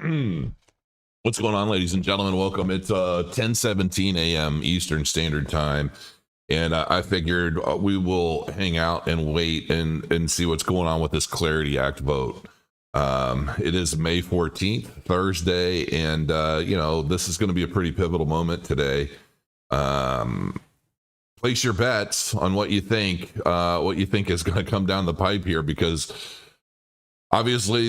What's going on, ladies and gentlemen? Welcome. It's 10:17 a.m. Eastern Standard Time, and I figured we will hang out and wait and see what's going on with this Clarity Act vote. It is May 14th, Thursday, and this is going to be a pretty pivotal moment today. Place your bets on what you think is going to come down the pipe here, because obviously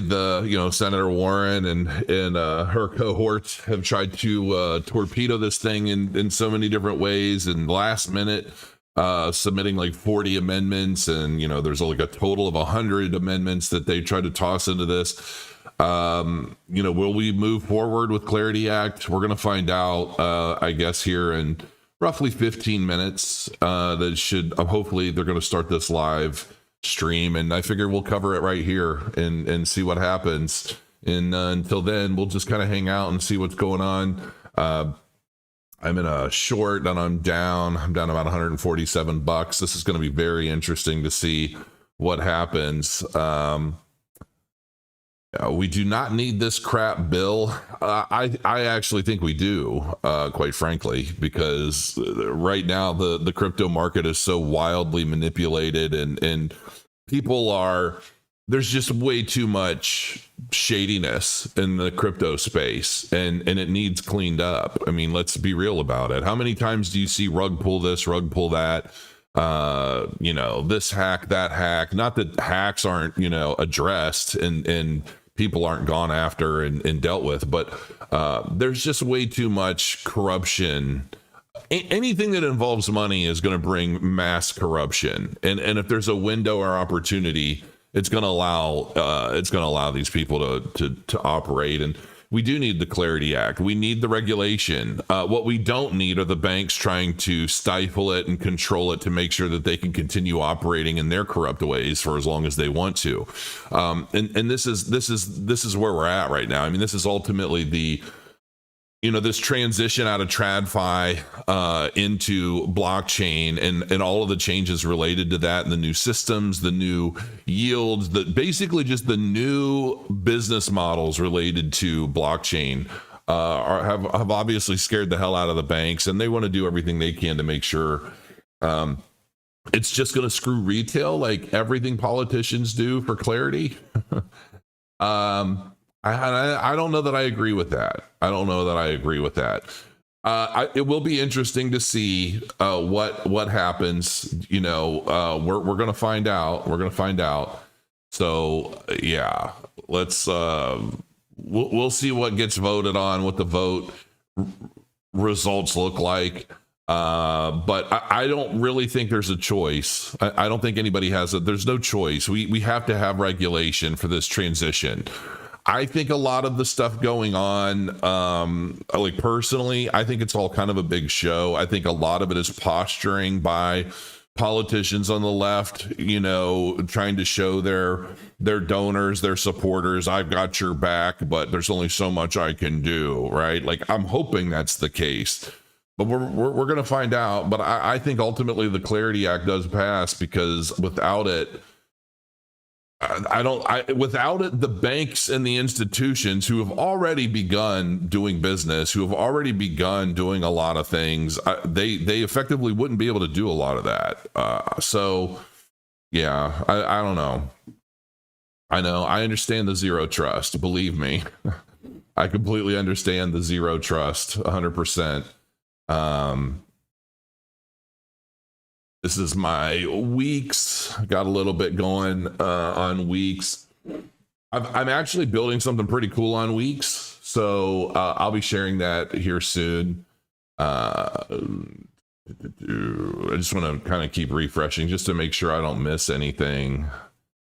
Senator Warren and her cohorts have tried to torpedo this thing in so many different ways, and last minute submitting like 40 amendments, and there's like a total of 100 amendments that they tried to toss into this. Will we move forward with Clarity Act? We're going to find out, I guess, here in roughly 15 minutes. That should hopefully they're going to start this live stream, and I figure we'll cover it right here and see what happens. And until then, we'll just kind of hang out and see what's going on. I'm in a short, and I'm down about $147. This is going to be very interesting to see what happens. We do not need this crap bill. I actually think we do, quite frankly, because right now the crypto market is so wildly manipulated, and there's just way too much shadiness in the crypto space, and it needs cleaned up. I mean, let's be real about it. How many times do you see rug pull this, rug pull that? This hack, that hack. Not that hacks aren't, addressed and people aren't gone after and dealt with, but there's just way too much corruption. Anything that involves money is going to bring mass corruption, and if there's a window or opportunity, it's going to allow these people to operate. And we do need the Clarity Act. We need the regulation. What we don't need are the banks trying to stifle it and control it to make sure that they can continue operating in their corrupt ways for as long as they want to. And this is where we're at right now. I mean, this is ultimately this transition out of TradFi into blockchain, and all of the changes related to that, and the new systems, the new yields, basically just the new business models related to blockchain have obviously scared the hell out of the banks, and they want to do everything they can to make sure it's just going to screw retail like everything politicians do for clarity. I don't know that I agree with that. It will be interesting to see what happens. We're going to find out. So yeah, let's we'll see what gets voted on, what the vote results look like. But I don't really think there's a choice. I don't think anybody has it. There's no choice. We have to have regulation for this transition. I think a lot of the stuff going on, like personally, I think it's all kind of a big show. I think a lot of it is posturing by politicians on the left, trying to show their donors, their supporters, I've got your back, but there's only so much I can do, right? Like, I'm hoping that's the case, but we're going to find out. But I think ultimately the Clarity Act does pass, because without it, without it, the banks and the institutions who have already begun doing business, who have already begun doing a lot of things, they effectively wouldn't be able to do a lot of that. So yeah, I don't know. I understand the zero trust. Believe me, I completely understand the zero trust, 100%. This is my weeks. Got a little bit going on weeks. I'm actually building something pretty cool on weeks, so I'll be sharing that here soon. I just want to kind of keep refreshing just to make sure I don't miss anything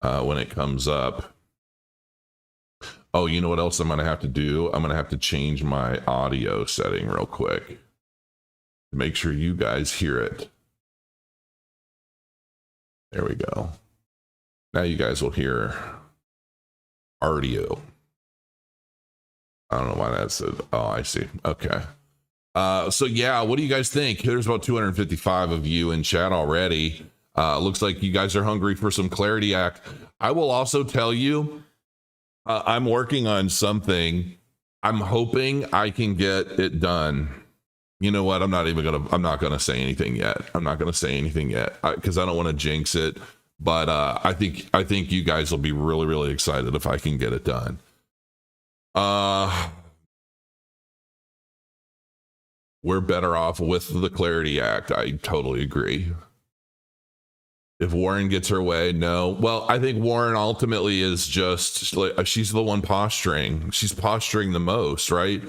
when it comes up. Oh, you know what else I'm going to have to do? I'm going to have to change my audio setting real quick to make sure you guys hear it. There we go. Now you guys will hear audio. I don't know why that said. Oh, I see. Okay. So yeah, what do you guys think? There's about 255 of you in chat already. Looks like you guys are hungry for some Clarity Act. I will also tell you, I'm working on something I'm hoping I can get it done. You know what? I'm not gonna say anything yet. I'm not gonna say anything yet because I don't want to jinx it. But I think you guys will be really, really excited if I can get it done. We're better off with the Clarity Act. I totally agree. If Warren gets her way, no. Well, I think Warren ultimately is just like, she's the one posturing. She's posturing the most, right?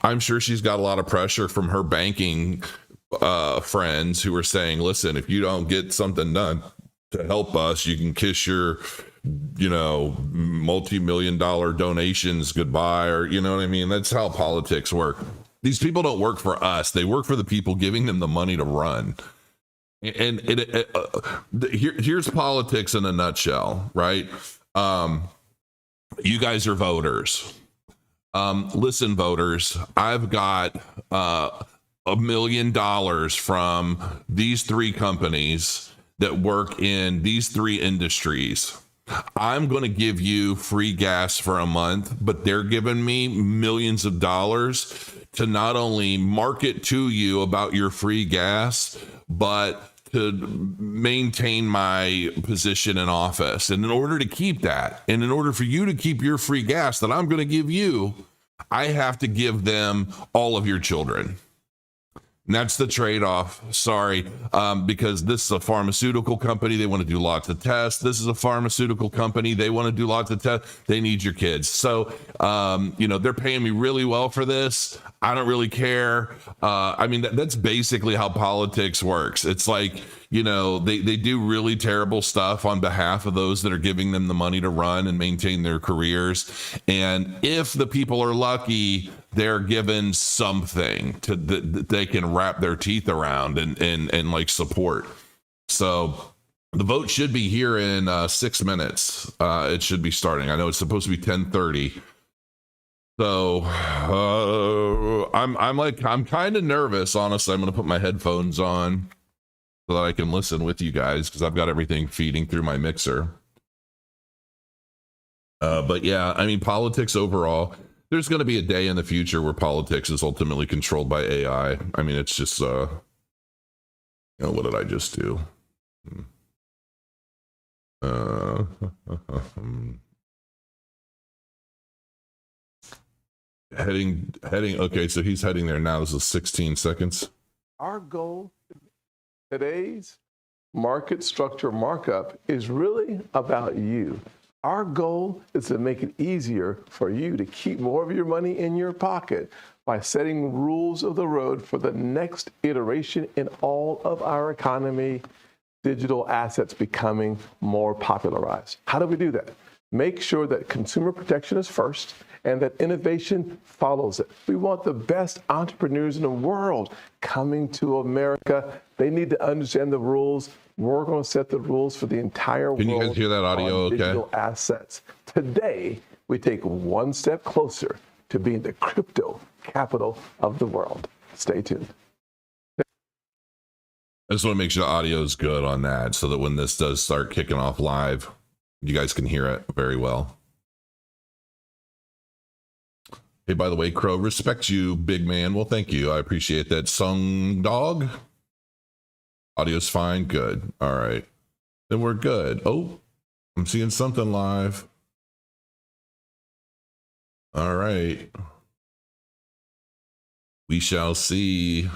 I'm sure she's got a lot of pressure from her banking friends who are saying, listen, if you don't get something done to help us, you can kiss your, multi-million dollar donations goodbye, or, you know what I mean? That's how politics work. These people don't work for us. They work for the people giving them the money to run. And here's politics in a nutshell, right? You guys are voters. Listen, voters, I've got $1 million from these three companies that work in these three industries. I'm going to give you free gas for a month, but they're giving me millions of dollars to not only market to you about your free gas, but to maintain my position in office. And in order to keep that, and in order for you to keep your free gas that I'm going to give you, I have to give them all of your children. And that's the trade-off. Sorry, because this is a pharmaceutical company. They want to do lots of tests. This is a pharmaceutical company. They want to do lots of tests. They need your kids. So, they're paying me really well for this. I don't really care. That's basically how politics works. It's like, they do really terrible stuff on behalf of those that are giving them the money to run and maintain their careers. And if the people are lucky, they're given something that they can wrap their teeth around and like support. So the vote should be here in 6 minutes. It should be starting. I know it's supposed to be 10:30. So I'm kind of nervous, honestly. I'm going to put my headphones on so that I can listen with you guys because I've got everything feeding through my mixer. But yeah, politics overall, there's going to be a day in the future where politics is ultimately controlled by AI. It's just, what did I just do? Heading. Okay, so he's heading there now. This is 16 seconds. Our goal, today's market structure markup, is really about you. Our goal is to make it easier for you to keep more of your money in your pocket by setting rules of the road for the next iteration in all of our economy, digital assets becoming more popularized. How do we do that? Make sure that consumer protection is first and that innovation follows it. We want the best entrepreneurs in the world coming to America. They need to understand the rules. We're going to set the rules for the entire world. Can you guys hear that audio okay? Digital assets. Today, we take one step closer to being the crypto capital of the world. Stay tuned. I just want to make sure the audio is good on that so that when this does start kicking off live, you guys can hear it very well. Hey, by the way, Crow, respect you, big man. Well, thank you. I appreciate that. Sung Dog? Audio's fine. Good. All right. Then we're good. Oh, I'm seeing something live. All right. We shall see.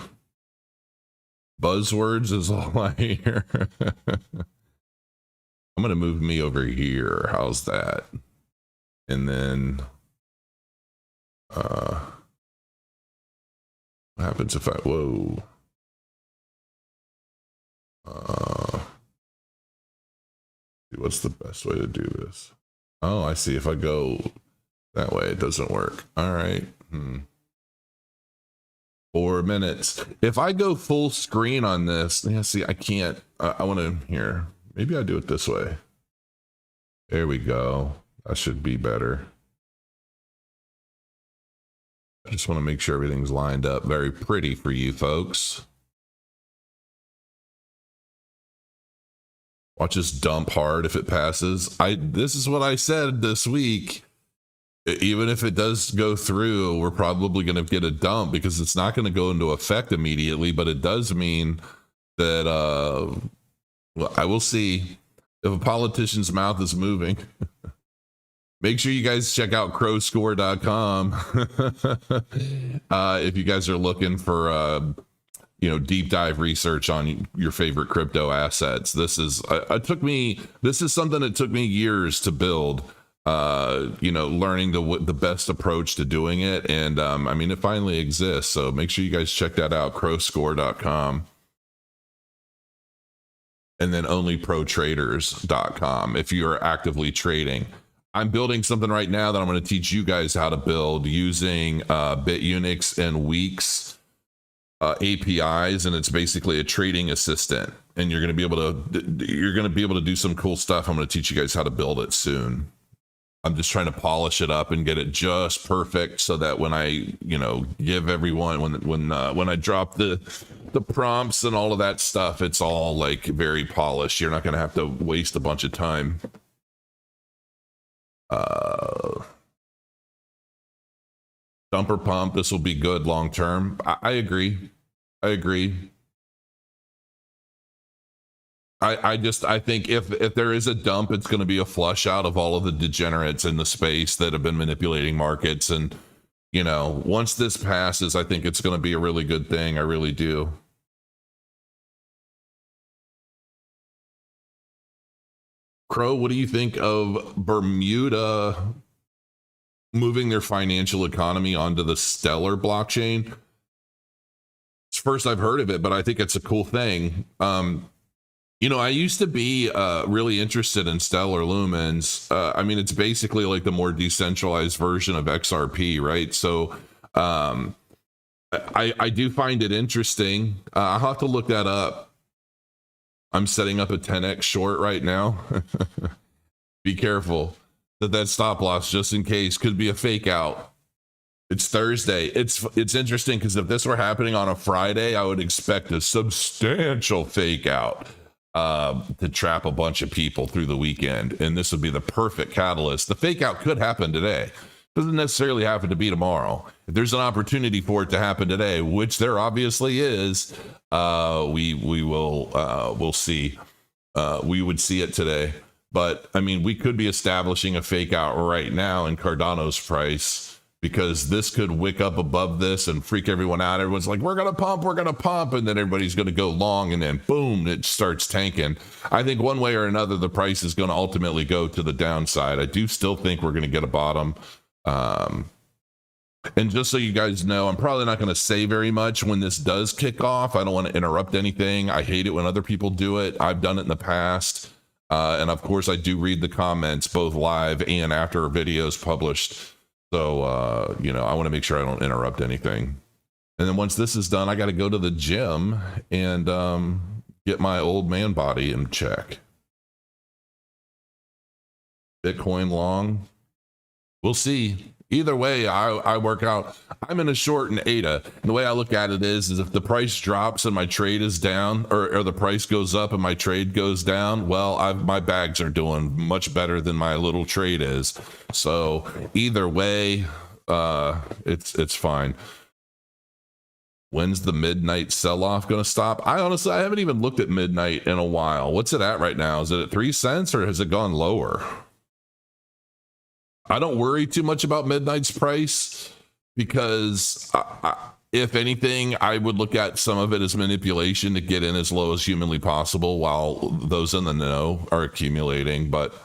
Buzzwords is all I hear. I'm going to move me over here. How's that? And then, what happens if I, whoa. What's the best way to do this? Oh, I see. If I go that way, it doesn't work. All right. 4 minutes. If I go full screen on this, yeah, see, I can't. I want to here. Maybe I do it this way. There we go. That should be better. I just want to make sure everything's lined up very pretty for you folks. Watch this dump hard if it passes. This is what I said this week. Even if it does go through, we're probably going to get a dump because it's not going to go into effect immediately, but it does mean that well, I will see if a politician's mouth is moving. Make sure you guys check out crowscore.com if you guys are looking for deep dive research on your favorite crypto assets. This is something that took me years to build. Learning the best approach to doing it, and I mean, it finally exists. So make sure you guys check that out, crowscore.com, and then onlyprotraders.com if you're actively trading. I'm building something right now that I'm going to teach you guys how to build using BitUnix and Weeks APIs, and it's basically a trading assistant. And you're going to be able to do some cool stuff. I'm going to teach you guys how to build it soon. I'm just trying to polish it up and get it just perfect so that when I, give everyone when I drop the prompts and all of that stuff, it's all like very polished. You're not going to have to waste a bunch of time. Dumper pump. This will be good long term. I agree. I think if there is a dump, it's going to be a flush out of all of the degenerates in the space that have been manipulating markets. And, once this passes, I think it's going to be a really good thing. I really do. Crow, what do you think of Bermuda moving their financial economy onto the Stellar blockchain? It's first I've heard of it, but I think it's a cool thing. I used to be really interested in Stellar Lumens. I mean, it's basically like the more decentralized version of XRP, right? So I do find it interesting. I'll have to look that up. I'm setting up a 10x short right now. Be careful that stop loss, just in case, could be a fake out. It's Thursday. It's interesting because if this were happening on a Friday, I would expect a substantial fake out to trap a bunch of people through the weekend. And this would be the perfect catalyst. The fake out could happen today. Doesn't necessarily happen to be tomorrow. If there's an opportunity for it to happen today, which there obviously is, we'll see. We would see it today. But I mean, we could be establishing a fake out right now in Cardano's price, because this could wick up above this and freak everyone out. Everyone's like, we're going to pump. And then everybody's going to go long, and then boom, it starts tanking. I think one way or another, the price is going to ultimately go to the downside. I do still think we're going to get a bottom. And just so you guys know, I'm probably not going to say very much when this does kick off. I don't want to interrupt anything. I hate it when other people do it. I've done it in the past. And of course, I do read the comments both live and after a video is published. So, I want to make sure I don't interrupt anything. And then once this is done, I got to go to the gym and get my old man body in check. Bitcoin long. We'll see. Either way, I work out. I'm in a short in ADA. And the way I look at it is if the price drops and my trade is down, or the price goes up and my trade goes down, well, my bags are doing much better than my little trade is. So either way, it's fine. When's the midnight sell-off going to stop? I haven't even looked at midnight in a while. What's it at right now? Is it at 3 cents or has it gone lower? I don't worry too much about midnight's price because if anything, I would look at some of it as manipulation to get in as low as humanly possible while those in the know are accumulating. But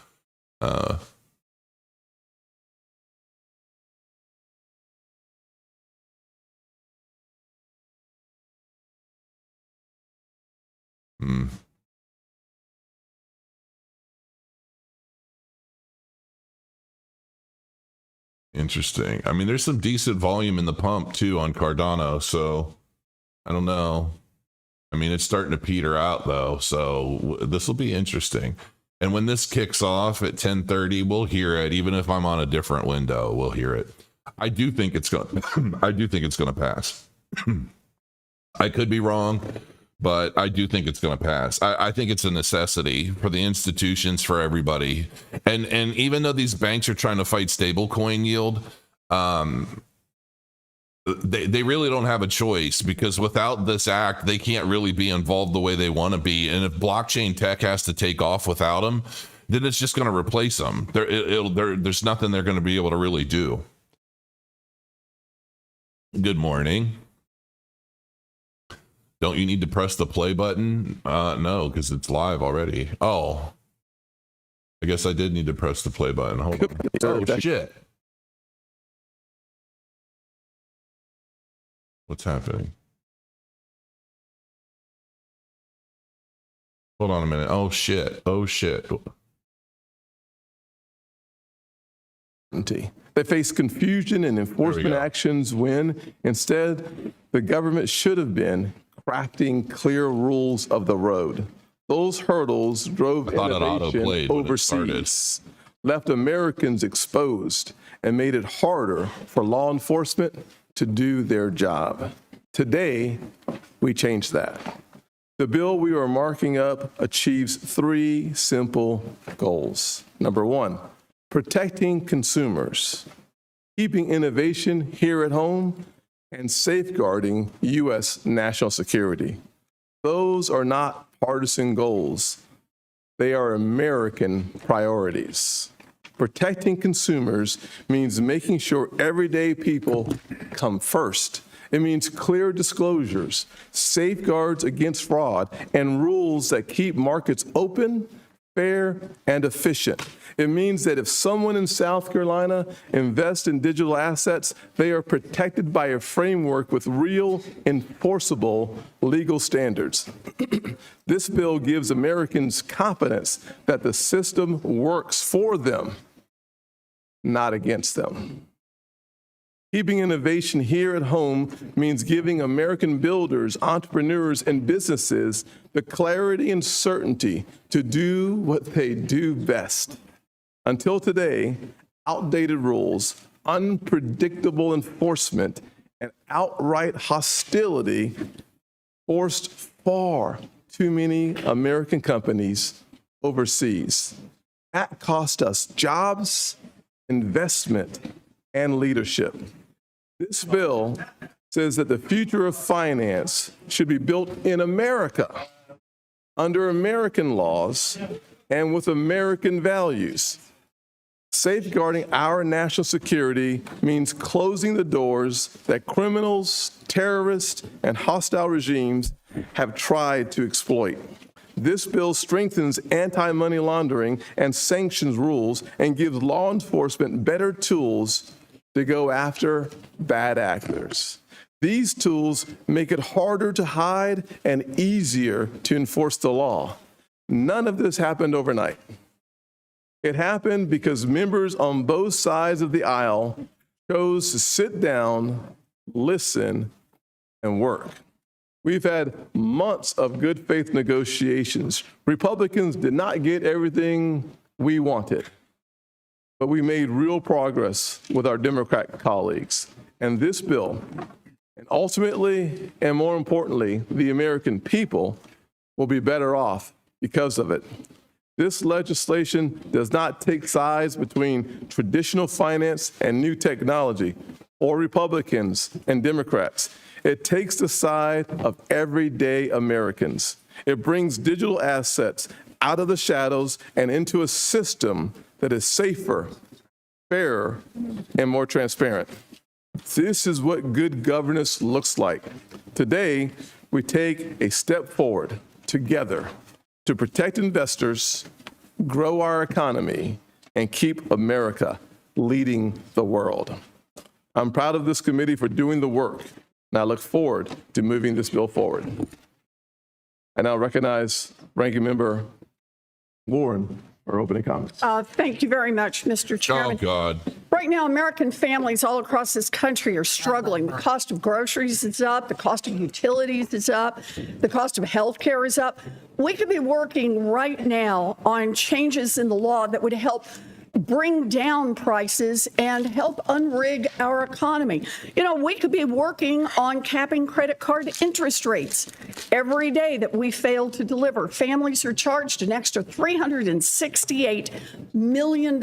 Interesting. I mean, there's some decent volume in the pump too on Cardano, so I don't know. I mean, it's starting to peter out though, so this will be interesting. And when this kicks off at 10:30, we'll hear it. Even if I'm on a different window, we'll hear it. I do think it's going. I do think it's going to pass. I could be wrong, but I do think it's going to pass. I think it's a necessity for the institutions, for everybody. And even though these banks are trying to fight stablecoin yield, they really don't have a choice, because without this act, they can't really be involved the way they want to be. And if blockchain tech has to take off without them, then it's just going to replace them. There's nothing they're going to be able to really do. Good morning. Don't you need to press the play button? No, because it's live already. Oh, I guess I did need to press the play button. Hold on. Oh, shit. What's happening? Hold on a minute. Oh, shit. Oh, shit. They face confusion and enforcement actions when instead the government should have been crafting clear rules of the road. Those hurdles drove innovation overseas, left Americans exposed, and made it harder for law enforcement to do their job. Today, we change that. The bill we are marking up achieves 3 simple goals. Number 1, protecting consumers, keeping innovation here at home, and safeguarding U.S. national security. Those are not partisan goals. They are American priorities. Protecting consumers means making sure everyday people come first. It means clear disclosures, safeguards against fraud, and rules that keep markets open, fair, and efficient. It means that if someone in South Carolina invests in digital assets, they are protected by a framework with real, enforceable legal standards. This bill gives Americans confidence that the system works for them, not against them. Keeping innovation here at home means giving American builders, entrepreneurs, and businesses the clarity and certainty to do what they do best. Until today, outdated rules, unpredictable enforcement, and outright hostility forced far too many American companies overseas. That cost us jobs, investment, and leadership. This bill says that the future of finance should be built in America, under American laws, and with American values. Safeguarding our national security means closing the doors that criminals, terrorists, and hostile regimes have tried to exploit. This bill strengthens anti-money laundering and sanctions rules and gives law enforcement better tools to go after bad actors. These tools make it harder to hide and easier to enforce the law. None of this happened overnight. It happened because members on both sides of the aisle chose to sit down, listen, and work. We've had months of good faith negotiations. Republicans did not get everything we wanted, but we made real progress with our Democrat colleagues. And this bill, and ultimately, and more importantly, the American people will be better off because of it. This legislation does not take sides between traditional finance and new technology, or Republicans and Democrats. It takes the side of everyday Americans. It brings digital assets out of the shadows and into a system that is safer, fairer, and more transparent. This is what good governance looks like. Today, we take a step forward together to protect investors, grow our economy, and keep America leading the world. I'm proud of this committee for doing the work, and I look forward to moving this bill forward. I now recognize Ranking Member Warren for opening comments. Thank you very much, Mr. Chairman. Oh, God. Right now, American families all across this country are struggling. The cost of groceries is up. The cost of utilities is up. The cost of health care is up. We could be working right now on changes in the law that would help bring down prices and help unrig our economy. You know, we could be working on capping credit card interest rates. Every day that we fail to deliver, families are charged an extra $368 million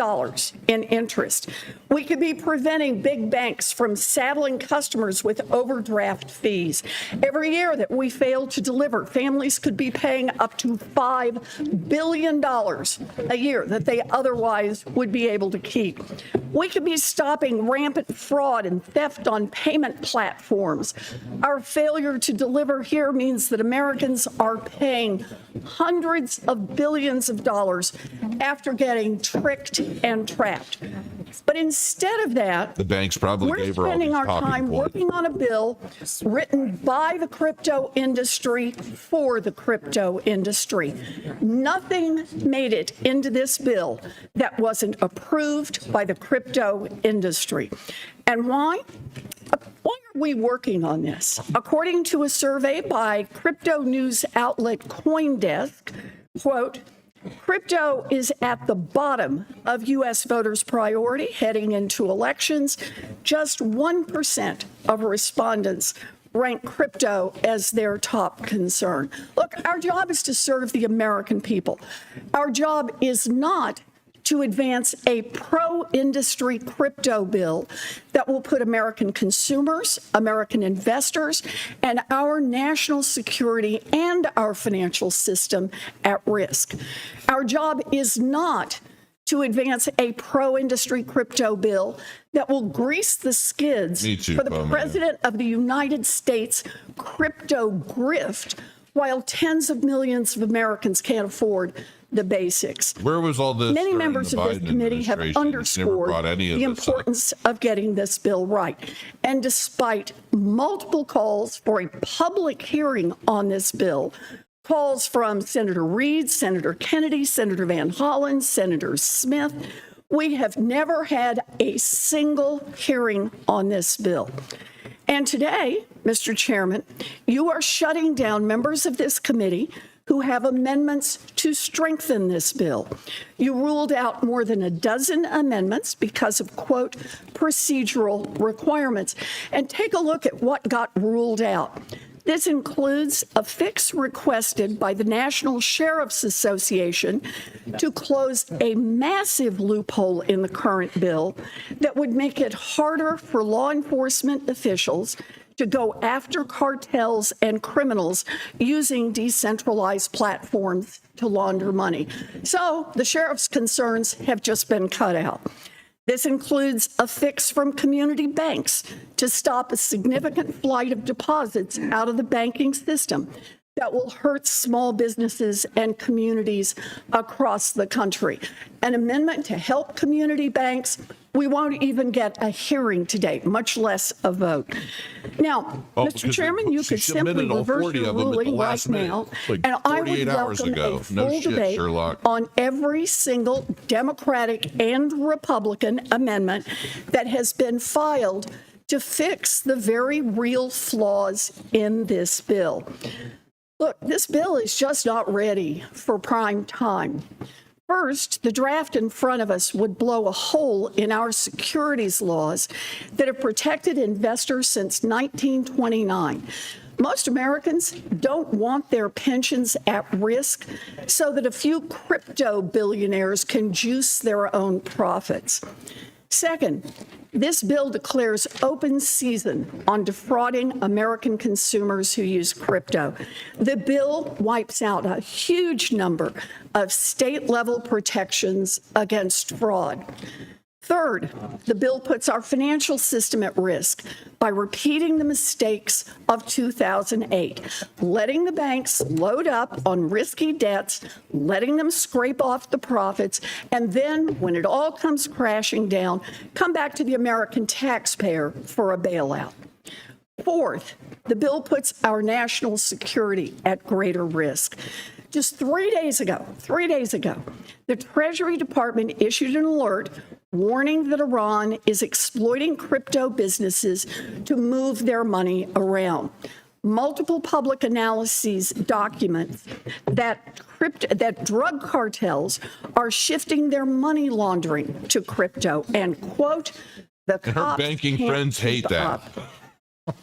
in interest. We could be preventing big banks from saddling customers with overdraft fees. Every year that we fail to deliver, families could be paying up to $5 billion a year that they otherwise would be able to keep. We could be stopping rampant fraud and theft on payment platforms. Our failure to deliver here means that Americans are paying hundreds of billions of dollars after getting tricked and trapped. But instead of that, The banks probably we're gave her all spending these our talking time points. working on a bill written by the crypto industry for the crypto industry. Nothing made it into this bill that wasn't approved by the crypto industry. And why? Why are we working on this? According to a survey by crypto news outlet CoinDesk, quote, crypto is at the bottom of U.S. voters' priority heading into elections. Just 1% of respondents rank crypto as their top concern. Look, our job is to serve the American people. Our job is not to advance a pro-industry crypto bill that will put American consumers, American investors, and our national security and our financial system at risk. Our job is not to advance a pro-industry crypto bill that will grease the skids Me too, for the Pamela. President of the United States crypto grift, while tens of millions of Americans can't afford the basics. Where was all this? Many during members the of this Biden committee have administration? Never underscored brought any of the this up. importance of getting this bill right. And despite multiple calls for a public hearing on this bill, calls from Senator Reid, Senator Kennedy, Senator Van Hollen, Senator Smith, we have never had a single hearing on this bill. And today, Mr. Chairman, you are shutting down members of this committee who have amendments to strengthen this bill. You ruled out more than a dozen amendments because of, quote, procedural requirements. And take a look at what got ruled out. This includes a fix requested by the National Sheriff's Association to close a massive loophole in the current bill that would make it harder for law enforcement officials to go after cartels and criminals using decentralized platforms to launder money. So the sheriff's concerns have just been cut out. This includes a fix from community banks to stop a significant flight of deposits out of the banking system that will hurt small businesses and communities across the country. An amendment to help community banks. We won't even get a hearing today, much less a vote. Now, Oh, Mr. because Chairman, you she could simply submitted all reverse 40 your of them at the ruling right last minute, now, like and I would 48 hours welcome ago. a full No shit, debate Sherlock. on every single Democratic and Republican amendment that has been filed to fix the very real flaws in this bill. Look, this bill is just not ready for prime time. First, the draft in front of us would blow a hole in our securities laws that have protected investors since 1929. Most Americans don't want their pensions at risk so that a few crypto billionaires can juice their own profits. Second, this bill declares open season on defrauding American consumers who use crypto. The bill wipes out a huge number of state-level protections against fraud. Third, the bill puts our financial system at risk by repeating the mistakes of 2008, letting the banks load up on risky debts, letting them scrape off the profits, and then, when it all comes crashing down, come back to the American taxpayer for a bailout. Fourth, the bill puts our national security at greater risk. Just 3 days ago, the Treasury Department issued an alert warning that Iran is exploiting crypto businesses to move their money around. Multiple public analyses document that that drug cartels are shifting their money laundering to crypto, and quote, the Her cops banking can't friends hate keep that. up.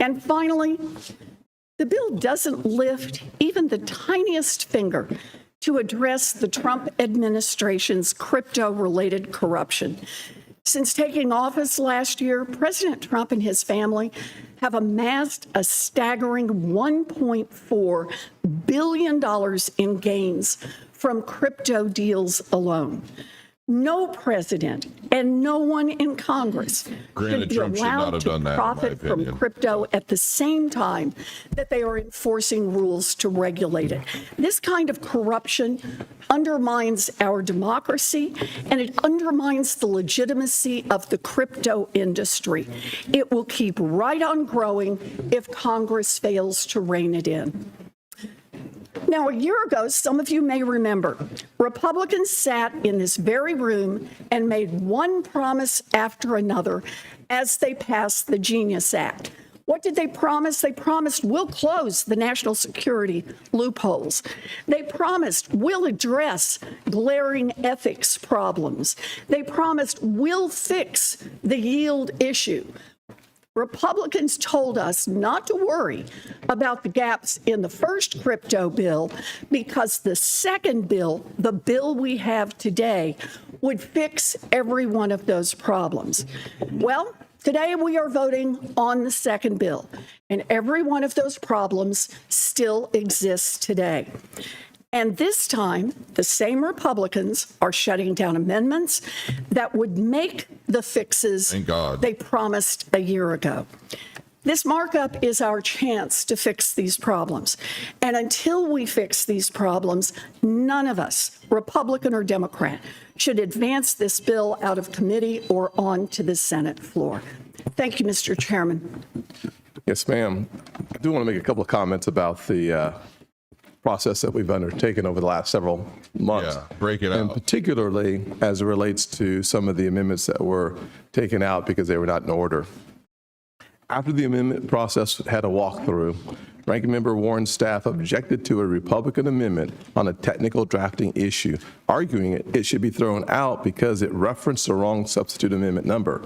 And finally, the bill doesn't lift even the tiniest finger to address the Trump administration's crypto-related corruption. Since taking office last year, President Trump and his family have amassed a staggering $1.4 billion in gains from crypto deals alone. No president and no one in Congress Granted, should be Trump should not allowed have to done that, in my profit from opinion. crypto at the same time that they are enforcing rules to regulate it. This kind of corruption undermines our democracy, and it undermines the legitimacy of the crypto industry. It will keep right on growing if Congress fails to rein it in. Now, a year ago, some of you may remember, Republicans sat in this very room and made one promise after another as they passed the Genius Act. What did they promise? They promised we'll close the national security loopholes. They promised we'll address glaring ethics problems. They promised we'll fix the yield issue. Republicans told us not to worry about the gaps in the first crypto bill because the second bill, the bill we have today, would fix every one of those problems. Well, today we are voting on the second bill, and every one of those problems still exists today. And this time, the same Republicans are shutting down amendments that would make the fixes Thank God. they promised a year ago. This markup is our chance to fix these problems. And until we fix these problems, none of us, Republican or Democrat, should advance this bill out of committee or onto the Senate floor. Thank you, Mr. Chairman. Yes, ma'am. I do want to make a couple of comments about the process that we've undertaken over the last several months. Yeah, break it And out. particularly as it relates to some of the amendments that were taken out because they were not in order. After the amendment process had a walkthrough, Ranking Member Warren's staff objected to a Republican amendment on a technical drafting issue, arguing it should be thrown out because it referenced the wrong substitute amendment number.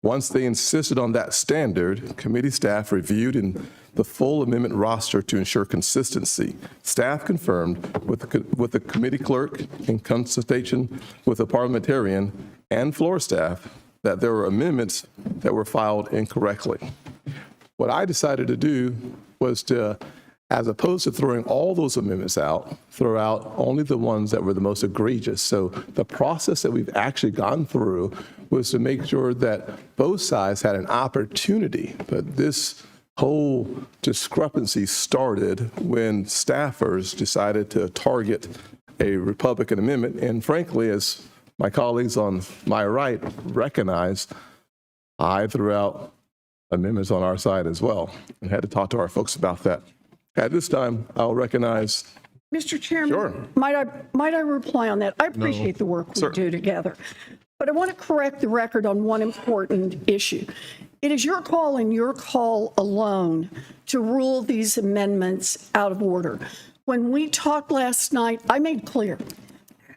Once they insisted on that standard, committee staff reviewed in the full amendment roster to ensure consistency. Staff confirmed with the committee clerk in consultation with the parliamentarian and floor staff that there were amendments that were filed incorrectly. What I decided to do was to, as opposed to throwing all those amendments out, throw out only the ones that were the most egregious. So the process that we've actually gone through was to make sure that both sides had an opportunity. But this whole discrepancy started when staffers decided to target a Republican amendment. And frankly, as my colleagues on my right recognize, I threw out amendments on our side as well and had to talk to our folks about that. At this time, I'll recognize. Mr. Chairman, Sure. might I reply on that? I appreciate the work we do together, but I want to correct the record on one important issue. It is your call and your call alone to rule these amendments out of order. When we talked last night, I made clear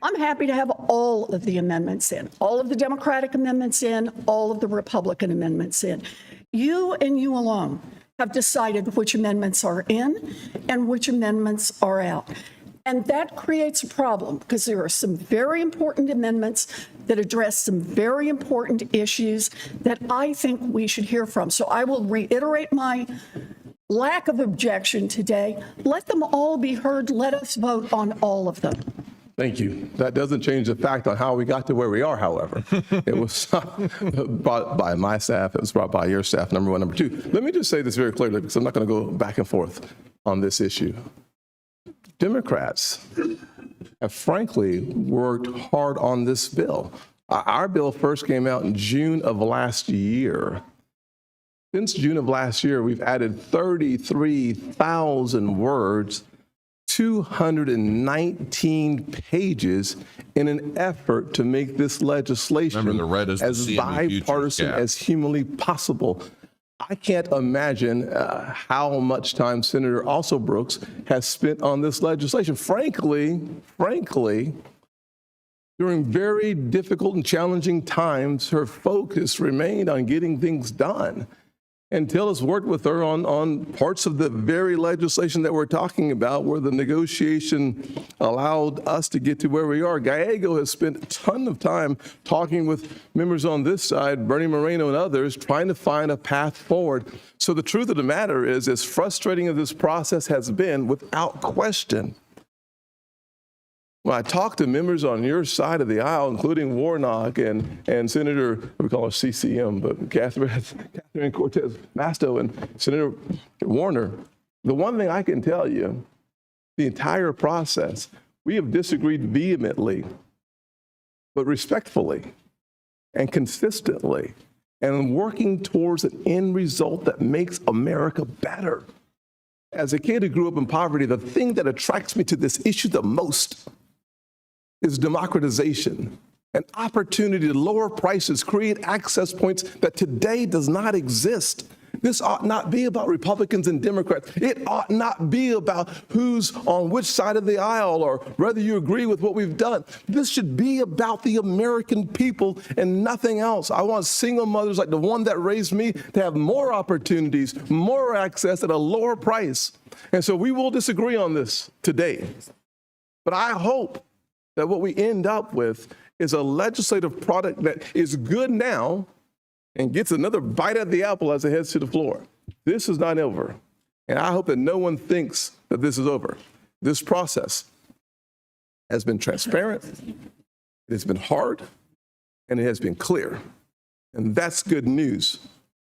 I'm happy to have all of the amendments in, all of the Democratic amendments in, all of the Republican amendments in. You and you alone have decided which amendments are in and which amendments are out. And that creates a problem because there are some very important amendments that address some very important issues that I think we should hear from. So I will reiterate my lack of objection today. Let them all be heard. Let us vote on all of them. Thank you. That doesn't change the fact on how we got to where we are, however. It was brought by my staff. It was brought by your staff, number one. Number two, let me just say this very clearly because I'm not going to go back and forth on this issue. Democrats have frankly worked hard on this bill. Our bill first came out in June of last year. Since June of last year, we've added 33,000 words, 219 pages in an effort to make this legislation Remember, the red is the as CME futures bipartisan gap. as humanly possible. I can't imagine how much time Senator Also Brooks has spent on this legislation. Frankly, during very difficult and challenging times, her focus remained on getting things done. And Tillis worked with her on parts of the very legislation that we're talking about, where the negotiation allowed us to get to where we are. Gallego has spent a ton of time talking with members on this side, Bernie Moreno and others, trying to find a path forward. So the truth of the matter is, as frustrating as this process has been, without question, when I talk to members on your side of the aisle, including Warnock and Senator, we call her CCM, but Catherine Cortez Masto and Senator Warner, the one thing I can tell you, the entire process, we have disagreed vehemently, but respectfully and consistently, and working towards an end result that makes America better. As a kid who grew up in poverty, the thing that attracts me to this issue the most is democratization, an opportunity to lower prices, create access points that today does not exist. This ought not be about Republicans and Democrats. It ought not be about who's on which side of the aisle or whether you agree with what we've done. This should be about the American people and nothing else. I want single mothers like the one that raised me to have more opportunities, more access at a lower price. And so we will disagree on this today. But I hope that what we end up with is a legislative product that is good now and gets another bite at the apple as it heads to the floor. This is not over. And I hope that no one thinks that this is over. This process has been transparent, it has been hard, and it has been clear. And that's good news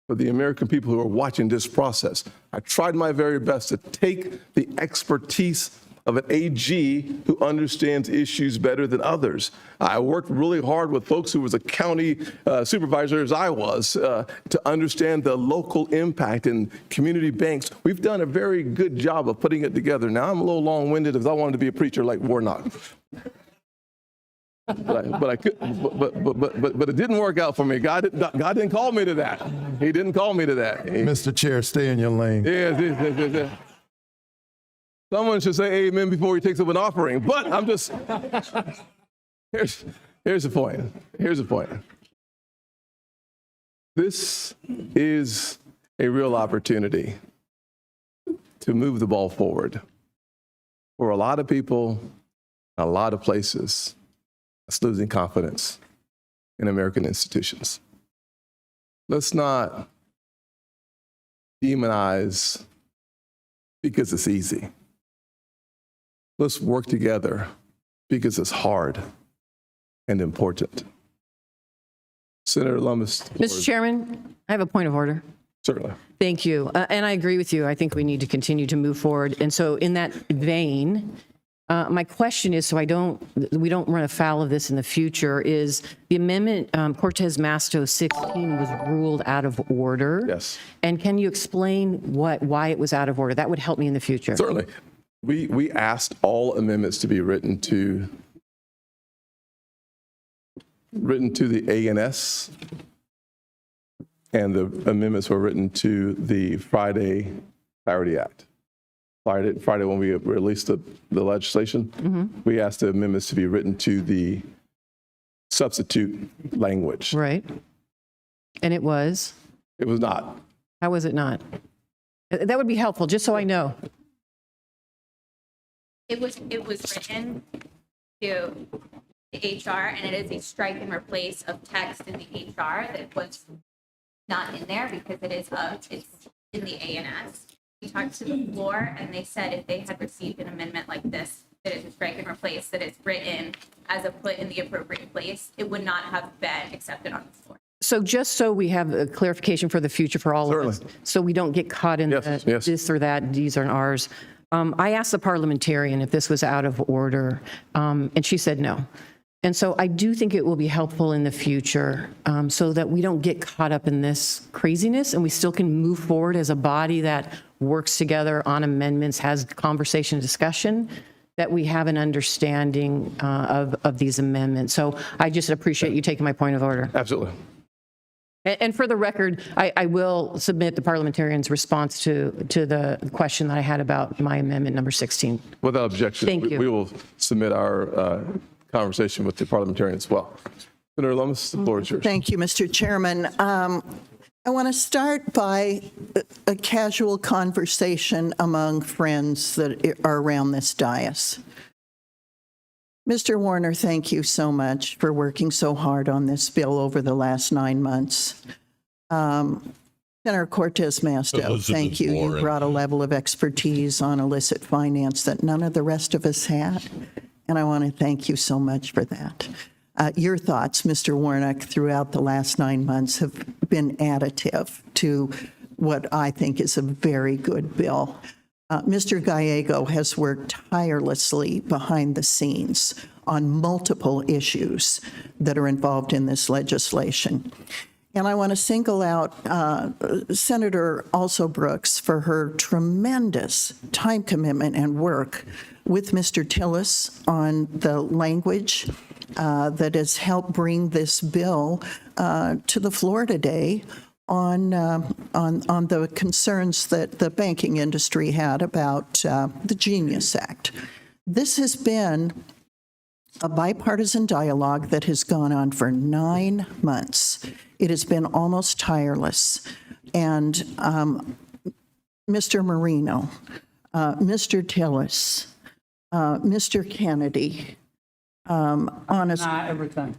for the American people who are watching this process. I tried my very best to take the expertise of an AG who understands issues better than others. I worked really hard with folks who was a county supervisor, as I was, to understand the local impact in community banks. We've done a very good job of putting it together. Now, I'm a little long-winded because I wanted to be a preacher like Warnock. But it didn't work out for me. God didn't call me to that. He didn't call me to that. Mr. Chair, stay in your lane. Yeah. Someone should say amen before he takes up an offering. But I'm just, here's the point. Here's the point. This is a real opportunity to move the ball forward. For a lot of people, a lot of places, it's losing confidence in American institutions. Let's not demonize because it's easy. Let's work together because it's hard and important. Senator Lummis. Mr. Chairman, I have a point of order. Certainly. Thank you. And I agree with you. I think we need to continue to move forward. And so in that vein, my question is, so we don't run afoul of this in the future, is the amendment, Cortez Masto 16 was ruled out of order. Yes. And can you explain why it was out of order? That would help me in the future. Certainly. We asked all amendments to be written to the ANS, and the amendments were written to the Friday Clarity Act. Friday when we released the legislation, we asked the amendments to be written to the substitute language. Right. And it was? It was not. How was it not? That would be helpful, just so I know. It was written to the HR, and it is a strike and replace of text in the HR that was not in there because it's in the ANS. We talked to the floor, and they said if they had received an amendment like this, that is a strike and replace, that it's written as a put in the appropriate place, it would not have been accepted on the floor. So just so we have a clarification for the future for all of us, so we don't get caught in Yes. this or that, these aren't ours. I asked the parliamentarian if this was out of order, and she said no. And so I do think it will be helpful in the future so that we don't get caught up in this craziness and we still can move forward as a body that works together on amendments, has conversation, discussion, that we have an understanding of these amendments. So I just appreciate you taking my point of order. Absolutely. And for the record, I will submit the parliamentarian's response to the question that I had about my amendment number 16. Without objection, Thank you. we will submit our conversation with the parliamentarian as well. Senator Lummis, the floor is yours. Thank you, Mr. Chairman. I want to start by a casual conversation among friends that are around this dais. Mr. Warner, thank you so much for working so hard on this bill over the last 9 months. Senator Cortez Masto, Elizabeth thank you. You Warren. brought a level of expertise on illicit finance that none of the rest of us had, and I want to thank you so much for that. Your thoughts, Mr. Warnock, throughout the last 9 months have been additive to what I think is a very good bill. Mr. Gallego has worked tirelessly behind the scenes on multiple issues that are involved in this legislation. And I want to single out Senator Also Brooks for her tremendous time commitment and work with Mr. Tillis on the language that has helped bring this bill to the floor today on the concerns that the banking industry had about the Genius Act. This has been a bipartisan dialogue that has gone on for 9 months. It has been almost tireless. And Mr. Marino, Mr. Tillis, Mr. Kennedy, honest. Not everything.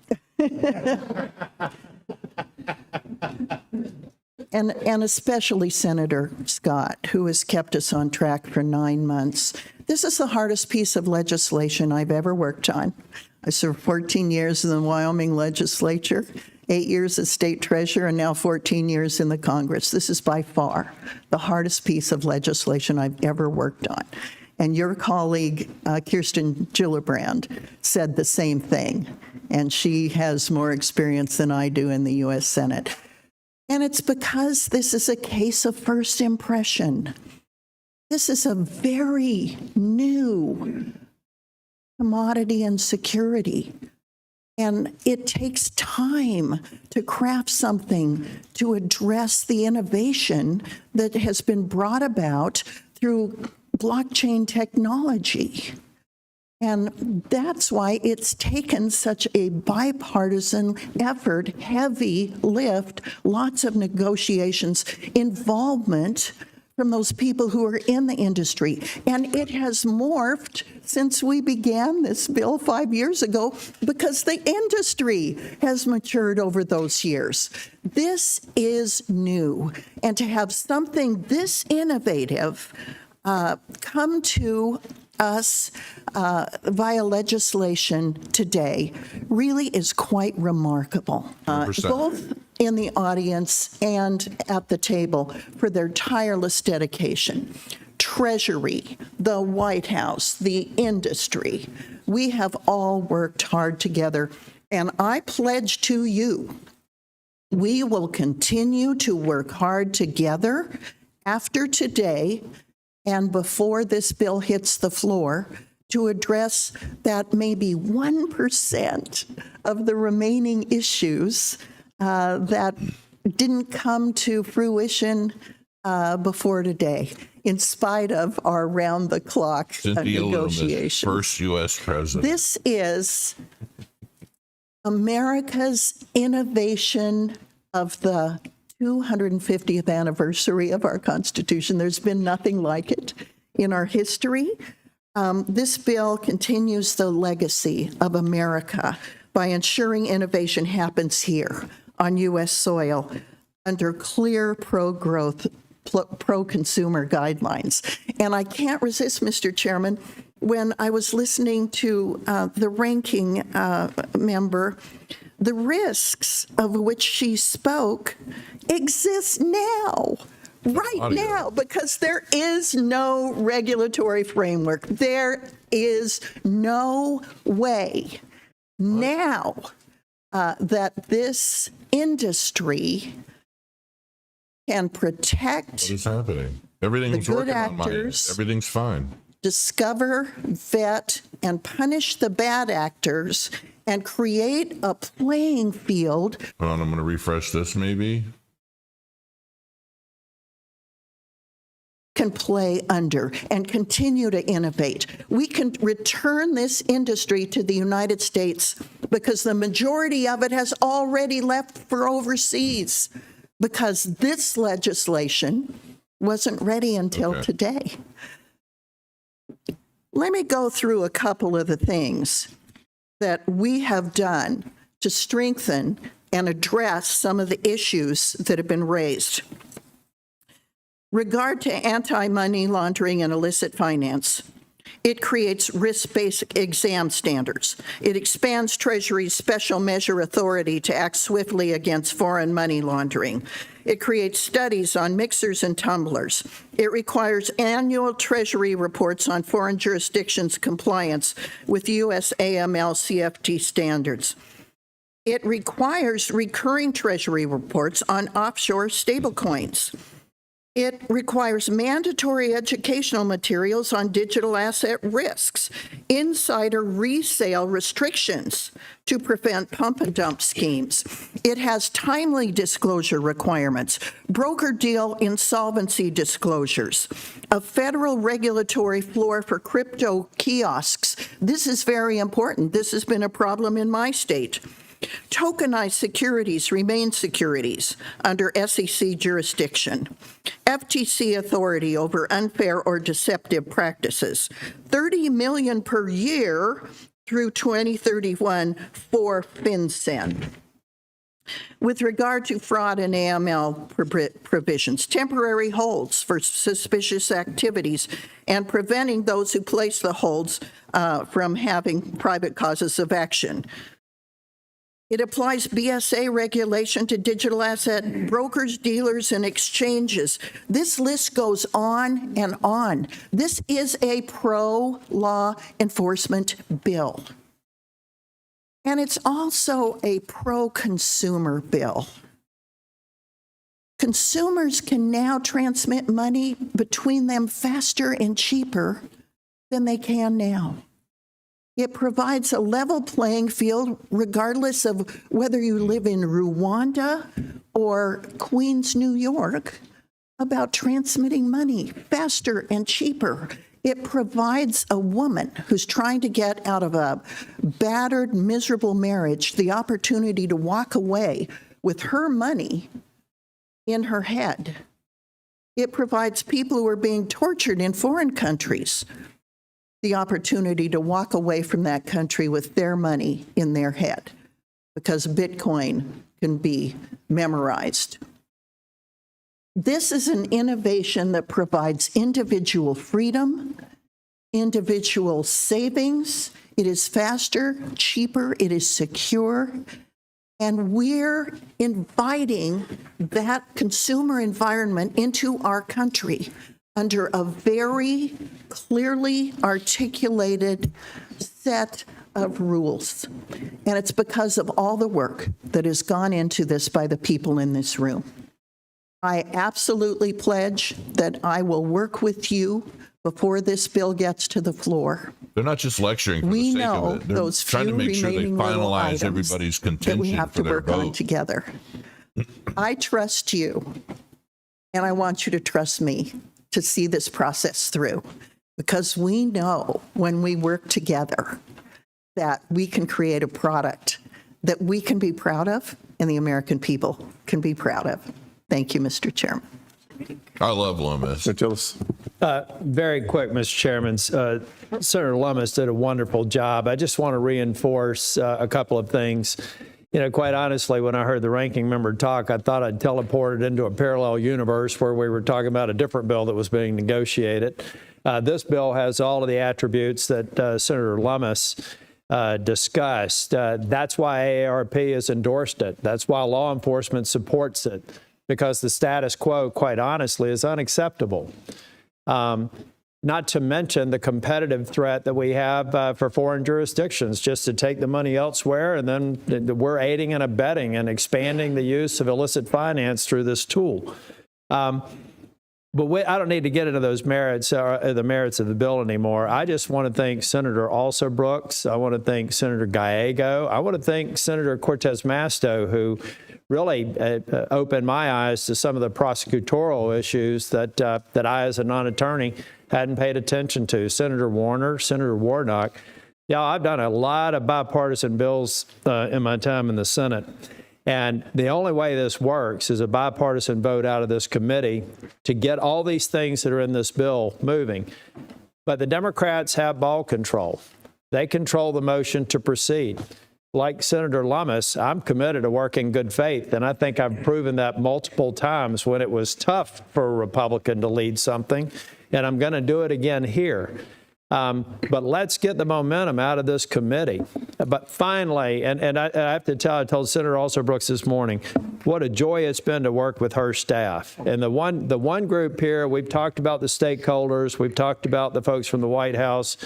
And especially Senator Scott, who has kept us on track for 9 months. This is the hardest piece of legislation I've ever worked on. I served 14 years in the Wyoming legislature, 8 years as state treasurer, and now 14 years in the Congress. This is by far the hardest piece of legislation I've ever worked on. And your colleague, Kirsten Gillibrand, said the same thing. And she has more experience than I do in the U.S. Senate. And it's because this is a case of first impression. This is a very new commodity and security. And it takes time to craft something to address the innovation that has been brought about through blockchain technology. And that's why it's taken such a bipartisan effort, heavy lift, lots of negotiations, involvement from those people who are in the industry. And it has morphed since we began this bill 5 years ago because the industry has matured over those years. This is new. And to have something this innovative come to us via legislation today really is quite remarkable, 100%. both in the audience and at the table for their tireless dedication. Treasury, the White House, the industry, we have all worked hard together, and I pledge to you, we will continue to work hard together after today and before this bill hits the floor to address that maybe 1% of the remaining issues that didn't come to fruition before today, in spite of our round-the-clock Cynthia Loomis, negotiations. first U.S. president. This is America's innovation of the 250th anniversary of our Constitution. There's been nothing like it in our history. This bill continues the legacy of America by ensuring innovation happens here on U.S. soil under clear pro-growth, pro-consumer guidelines. And I can't resist, Mr. Chairman, when I was listening to the ranking member, the risks of which she spoke exist now, right now, because there is no regulatory framework. There is no way now that this industry can protect What is happening? Everything's the good working on my end. actors. Everything's fine. discover, vet, and punish the bad actors and create a playing field. Hold on, I'm going to refresh this maybe. Can play under and continue to innovate. We can return this industry to the United States because the majority of it has already left for overseas because this legislation wasn't ready until today. Let me go through a couple of the things that we have done to strengthen and address some of the issues that have been raised. Regard to anti-money laundering and illicit finance, it creates risk-based exam standards. It expands Treasury's special measure authority to act swiftly against foreign money laundering. It creates studies on mixers and tumblers. It requires annual Treasury reports on foreign jurisdictions' compliance with U.S. AML CFT standards. It requires recurring Treasury reports on offshore stablecoins. It requires mandatory educational materials on digital asset risks, insider resale restrictions to prevent pump and dump schemes. It has timely disclosure requirements, broker deal insolvency disclosures, a federal regulatory floor for crypto kiosks. This is very important. This has been a problem in my state. Tokenized securities remain securities under SEC jurisdiction. FTC authority over unfair or deceptive practices. $30 million per year through 2031 for FinCEN. With regard to fraud and AML provisions, temporary holds for suspicious activities and preventing those who place the holds from having private causes of action. It applies BSA regulation to digital asset brokers, dealers, and exchanges. This list goes on and on. This is a pro-law enforcement bill. And it's also a pro-consumer bill. Consumers can now transmit money between them faster and cheaper than they can now. It provides a level playing field regardless of whether you live in Rwanda or Queens, New York, about transmitting money faster and cheaper. It provides a woman who's trying to get out of a battered, miserable marriage the opportunity to walk away with her money in her head. It provides people who are being tortured in foreign countries the opportunity to walk away from that country with their money in their head because Bitcoin can be memorized. This is an innovation that provides individual freedom, individual savings. It is faster, cheaper, it is secure, and we're inviting that consumer environment into our country under a very clearly articulated set of rules. And it's because of all the work that has gone into this by the people in this room. I absolutely pledge that I will work with you before this bill gets to the floor. They're not just lecturing for We the sake know of it. They're those trying to few make sure they remaining little finalize items everybody's that we contention have for to their work on vote. together. I trust you, and I want you to trust me to see this process through, because we know when we work together that we can create a product that we can be proud of and the American people can be proud of. Thank you, Mr. Chairman. I love Loomis. Mr. Tillis. Very quick, Mr. Chairman. Senator Lummis did a wonderful job. I just want to reinforce a couple of things. You know, quite honestly, when I heard the ranking member talk, I thought I'd teleported into a parallel universe where we were talking about a different bill that was being negotiated. This bill has all of the attributes that Senator Lummis discussed. That's why AARP has endorsed it. That's why law enforcement supports it, because the status quo, quite honestly, is unacceptable. Not to mention the competitive threat that we have for foreign jurisdictions just to take the money elsewhere, and then we're aiding and abetting and expanding the use of illicit finance through this tool. I don't need to get into those merits, the merits of the bill anymore. I just want to thank Senator Alsa Brooks. I want to thank Senator Gallego. I want to thank Senator Cortez Masto, who really opened my eyes to some of the prosecutorial issues that I, as a non-attorney, hadn't paid attention to. Senator Warner, Senator Warnock. Yeah, I've done a lot of bipartisan bills in my time in the Senate. And the only way this works is a bipartisan vote out of this committee to get all these things that are in this bill moving. But the Democrats have ball control. They control the motion to proceed. Like Senator Lummis, I'm committed to work in good faith, and I think I've proven that multiple times when it was tough for a Republican to lead something, and I'm going to do it again here. But let's get the momentum out of this committee. But finally, and I have to tell, I told Senator Alsa Brooks this morning, what a joy it's been to work with her staff. And the one group here, we've talked about the stakeholders, we've talked about the folks from the White House,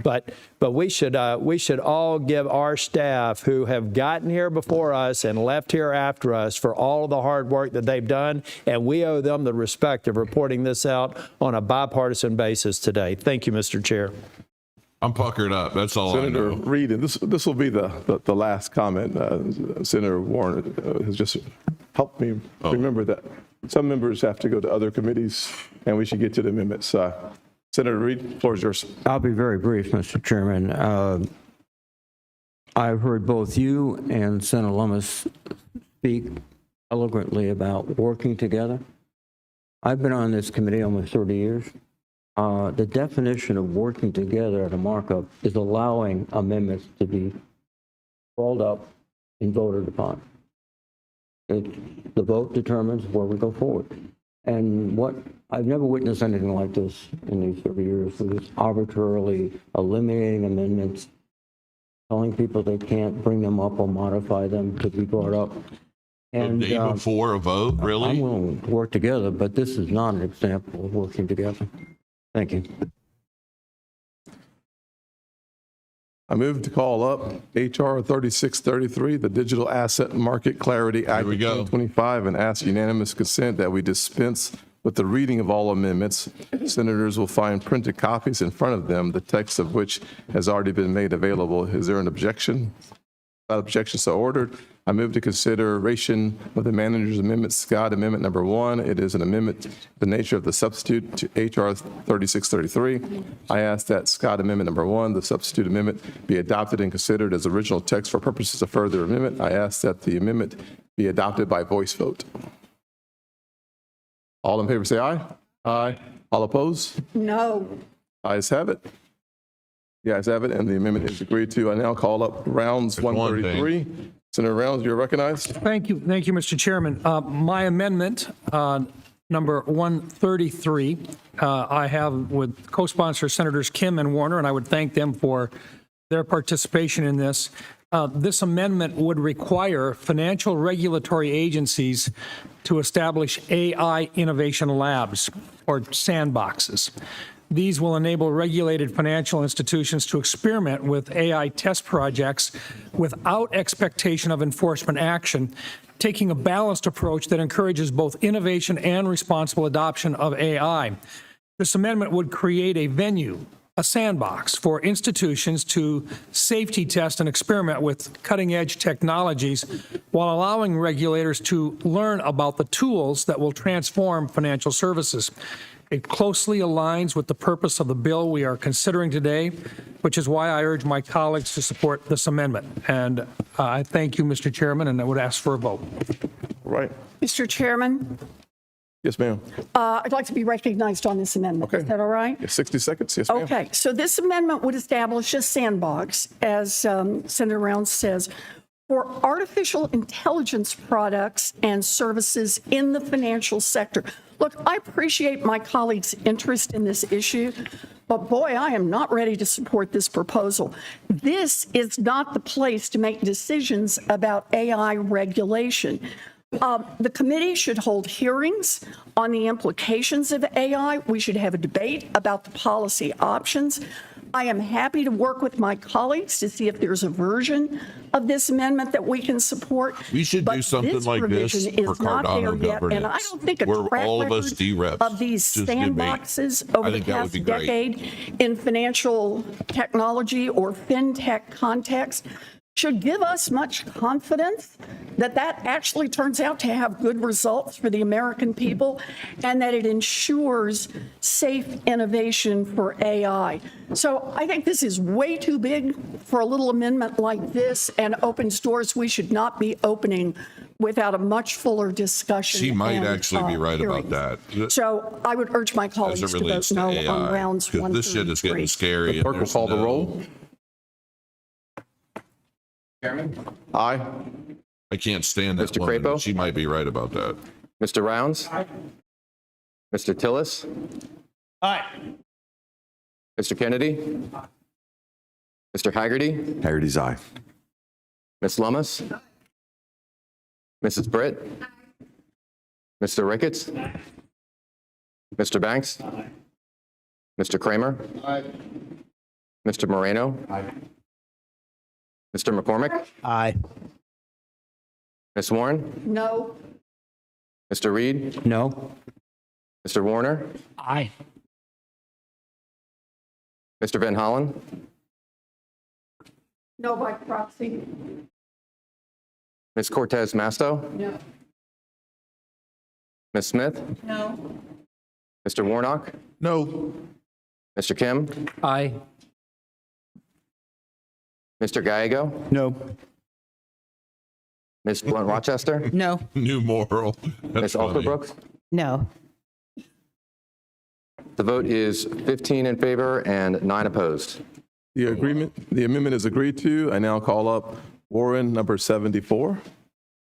but we should all give our staff who have gotten here before us and left here after us for all of the hard work that they've done, and we owe them the respect of reporting this out on a bipartisan basis today. Thank you, Mr. Chair. I'm puckered up. That's all Senator I know. Reid, and this will be the last comment. Senator Warren has just helped me remember that some members have to go to other committees, and we should get to the amendments. Senator Reid, the floor is yours. I'll be very brief, Mr. Chairman. I've heard both you and Senator Lummis speak eloquently about working together. I've been on this committee almost 30 years. The definition of working together at a markup is allowing amendments to be called up and voted upon. The vote determines where we go forward. And I've never witnessed anything like this in these 30 years. It's arbitrarily eliminating amendments, telling people they can't bring them up or modify them to be brought up. And The day before a vote, really? I'm willing to work together, but this is not an example of working together. Thank you. I move to call up HR 3633, the Digital Asset Market Clarity Act we of go. 2025, and ask unanimous consent that we dispense with the reading of all amendments. Senators will find printed copies in front of them, the text of which has already been made available. Is there an objection? Without objection, so ordered. I move to consideration of the manager's amendment, Scott Amendment Number 1. It is an amendment to the nature of the substitute to HR 3633. I ask that Scott Amendment Number 1, the substitute amendment, be adopted and considered as original text for purposes of further amendment. I ask that the amendment be adopted by voice vote. All in favor say aye. Aye. All opposed? No. Ayes have it. The ayes have it, and the amendment is agreed to. I now call up Rounds 133. Senator Rounds, you're recognized. Thank you, Mr. Chairman. My amendment, number 133, I have with co-sponsor Senators Kim and Warner, and I would thank them for their participation in this. This amendment would require financial regulatory agencies to establish AI innovation labs or sandboxes. These will enable regulated financial institutions to experiment with AI test projects without expectation of enforcement action, taking a balanced approach that encourages both innovation and responsible adoption of AI. This amendment would create a venue, a sandbox for institutions to safety test and experiment with cutting-edge technologies while allowing regulators to learn about the tools that will transform financial services. It closely aligns with the purpose of the bill we are considering today, which is why I urge my colleagues to support this amendment. And I thank you, Mr. Chairman, and I would ask for a vote. Right. Mr. Chairman, Yes, ma'am. I'd like to be recognized on this amendment. Okay. Is that all right? Yes, 60 seconds. Yes, ma'am. Okay, so this amendment would establish a sandbox, as Senator Rounds says, for artificial intelligence products and services in the financial sector. Look, I appreciate my colleagues' interest in this issue, but boy, I am not ready to support this proposal. This is not the place to make decisions about AI regulation. The committee should hold hearings on the implications of AI. We should have a debate about the policy options. I am happy to work with my colleagues to see if there's a version of this amendment that we can support. We should But do something this like this provision for is not there Cardano yet, governance. and I don't think a where track all of us record D-reps of these just debate. sandboxes over I the think that would past be great. decade in financial technology or fintech context should give us much confidence that that actually turns out to have good results for the American people and that it ensures safe innovation for AI. So I think this is way too big for a little amendment like this and opens doors we should not be opening without a much fuller discussion. She might and, actually be right about hearings. that. So I would urge my As colleagues it to vote relates to no AI, on rounds 'cause 1 this shit through is getting 3. scary. The clerk will call the roll. Aye. I can't stand that Mr. woman. Crapo? She might be right about that. Mr. Rounds? Mr. Tillis? Aye. Mr. Kennedy? Mr. Haggerty? Haggerty's aye. Ms. Lummis? Mrs. Britt? Mr. Ricketts? Mr. Banks? Mr. Kramer? Mr. Moreno? Mr. McCormick? Aye. Ms. Warren? No. Mr. Reed? No? Mr. Warner? Aye. Mr. Van Hollen? No by proxy. Ms. Cortez Masto? No. Ms. Smith? No. Mr. Warnock? No. Mr. Kim? Aye. Mr. Gallego? No. Ms. Blunt Rochester? No. New moral. Ms. That's funny. Alterbrooks? No. The vote is 15 in favor and 9 opposed. The amendment is agreed to. I now call up Warren number 74.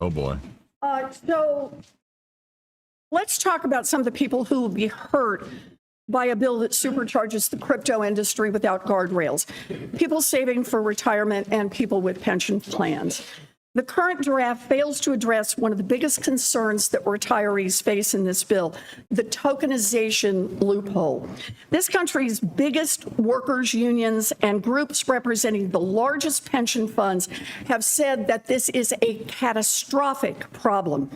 Oh, boy. So let's talk about some of the people who will be hurt by a bill that supercharges the crypto industry without guardrails. People saving for retirement and people with pension plans. The current draft fails to address one of the biggest concerns that retirees face in this bill, the tokenization loophole. This country's biggest workers' unions and groups representing the largest pension funds have said that this is a catastrophic problem.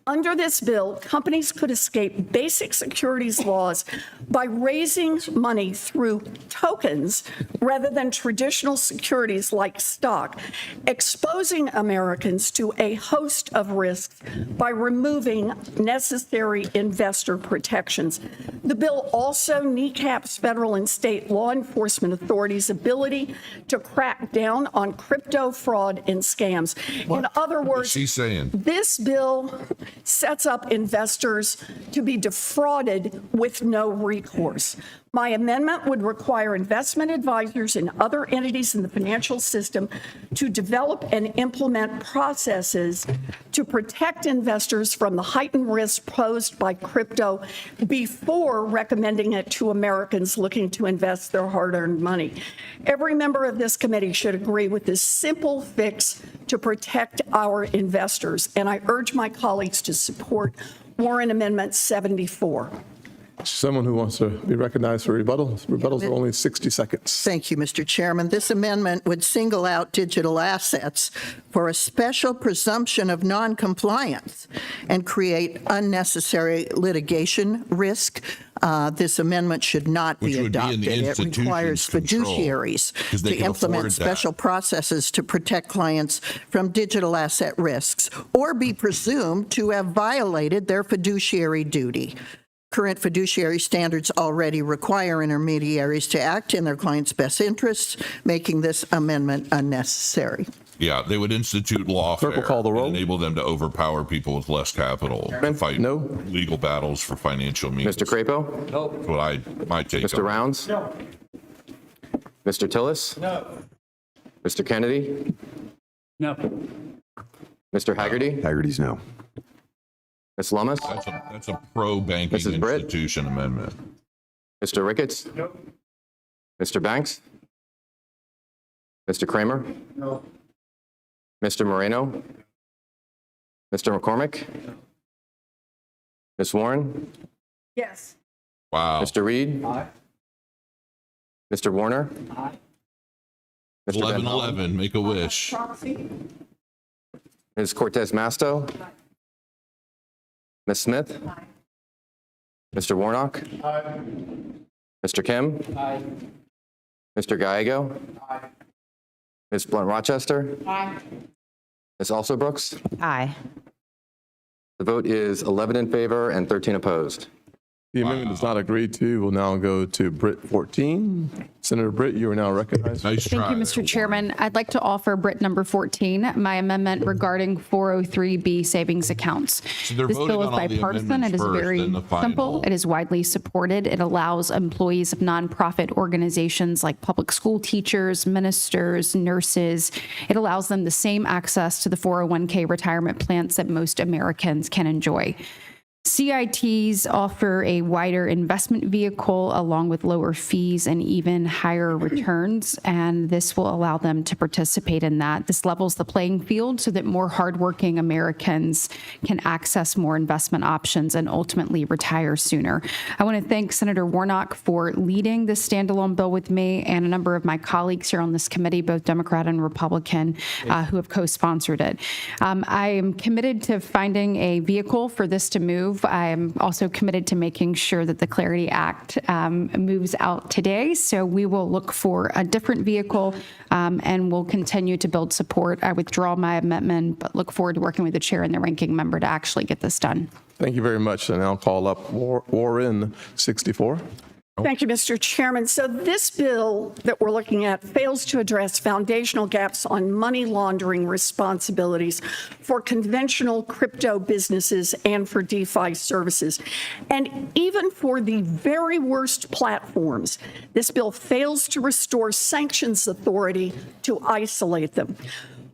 Under this bill, companies could escape basic securities laws by raising money through tokens rather than traditional securities like stock, exposing Americans to a host of risks by removing necessary investor protections. The bill also kneecaps federal and state law enforcement authorities' ability to crack down on crypto fraud and scams. In other words, She's saying. this bill sets up investors to be defrauded with no recourse. My amendment would require investment advisors and other entities in the financial system to develop and implement processes to protect investors from the heightened risk posed by crypto before recommending it to Americans looking to invest their hard-earned money. Every member of this committee should agree with this simple fix to protect our investors, and I urge my colleagues to support Warren Amendment 74. Someone who wants to be recognized for rebuttal. Rebuttals are only 60 seconds. Thank you, Mr. Chairman. This amendment would single out digital assets for a special presumption of noncompliance and create unnecessary litigation risk. This amendment should not Which be would be in adopted. the It institution's requires control, fiduciaries 'cause they to can implement afford that. special processes to protect clients from digital asset risks or be presumed to have violated their fiduciary duty. Current fiduciary standards already require intermediaries to act in their clients' best interests, making this amendment unnecessary. Yeah, they would institute lawfare Clerk will call the roll. and enable them to overpower people with less capital to fight No. legal battles for financial means. Mr. Crapo? That's what my take Mr. on it. Rounds? No. Mr. Tillis? No. Mr. Kennedy? No. Mr. Haggerty? Haggerty's no. Ms. Lummis? That's a pro-banking Mrs. Britt? institution amendment. Mr. Ricketts? No. Mr. Banks? Mr. Kramer? No. Mr. Moreno? Mr. McCormick? Ms. Warren? Yes. Wow. Mr. Reed? Mr. Warner? Mr. Van 11-11, make a wish. Ms. Cortez Masto? Ms. Smith? Mr. Warnock? Mr. Kim? Mr. Gallego? Ms. Blunt Rochester? Ms. Also Brooks? Aye. The vote is 11 in favor and 13 opposed. The amendment is not agreed to. We'll now go to Britt 14. Senator Britt, you are now recognized. Nice try. Thank you, Mr. Chairman. I'd like to offer Brit number 14, my amendment regarding 403B savings accounts. So they're This voting bill is on all the bipartisan. It amendments is first, very then the final. simple. It is widely supported. It allows employees of nonprofit organizations like public school teachers, ministers, nurses. It allows them the same access to the 401k retirement plans that most Americans can enjoy. CITs offer a wider investment vehicle along with lower fees and even higher returns, and this will allow them to participate in that. This levels the playing field so that more hardworking Americans can access more investment options and ultimately retire sooner. I want to thank Senator Warnock for leading this standalone bill with me and a number of my colleagues here on this committee, both Democrat and Republican, who have co-sponsored it. I am committed to finding a vehicle for this to move. I am also committed to making sure that the Clarity Act moves out today. So we will look for a different vehicle and we'll continue to build support. I withdraw my amendment, but look forward to working with the chair and the ranking member to actually get this done. Thank you very much. And I'll call up Warren 64. Thank you, Mr. Chairman. So this bill that we're looking at fails to address foundational gaps on money laundering responsibilities for conventional crypto businesses and for DeFi services. And even for the very worst platforms, this bill fails to restore sanctions authority to isolate them.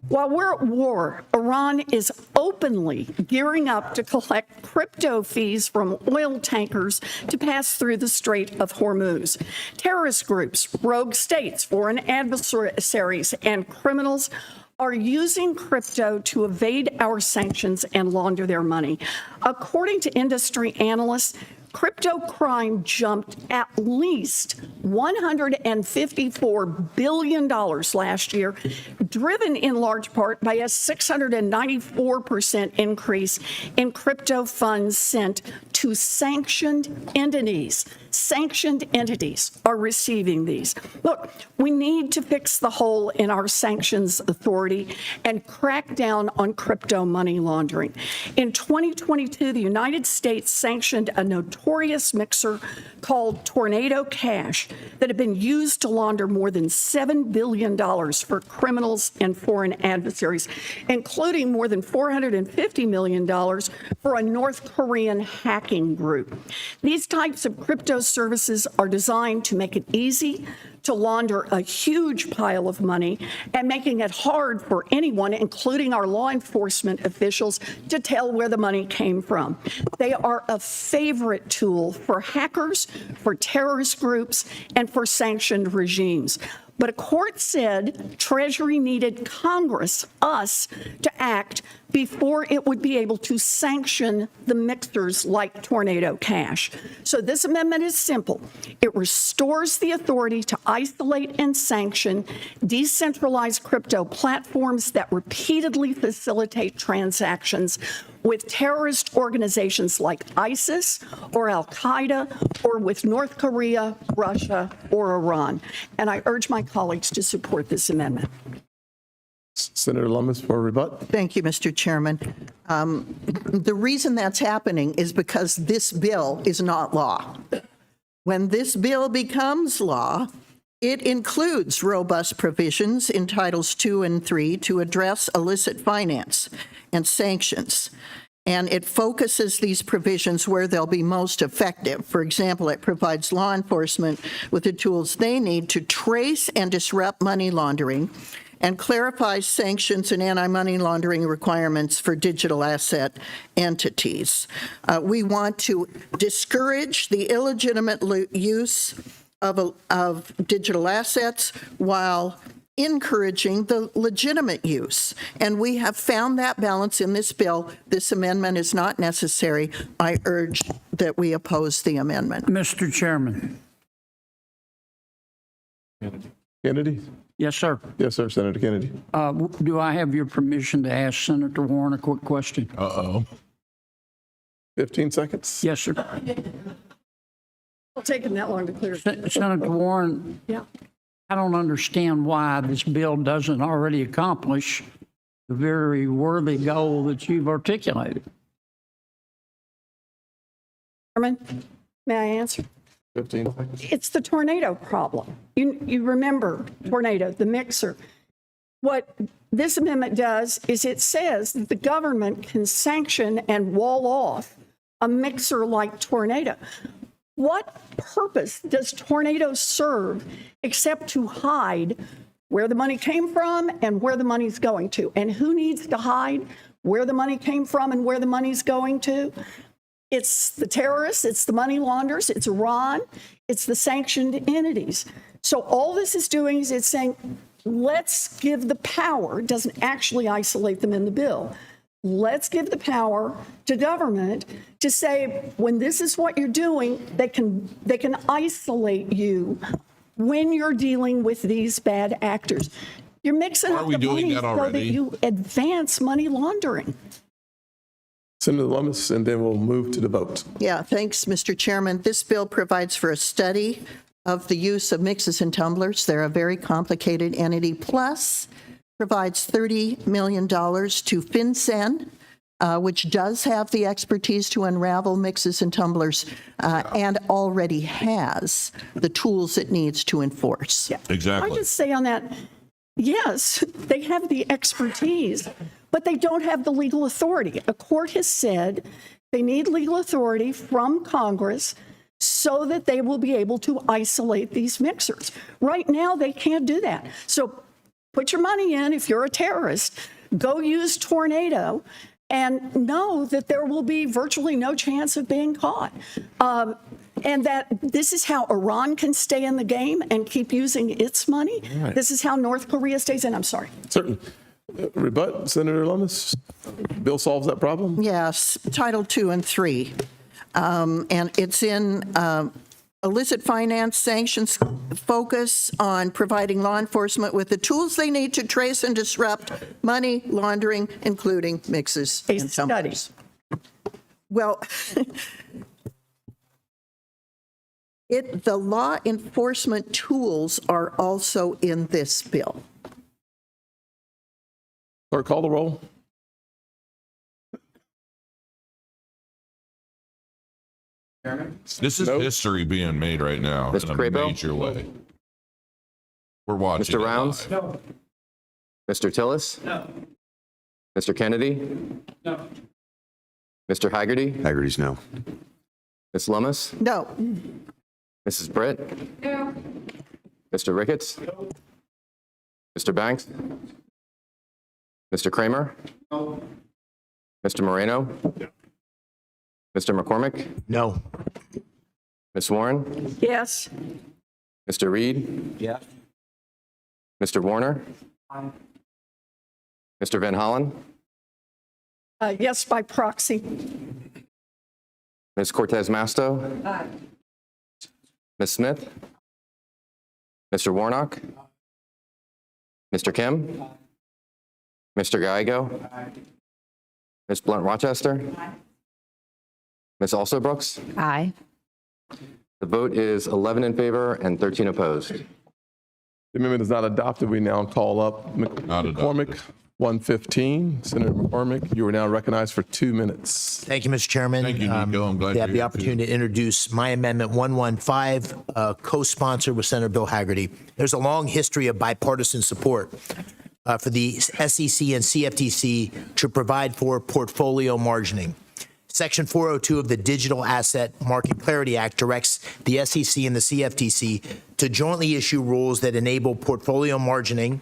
While we're at war, Iran is openly gearing up to collect crypto fees from oil tankers to pass through the Strait of Hormuz. Terrorist groups, rogue states, foreign adversaries, and criminals are using crypto to evade our sanctions and launder their money. According to industry analysts, crypto crime jumped at least $154 billion last year, driven in large part by a 694% increase in crypto funds sent to sanctioned entities. Sanctioned entities are receiving these. Look, we need to fix the hole in our sanctions authority and crack down on crypto money laundering. In 2022, the United States sanctioned a notorious mixer called Tornado Cash that had been used to launder more than $7 billion for criminals and foreign adversaries, including more than $450 million for a North Korean hacking group. These types of crypto services are designed to make it easy to launder a huge pile of money and making it hard for anyone, including our law enforcement officials, to tell where the money came from. They are a favorite tool for hackers, for terrorist groups, and for sanctioned regimes. But a court said Treasury needed Congress, us, to act before it would be able to sanction the mixers like Tornado Cash. So this amendment is simple. It restores the authority to isolate and sanction decentralized crypto platforms that repeatedly facilitate transactions with terrorist organizations like ISIS or Al-Qaeda or with North Korea, Russia, or Iran. And I urge my colleagues to support this amendment. Senator Lummis for rebut. Thank you, Mr. Chairman. The reason that's happening is because this bill is not law. When this bill becomes law, it includes robust provisions in Titles 2 and 3 to address illicit finance and sanctions. And it focuses these provisions where they'll be most effective. For example, it provides law enforcement with the tools they need to trace and disrupt money laundering, and clarifies sanctions and anti-money laundering requirements for digital asset entities. We want to discourage the illegitimate use of digital assets while encouraging the legitimate use. And we have found that balance in this bill. This amendment is not necessary. I urge that we oppose the amendment. Mr. Chairman, Kennedy? Yes, sir. Yes, sir, Senator Kennedy. Do I have your permission to ask Senator Warren a quick question? 15 seconds. Yes, sir. It's taken that long to clear. Senator Warren, Yeah. I don't understand why this bill doesn't already accomplish the very worthy goal that you've articulated. Chairman, may I answer? 15 seconds. It's the tornado problem. You remember tornado, the mixer. What this amendment does is it says that the government can sanction and wall off a mixer like tornado. What purpose does tornado serve except to hide where the money came from and where the money's going to? And who needs to hide where the money came from and where the money's going to? It's the terrorists, it's the money launderers, it's Iran, it's the sanctioned entities. So all this is doing is it's saying, let's give the power, it doesn't actually isolate them in the bill. Let's give the power to government to say, when this is what you're doing, they can isolate you when you're dealing with these bad actors. You're mixing up we the doing money that so that already? you advance money laundering. Senator Lummis, and then we'll move to the vote. Yeah, thanks, Mr. Chairman. This bill provides for a study of the use of mixes and tumblers. They're a very complicated entity. Plus, provides $30 million to FinCEN, which does have the expertise to unravel mixes and tumblers and already has the tools it needs to enforce. Exactly. I just say on that, yes, they have the expertise, but they don't have the legal authority. A court has said they need legal authority from Congress so that they will be able to isolate these mixers. Right now, they can't do that. So put your money in if you're a terrorist, go use Tornado, and know that there will be virtually no chance of being caught. And that this is how Iran can stay in the game and keep using its money. Right. This is how North Korea stays in. I'm sorry. Certain. Rebut, Senator Lummis. Bill solves that problem? Yes, Title 2 and 3. And it's in illicit finance sanctions focus on providing law enforcement with the tools they need to trace and disrupt money laundering, including mixes A and study. tumblers. Well, the law enforcement tools are also in this bill. Clerk, call the roll. This is history being made right now Mr. in a Crabo? major way. We're watching. Mr. it Rounds? live. Mr. Tillis? No. Mr. Kennedy? No. Mr. Haggerty? Haggerty's no. Ms. Lummis? No, Mrs. Britt? No. Mr. Ricketts? Mr. Banks? Mr. Kramer? No. Mr. Moreno? Mr. McCormick? No. Ms. Warren? Yes. Mr. Reed? Yes. Mr. Warner? Mr. Van Hollen? Yes, by proxy. Ms. Cortez Masto? Ms. Smith? Mr. Warnock? Mr. Kim? Mr. Gallego? Ms. Blunt Rochester? Ms. Alsobrooks? Aye. The vote is 11 in favor and 13 opposed. The amendment is not adopted. We now call up Not adopted. McCormick, 115. Senator McCormick, you are now recognized for 2 minutes. Thank you, Mr. Chairman. Thank you, Nico. I'm glad to have you're the here, opportunity to introduce my amendment 115, co-sponsored with Senator Bill Haggerty. There's a long history of bipartisan support for the SEC and CFTC to provide for portfolio margining. Section 402 of the Digital Asset Market Clarity Act directs the SEC and the CFTC to jointly issue rules that enable portfolio margining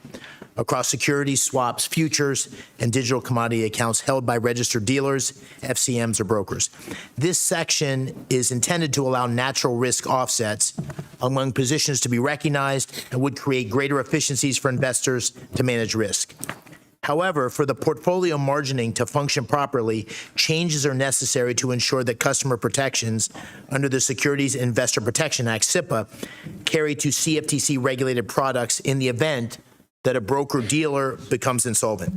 across securities, swaps, futures, and digital commodity accounts held by registered dealers, FCMs, or brokers. This section is intended to allow natural risk offsets among positions to be recognized and would create greater efficiencies for investors to manage risk. However, for the portfolio margining to function properly, changes are necessary to ensure that customer protections under the Securities Investor Protection Act, SIPA, carry to CFTC-regulated products in the event that a broker-dealer becomes insolvent.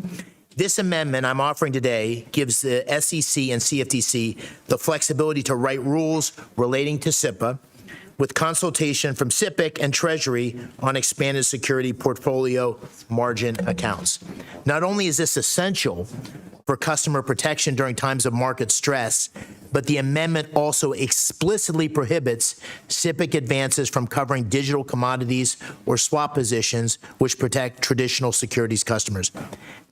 This amendment I'm offering today gives the SEC and CFTC the flexibility to write rules relating to SIPA with consultation from SIPC and Treasury on expanded security portfolio margin accounts. Not only is this essential for customer protection during times of market stress, but the amendment also explicitly prohibits SIPC advances from covering digital commodities or swap positions which protect traditional securities customers.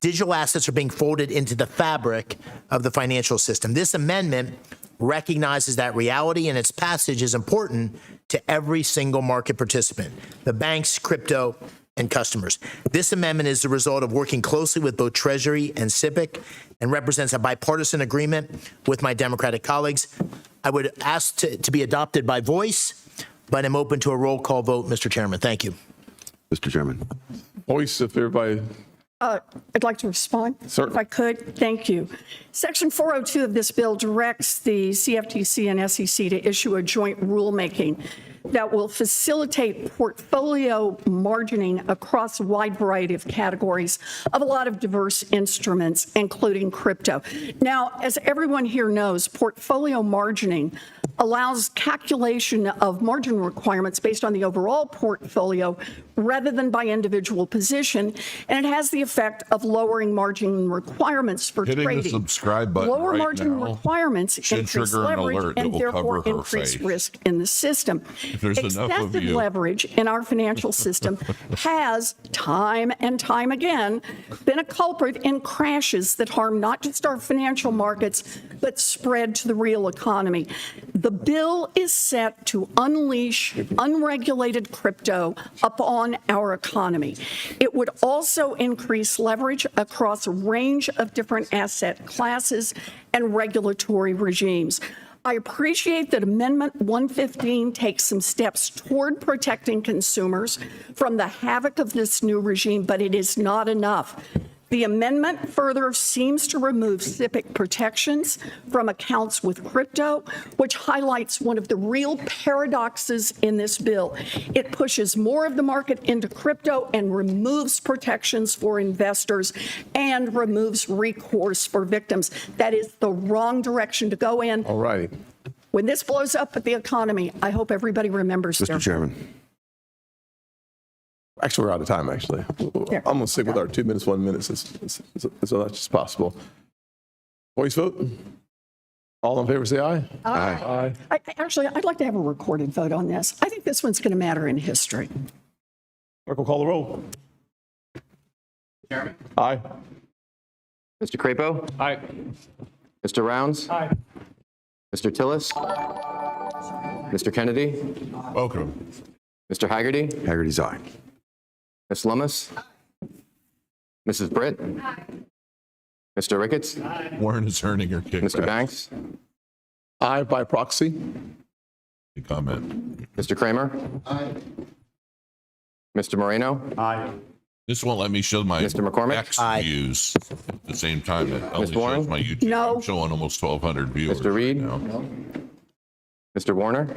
Digital assets are being folded into the fabric of the financial system. This amendment recognizes that reality, and its passage is important to every single market participant, the banks, crypto, and customers. This amendment is the result of working closely with both Treasury and SIPC and represents a bipartisan agreement with my Democratic colleagues. I would ask to be adopted by voice, but I'm open to a roll call vote, Mr. Chairman. Thank you. Mr. Chairman. Voice, if everybody. I'd like to respond, Certainly. if I could. Thank you. Section 402 of this bill directs the CFTC and SEC to issue a joint rulemaking that will facilitate portfolio margining across a wide variety of categories of a lot of diverse instruments, including crypto. Now, as everyone here knows, portfolio margining allows calculation of margin requirements based on the overall portfolio rather than by individual position, and it has the effect of lowering margin requirements for Hitting trading. the subscribe button Lower right margin now requirements should increase trigger an leverage alert that and will therefore cover her increase face. risk in the system. If there's enough of Excessive you. leverage in our financial system has, time and time again, been a culprit in crashes that harm not just our financial markets, but spread to the real economy. The bill is set to unleash unregulated crypto upon our economy. It would also increase leverage across a range of different asset classes and regulatory regimes. I appreciate that Amendment 115 takes some steps toward protecting consumers from the havoc of this new regime, but it is not enough. The amendment further seems to remove SIPC protections from accounts with crypto, which highlights one of the real paradoxes in this bill. It pushes more of the market into crypto and removes protections for investors and removes recourse for victims. That is the wrong direction to go in. All righty. When this blows up at the economy, I hope everybody remembers their. Mr. Chairman. Actually, we're out of time, actually. Here. I'm going to stick with our 2 minutes, 1 minute as much as possible. Voice vote? All in favor, say aye. Aye. Actually, I'd like to have a recorded vote on this. I think this one's going to matter in history. Clerk will call the roll. Chairman? Aye. Mr. Crapo? Aye. Mr. Rounds? Aye. Mr. Tillis? Mr. Kennedy? Welcome. Mr. Haggerty? Haggerty's aye. Ms. Lummis? Mrs. Britt? Mr. Ricketts? Warren is earning her kickback. Mr. Banks? Aye by proxy. Any comment? Mr. Kramer? Mr. Moreno? This won't let me show my Mr. McCormick? X Aye. views at the same time. It only Warren? shows my YouTube. No. I'm showing almost 1,200 viewers. Mr. Reed? right now. Mr. Warner?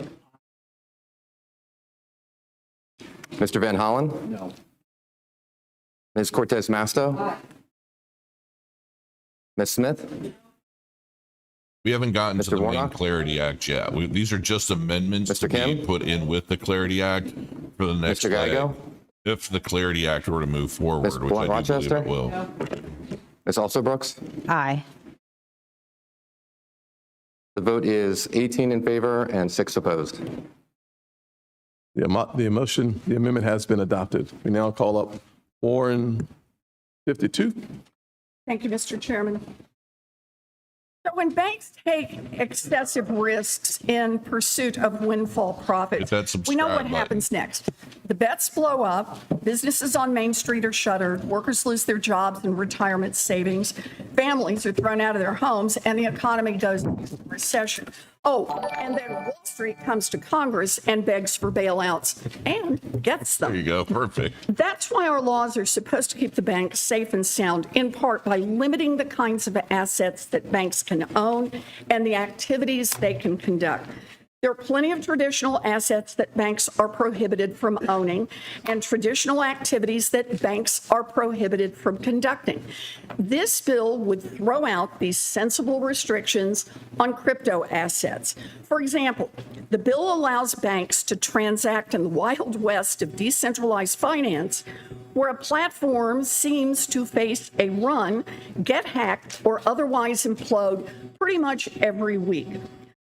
Mr. Van Hollen? No. Ms. Cortez Masto? Ms. Smith? We haven't gotten to Mr. the main Warnock? Clarity Act yet. These are just amendments Mr. to be Kim? put in with the Clarity Act for the next Mr. Gallego? leg. If the Clarity Act were to move forward, Ms. which I do believe Rochester? it will. Ms. Also Brooks? Aye. The vote is 18 in favor and 6 opposed. The amendment has been adopted. We now call up Warren 52. Thank you, Mr. Chairman. So when banks take excessive risks in pursuit of windfall Hit profits, that we know what subscribe button. happens next. The bets blow up, businesses on Main Street are shuttered, workers lose their jobs and retirement savings, families are thrown out of their homes, and the economy goes into recession. Oh, and then Wall Street comes to Congress and begs for bailouts and gets them. There you go. Perfect. That's why our laws are supposed to keep the banks safe and sound, in part by limiting the kinds of assets that banks can own and the activities they can conduct. There are plenty of traditional assets that banks are prohibited from owning and traditional activities that banks are prohibited from conducting. This bill would throw out these sensible restrictions on crypto assets. For example, the bill allows banks to transact in the wild west of decentralized finance, where a platform seems to face a run, get hacked, or otherwise implode pretty much every week.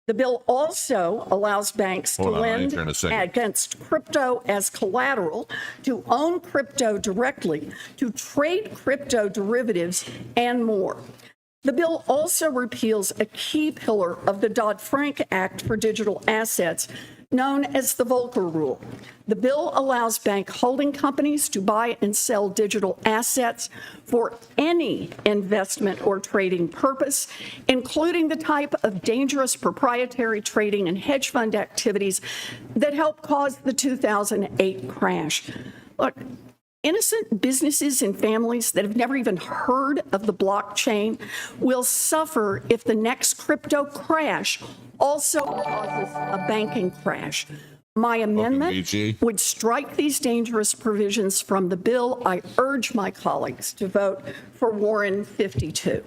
The bill also allows banks to Hold on, lend turn a second. against crypto as collateral, to own crypto directly, to trade crypto derivatives, and more. The bill also repeals a key pillar of the Dodd-Frank Act for digital assets, known as the Volcker Rule. The bill allows bank holding companies to buy and sell digital assets for any investment or trading purpose, including the type of dangerous proprietary trading and hedge fund activities that helped cause the 2008 crash. Look, innocent businesses and families that have never even heard of the blockchain will suffer if the next crypto crash also causes a banking crash. My amendment BG. would strike these dangerous provisions from the bill. I urge my colleagues to vote for Warren 52.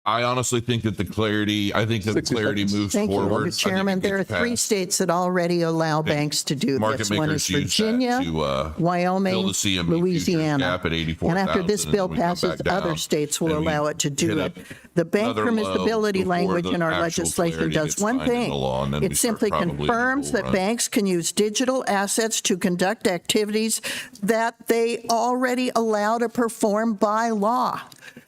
I honestly think that the clarity moves Thank forward. you, Mr. Chairman. There are 3 states that already allow banks to do Market this. One makers is use that Virginia, to, Wyoming, fill the CME futures Louisiana. gap at 84,000, And after this and bill then we come passes, back down, other states will and we allow it to do hit it. The bank another low permissibility before language the in our actual legislation clarity does gets one signed into thing. law, and then we It start simply probably in the confirms bull that run. banks can use digital assets to conduct activities that they already allow to perform by law.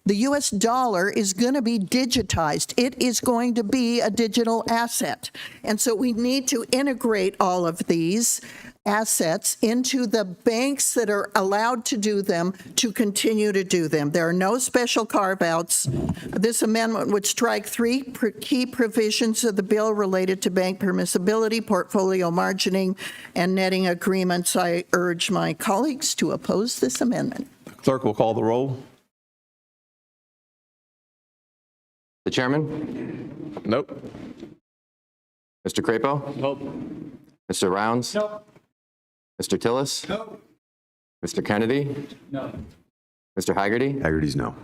The U.S. dollar is going to be digitized. It is going to be a digital asset. And so we need to integrate all of these assets into the banks that are allowed to do them to continue to do them. There are no special carve-outs. This amendment would strike 3 key provisions of the bill related to bank permissibility, portfolio margining, and netting agreements. I urge my colleagues to oppose this amendment. Clerk will call the roll. The chairman? Nope. Mr. Crapo? Nope. Mr. Rounds? Nope. Mr. Tillis? Nope. Mr. Kennedy? No. Mr. Haggerty? Haggerty's no.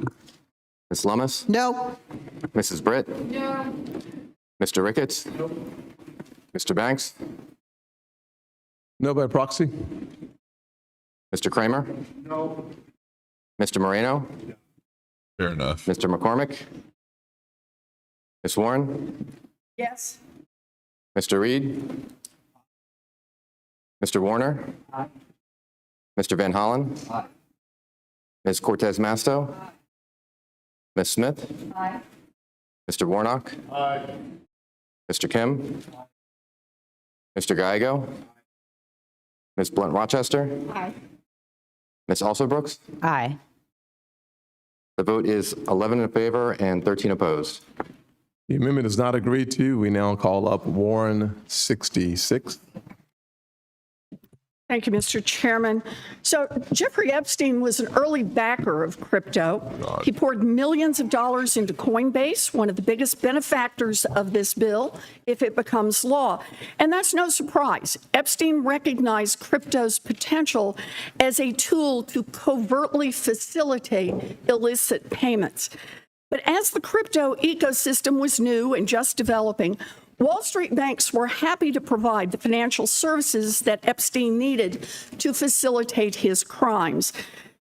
Ms. Lummis? No. Mrs. Britt? No. Mr. Ricketts? Nope. Mr. Banks? No by proxy? Mr. Kramer? No. Mr. Moreno? Fair enough. Mr. McCormick? Ms. Warren? Yes. Mr. Reed? Mr. Warner? Mr. Van Hollen? Ms. Cortez Masto? Ms. Smith? Mr. Warnock? Mr. Kim? Mr. Gallego? Ms. Blunt Rochester? Ms. Alsobrooks? Aye. The vote is 11 in favor and 13 opposed. The amendment is not agreed to. We now call up Warren 66. Thank you, Mr. Chairman. So Jeffrey Epstein was an early backer of crypto. He poured millions of dollars into Coinbase, one of the biggest benefactors of this bill, if it becomes law. And that's no surprise. Epstein recognized crypto's potential as a tool to covertly facilitate illicit payments. But as the crypto ecosystem was new and just developing, Wall Street banks were happy to provide the financial services that Epstein needed to facilitate his crimes.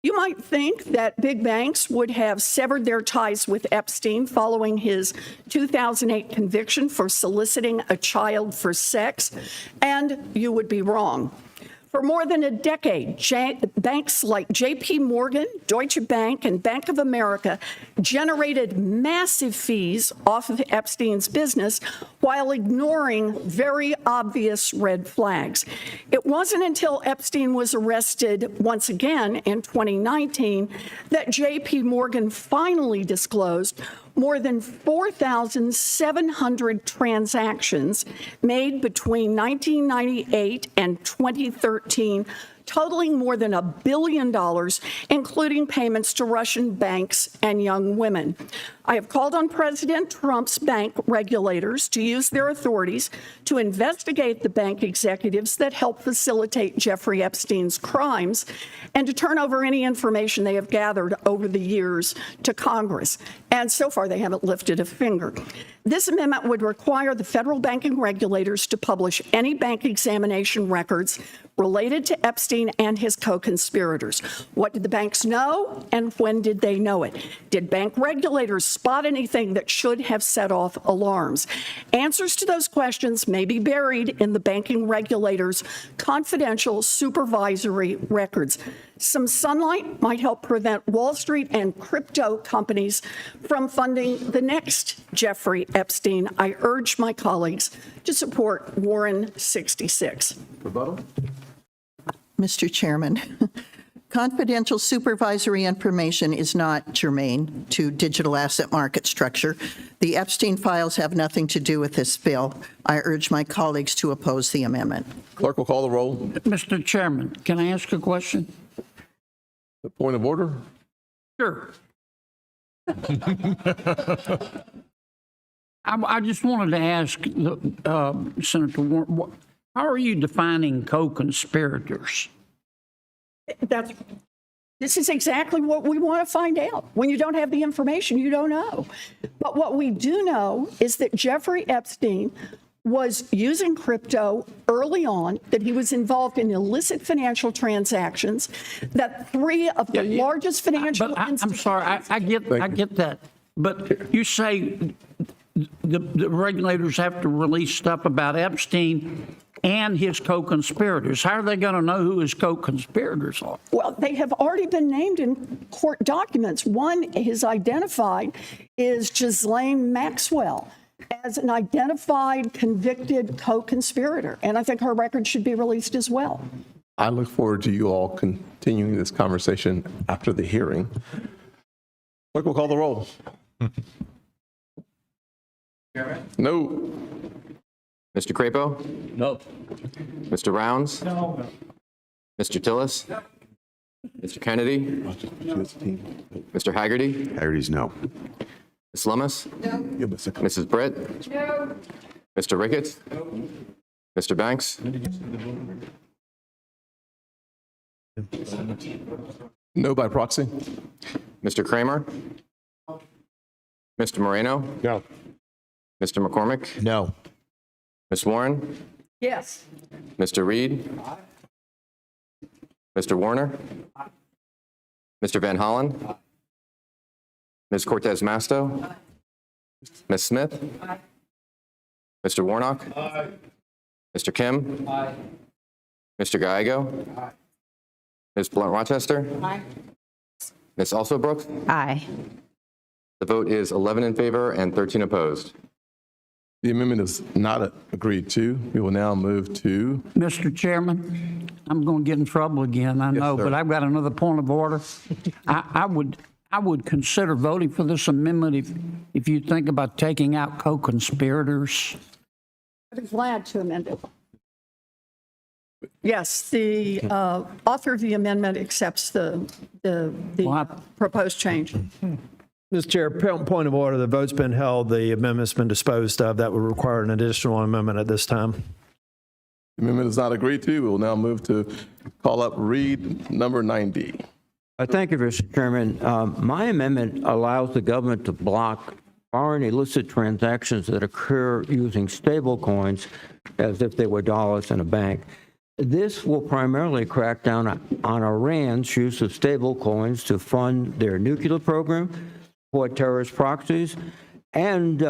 You might think that big banks would have severed their ties with Epstein following his 2008 conviction for soliciting a child for sex, and you would be wrong. For more than a decade, banks like J.P. Morgan, Deutsche Bank, and Bank of America generated massive fees off of Epstein's business while ignoring very obvious red flags. It wasn't until Epstein was arrested once again in 2019 that J.P. Morgan finally disclosed more than 4,700 transactions made between 1998 and 2013, totaling more than $1 billion, including payments to Russian banks and young women. I have called on President Trump's bank regulators to use their authorities to investigate the bank executives that helped facilitate Jeffrey Epstein's crimes and to turn over any information they have gathered over the years to Congress. And so far, they haven't lifted a finger. This amendment would require the federal banking regulators to publish any bank examination records related to Epstein and his co-conspirators. What did the banks know, and when did they know it? Did bank regulators spot anything that should have set off alarms? Answers to those questions may be buried in the banking regulators' confidential supervisory records. Some sunlight might help prevent Wall Street and crypto companies from funding the next Jeffrey Epstein. I urge my colleagues to support Warren 66. Rebuttal? Mr. Chairman, confidential supervisory information is not germane to digital asset market structure. The Epstein files have nothing to do with this bill. I urge my colleagues to oppose the amendment. Clerk will call the roll. Mr. Chairman, can I ask a question? The point of order? Sure. I just wanted to ask Senator Warren, how are you defining co-conspirators? This is exactly what we want to find out. When you don't have the information, you don't know. But what we do know is that Jeffrey Epstein was using crypto early on, that he was involved in illicit financial transactions, that three of the largest financial institutions... I'm sorry, I get that. But you say the regulators have to release stuff about Epstein and his co-conspirators. How are they going to know who his co-conspirators are? Well, they have already been named in court documents. One is identified is Ghislaine Maxwell as an identified, convicted co-conspirator. And I think her record should be released as well. I look forward to you all continuing this conversation after the hearing. Clerk will call the roll. No. Mr. Crapo? No. Mr. Rounds? No. Mr. Tillis? Mr. Kennedy? Mr. Haggerty? Haggerty's no. Ms. Lummis? No. Mrs. Britt? No. Mr. Ricketts? Mr. Banks? No by proxy. Mr. Kramer? Mr. Moreno? No. Mr. McCormick? No. Ms. Warren? Yes. Mr. Reed? Mr. Warner? Mr. Van Hollen? Ms. Cortez Masto? Ms. Smith? Mr. Warnock? Mr. Kim? Mr. Gallego? Ms. Blunt Rochester? Ms. Also Brooks? Aye. The vote is 11 in favor and 13 opposed. The amendment is not agreed to. We will now move to... Mr. Chairman, I'm going to get in trouble again, I know, sir. but I've got another point of order. I would consider voting for this amendment if you think about taking out co-conspirators. I'd be glad to amend it. Yes, the author of the amendment accepts the proposed change. Mr. Chair, point of order, the vote's been held, the amendment's been disposed of. That would require an additional amendment at this time. The amendment is not agreed to. We will now move to call up Reed number 90. Thank you, Mr. Chairman. My amendment allows the government to block foreign illicit transactions that occur using stable coins as if they were dollars in a bank. This will primarily crack down on Iran's use of stable coins to fund their nuclear program, support terrorist proxies, and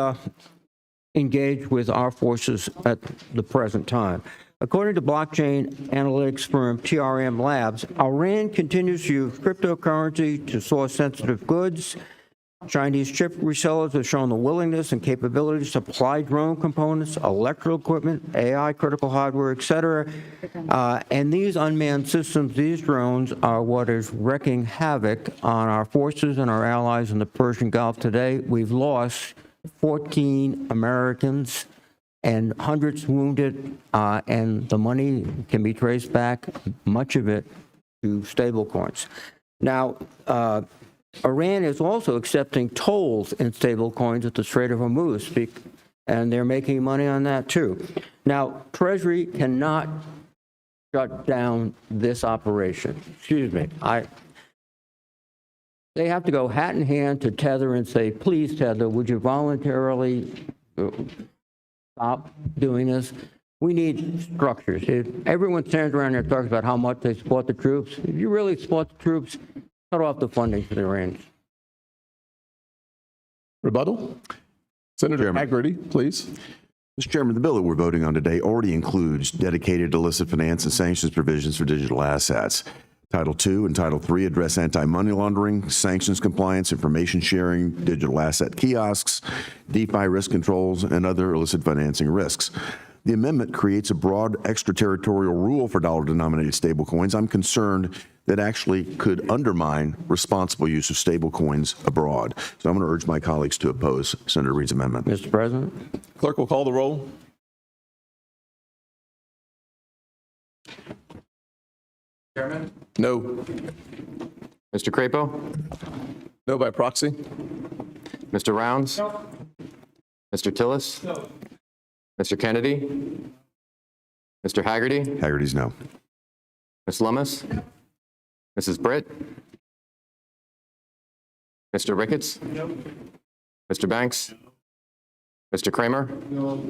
engage with our forces at the present time. According to blockchain analytics firm TRM Labs, Iran continues to use cryptocurrency to source sensitive goods Chinese chip resellers have shown the willingness and capability to supply drone components, electrical equipment, AI critical hardware, et cetera. And these unmanned systems, these drones, are what is wreaking havoc on our forces and our allies in the Persian Gulf today. We've lost 14 Americans and hundreds wounded, and the money can be traced back, much of it, to stablecoins. Now, Iran is also accepting tolls in stablecoins at the Strait of Hormuz, and they're making money on that too. Now, Treasury cannot shut down this operation. Excuse me. They have to go hat in hand to Tether and say, please, Tether, would you voluntarily stop doing this? We need structures. Everyone stands around here and talks about how much they support the troops. If you really support the troops, cut off the funding for the Iranians. Rebuttal? Senator Haggerty, please. Mr. Chairman, the bill that we're voting on today already includes dedicated illicit finance and sanctions provisions for digital assets. Title II and Title III address anti-money laundering, sanctions compliance, information sharing, digital asset kiosks, DeFi risk controls, and other illicit financing risks. The amendment creates a broad extraterritorial rule for dollar-denominated stablecoins. I'm concerned that actually could undermine responsible use of stablecoins abroad. So I'm going to urge my colleagues to oppose Senator Reid's amendment. Mr. President? Clerk will call the roll. Chairman? No. Mr. Crapo? No by proxy? Mr. Rounds? No. Mr. Tillis? No. Mr. Kennedy? Mr. Haggerty? Haggerty's no. Ms. Lummis? No. Mrs. Britt? Mr. Ricketts? No. Mr. Banks? Mr. Kramer? No.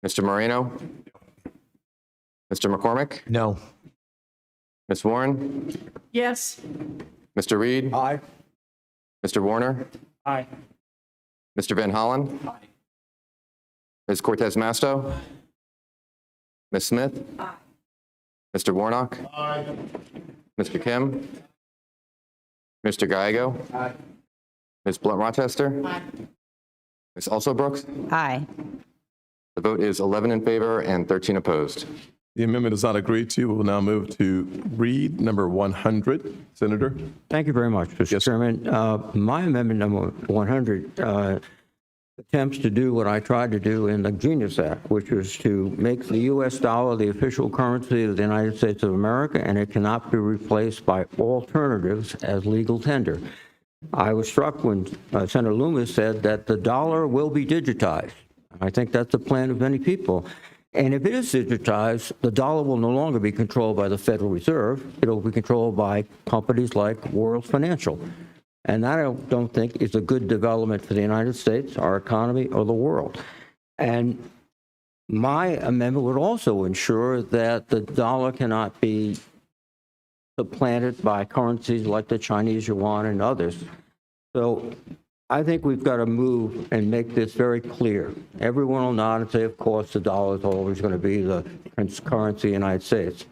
Mr. Moreno? Mr. McCormick? No. Ms. Warren? Yes. Mr. Reed? Aye. Mr. Warner? Aye. Mr. Van Hollen? Aye. Ms. Cortez Masto? Ms. Smith? Aye. Mr. Warnock? Aye. Mr. Kim? Mr. Gallego? Aye. Ms. Blunt Rochester? Aye. Ms. Also Brooks? Aye. The vote is 11 in favor and 13 opposed. The amendment is not agreed to. We will now move to Reid, number 100. Senator? Thank you very much, Mr. Chairman. My amendment number 100 attempts to do what I tried to do in the Genius Act, which was to make the U.S. dollar the official currency of the United States of America, and it cannot be replaced by alternatives as legal tender. I was struck when Senator Loomis said that the dollar will be digitized. I think that's the plan of many people. And if it is digitized, the dollar will no longer be controlled by the Federal Reserve. It will be controlled by companies like World Financial. And that I don't think is a good development for the United States, our economy, or the world. And my amendment would also ensure that the dollar cannot be supplanted by currencies like the Chinese yuan and others. So I think we've got to move and make this very clear. Everyone will nod and say, of course, the dollar is always going to be the currency of the United States.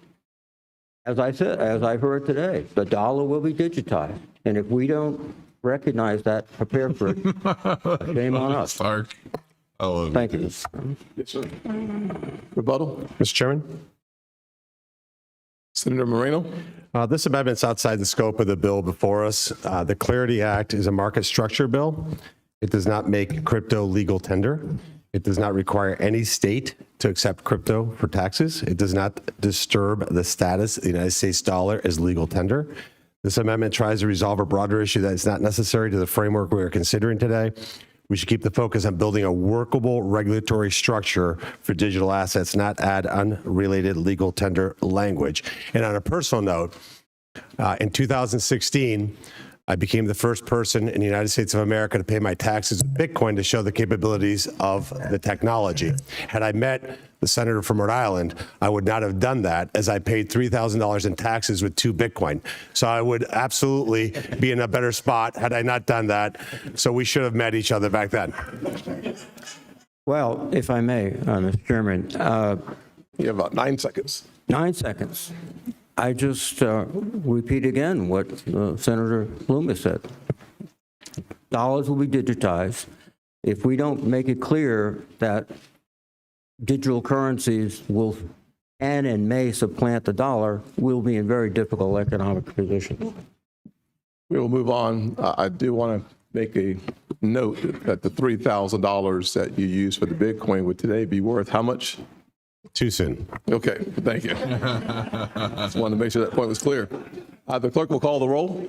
As I said, as I've heard today, the dollar will be digitized. And if we don't recognize that, prepare for it, shame on us. Thank you. Yes, sir. Rebuttal? Mr. Chairman? Senator Moreno? This amendment's outside the scope of the bill before us. The Clarity Act is a market structure bill. It does not make crypto legal tender. It does not require any state to accept crypto for taxes. It does not disturb the status of the United States dollar as legal tender. This amendment tries to resolve a broader issue that is not necessary to the framework we are considering today. We should keep the focus on building a workable regulatory structure for digital assets, not add unrelated legal tender language. And on a personal note, in 2016, I became the first person in the United States of America to pay my taxes with Bitcoin to show the capabilities of the technology. Had I met the senator from Rhode Island, I would not have done that, as I paid $3,000 in taxes with 2 Bitcoin. So I would absolutely be in a better spot had I not done that. So we should have met each other back then. Well, if I may, Mr. Chairman. You have about 9 seconds. 9 seconds. I just repeat again what Senator Loomis said. dollars will be digitized. If we don't make it clear that digital currencies will and may supplant the dollar, we'll be in very difficult economic positions. We will move on. I do want to make a note that the $3,000 that you used for the Bitcoin would today be worth how much? Too soon. Okay, thank you. Just wanted to make sure that point was clear. The clerk will call the roll.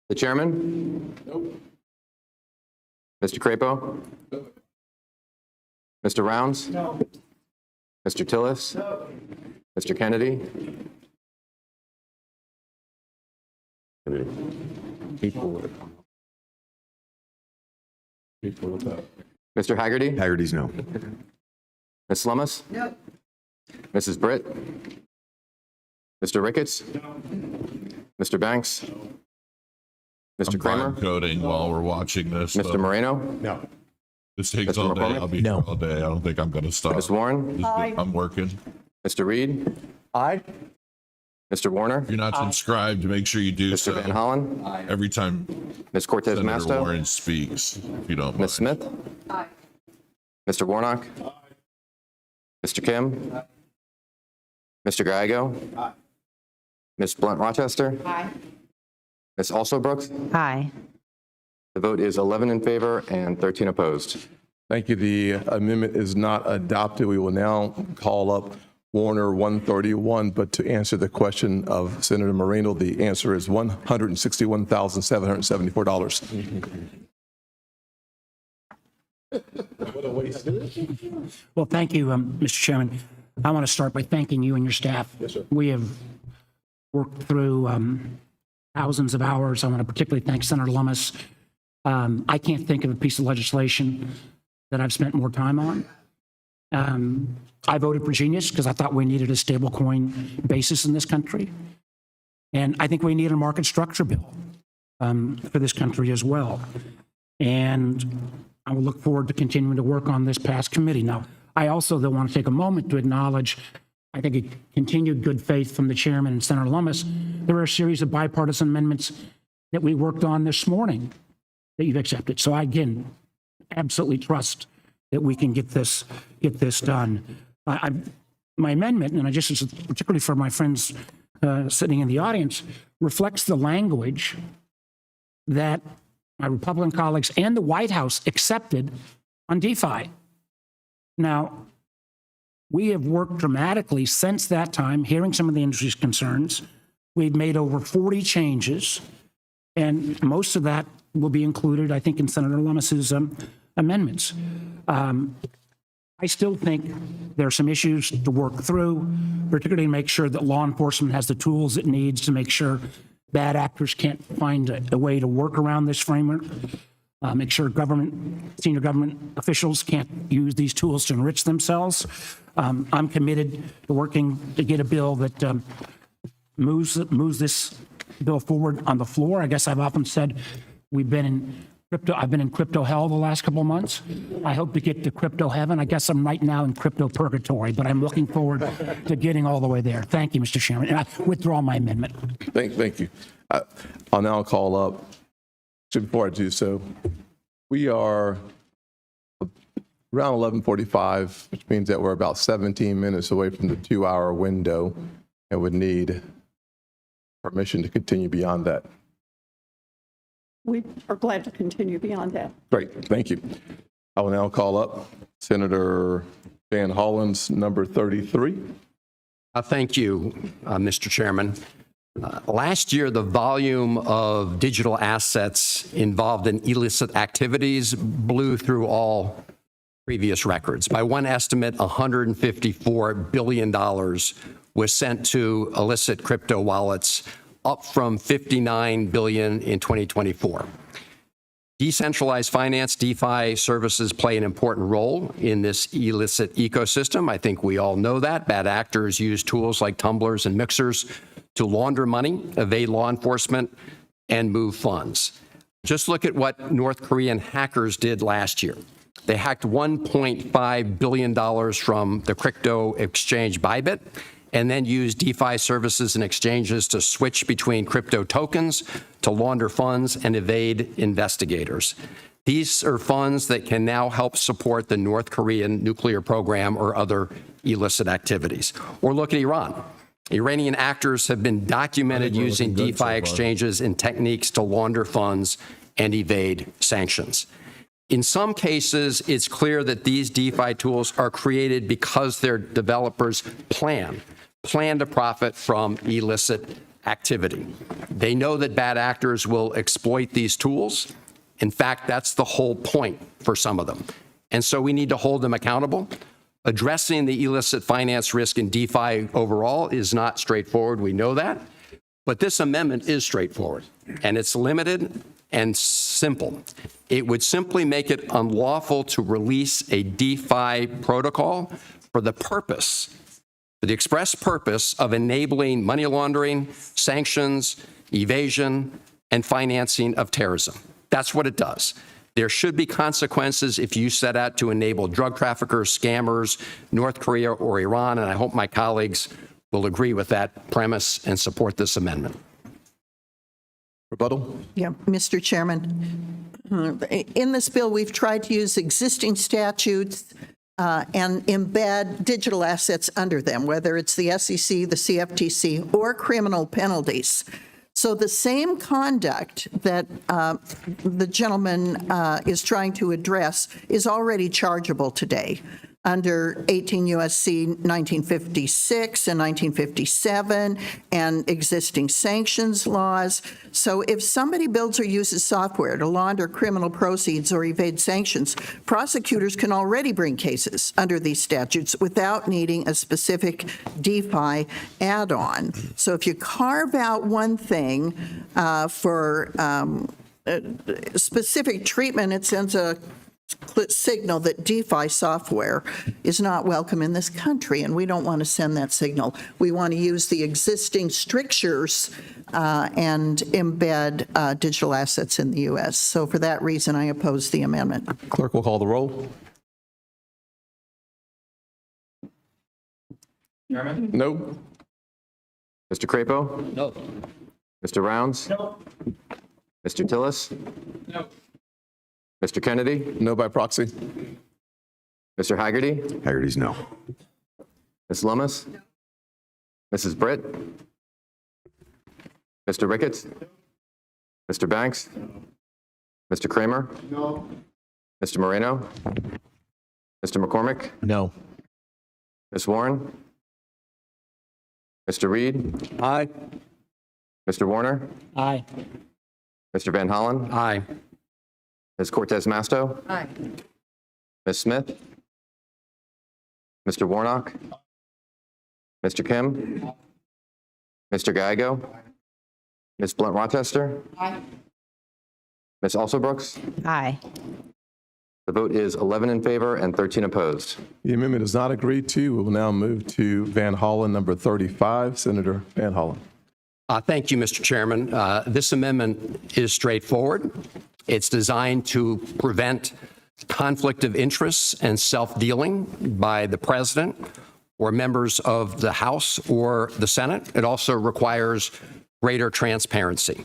The chairman? Mr. Crapo? Mr. Rounds? No. Mr. Tillis? Mr. Kennedy? Mr. Haggerty? Haggerty's no. Ms. Lummis? No. Mrs. Britt? Mr. Ricketts? Mr. Banks? Mr. I'm Kramer? coding while we're watching this. Mr. Moreno? No. This takes Mr. all day. McCormick? I'll be No. here all day. I don't think I'm going to stop. Ms. Warren? I'm working. Mr. Reed? Aye. Mr. Warner? If you're not subscribed, make sure you do Mr. so. Van Hollen? Every time Ms. Cortez Senator Masto? Warren speaks, if you don't mind. Ms. Smith? Mr. Warnock? Mr. Kim? Mr. Gallego? Ms. Blunt Rochester? Ms. Also Brooks? Aye. The vote is 11 in favor and 13 opposed. Thank you. The amendment is not adopted. We will now call up Warner 131, but to answer the question of Senator Moreno, the answer is $161,774. Well, thank you, Mr. Chairman. I want to start by thanking you and your staff. Yes, sir. We have worked through thousands of hours. I want to particularly thank Senator Lummis. I can't think of a piece of legislation that I've spent more time on. I voted for Genius because I thought we needed a stablecoin basis in this country. And I think we need a market structure bill for this country as well. And I will look forward to continuing to work on this past committee. Now, I also though want to take a moment to acknowledge, I think, a continued good faith from the chairman and Senator Lummis. There are a series of bipartisan amendments that we worked on this morning that you've accepted. So I, again, absolutely trust that we can get this done. My amendment, and I just, particularly for my friends sitting in the audience, reflects the language that my Republican colleagues and the White House accepted on DeFi. Now, we have worked dramatically since that time, hearing some of the industry's concerns. We've made over 40 changes, and most of that will be included, I think, in Senator Lummis's amendments. I still think there are some issues to work through, particularly to make sure that law enforcement has the tools it needs to make sure bad actors can't find a way to work around this framework. Make sure senior government officials can't use these tools to enrich themselves. I'm committed to working to get a bill that moves this bill forward on the floor. I guess I've often said I've been in crypto hell the last couple of months. I hope to get to crypto heaven. I guess I'm right now in crypto purgatory, but I'm looking forward to getting all the way there. Thank you, Mr. Chairman. And I withdraw my amendment. Thank you. I'll now call up, so before I do so, we are around 11:45, which means that we're about 17 minutes away from the 2-hour window and would need permission to continue beyond that. We are glad to continue beyond that. Great, thank you. I will now call up Senator Van Hollen's number 33. Thank you, Mr. Chairman. Last year, the volume of digital assets involved in illicit activities blew through all previous records. By one estimate, $154 billion was sent to illicit crypto wallets, up from $59 billion in 2024. Decentralized finance, DeFi services play an important role in this illicit ecosystem. I think we all know that. Bad actors use tools like tumblers and mixers to launder money, evade law enforcement, and move funds. Just look at what North Korean hackers did last year. They hacked $1.5 billion from the crypto exchange Bybit, and then used DeFi services and exchanges to switch between crypto tokens to to launder funds and evade investigators. These are funds that can now help support the North Korean nuclear program or other illicit activities. Or look at Iran. Iranian actors have been documented using DeFi exchanges and techniques to launder funds and evade sanctions. In some cases, it's clear that these DeFi tools are created because their developers plan to profit from illicit activity. They know that bad actors will exploit these tools. In fact, that's the whole point for some of them. And so we need to hold them accountable. Addressing the illicit finance risk in DeFi overall is not straightforward. We know that. But this amendment is straightforward, and it's limited and simple. It would simply make it unlawful to release a DeFi protocol for the express purpose of enabling money laundering, sanctions, evasion, and financing of terrorism. That's what it does. There should be consequences if you set out to enable drug traffickers, scammers, North Korea or Iran, and I hope my colleagues will agree with that premise and support this amendment. Rebuttal? Yeah, Mr. Chairman, in this bill, we've tried to use existing statutes and embed digital assets under them, whether it's the SEC, the CFTC, or criminal penalties. So the same conduct that the gentleman is trying to address is already chargeable today under 18 U.S.C. 1956 and 1957 and existing sanctions laws. So if somebody builds or uses software to launder criminal proceeds or evade sanctions, prosecutors can already bring cases under these statutes without needing a specific DeFi add-on. So if you carve out one thing for specific treatment, it sends a signal that DeFi software is not welcome in this country, and we don't want to send that signal. We want to use the existing strictures and embed digital assets in the U.S. So for that reason, I oppose the amendment. Clerk will call the roll. Chairman? No. Mr. Crapo? No. Mr. Rounds? No. Mr. Tillis? No. Mr. Kennedy? No by proxy. Mr. Haggerty? Haggerty's no. Ms. Lummis? Mrs. Britt? Mr. Ricketts? Mr. Banks? Mr. Kramer? No. Mr. Moreno? Mr. McCormick? No. Ms. Warren? Mr. Reed? Aye. Mr. Warner? Aye. Mr. Van Hollen? Aye. Ms. Cortez Masto? Aye. Ms. Smith? Mr. Warnock? Mr. Kim? Mr. Gallego? Ms. Blunt Rochester? Aye. Ms. Alsobrooks? Aye. The vote is 11 in favor and 13 opposed. The amendment is not agreed to. We will now move to Van Hollen, number 35. Senator Van Hollen. Thank you, Mr. Chairman. This amendment is straightforward. It's designed to prevent conflict of interests and self-dealing by the president or members of the House or the Senate. It also requires greater transparency.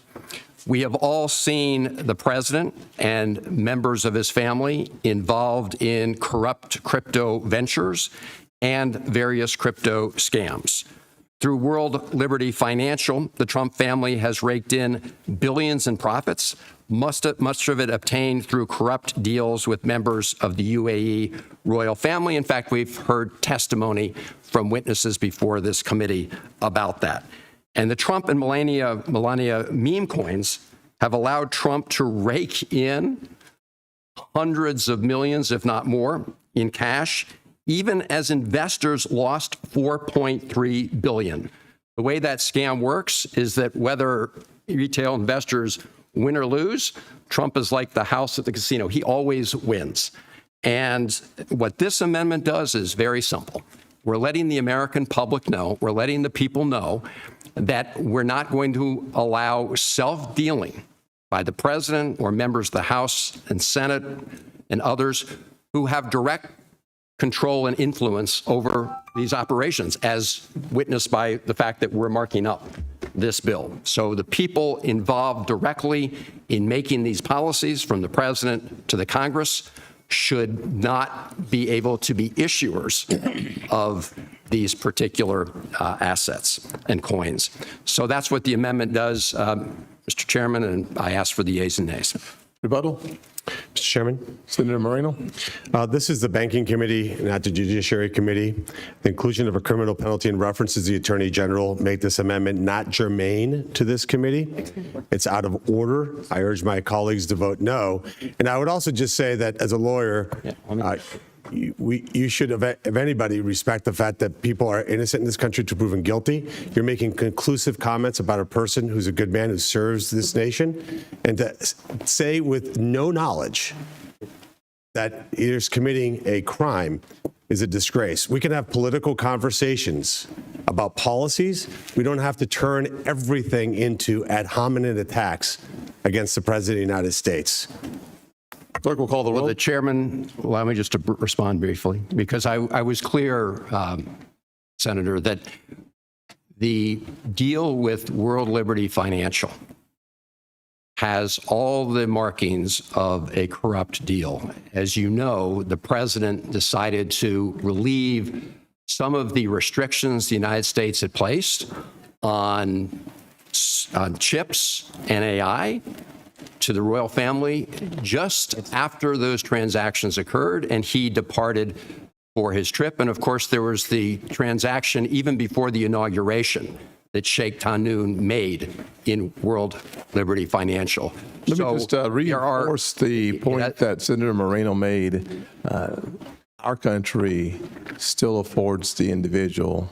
We have all seen the president and members of his family involved in corrupt crypto ventures and various crypto scams. Through World Liberty Financial, the Trump family has raked in billions in profits, much of it obtained through corrupt deals with members of the UAE royal family. In fact, we've heard testimony from witnesses before this committee about that. And the Trump and Melania meme coins have allowed Trump to rake in hundreds of millions, if not more, in cash, even as investors lost $4.3 billion. The way that scam works is that whether retail investors win or lose, Trump is like the house at the casino. He always wins. And what this amendment does is very simple. We're letting the American public know, we're letting the people know that we're not going to allow self-dealing by the president or members of the House and Senate and others who have direct control and influence over these operations, as witnessed by the fact that we're marking up this bill. So the people involved directly in making these policies, from the president to the Congress, should not be able to be issuers of these particular assets and coins. So that's what the amendment does, Mr. Chairman, and I ask for the yeas and nays. Rebuttal? Mr. Chairman, Senator Moreno? this is the Banking Committee, not the Judiciary Committee. The inclusion of a criminal penalty and references the Attorney General make this amendment not germane to this committee. It's out of order. I urge my colleagues to vote no. And I would also just say that as a lawyer, you should, if anybody, respect the fact that people are innocent in this country to proven guilty. You're making conclusive comments about a person who's a good man who serves this nation, and to say with no knowledge that he is committing a crime is a disgrace. We can have political conversations about policies. We don't have to turn everything into ad hominem attacks against the President of the United States. Clerk will call the roll. Well, the chairman, allow me just to respond briefly, because I was clear, Senator, that the deal with World Liberty Financial has all the markings of a corrupt deal. As you know, the president decided to relieve some of the restrictions the United States had placed on chips and AI to the royal family just after those transactions occurred, and he departed for his trip. And of course, there was the transaction even before the inauguration that Sheikh Tahnoon made in World Liberty Financial. Let me just reinforce the point that Senator Moreno made. Our country still affords the individual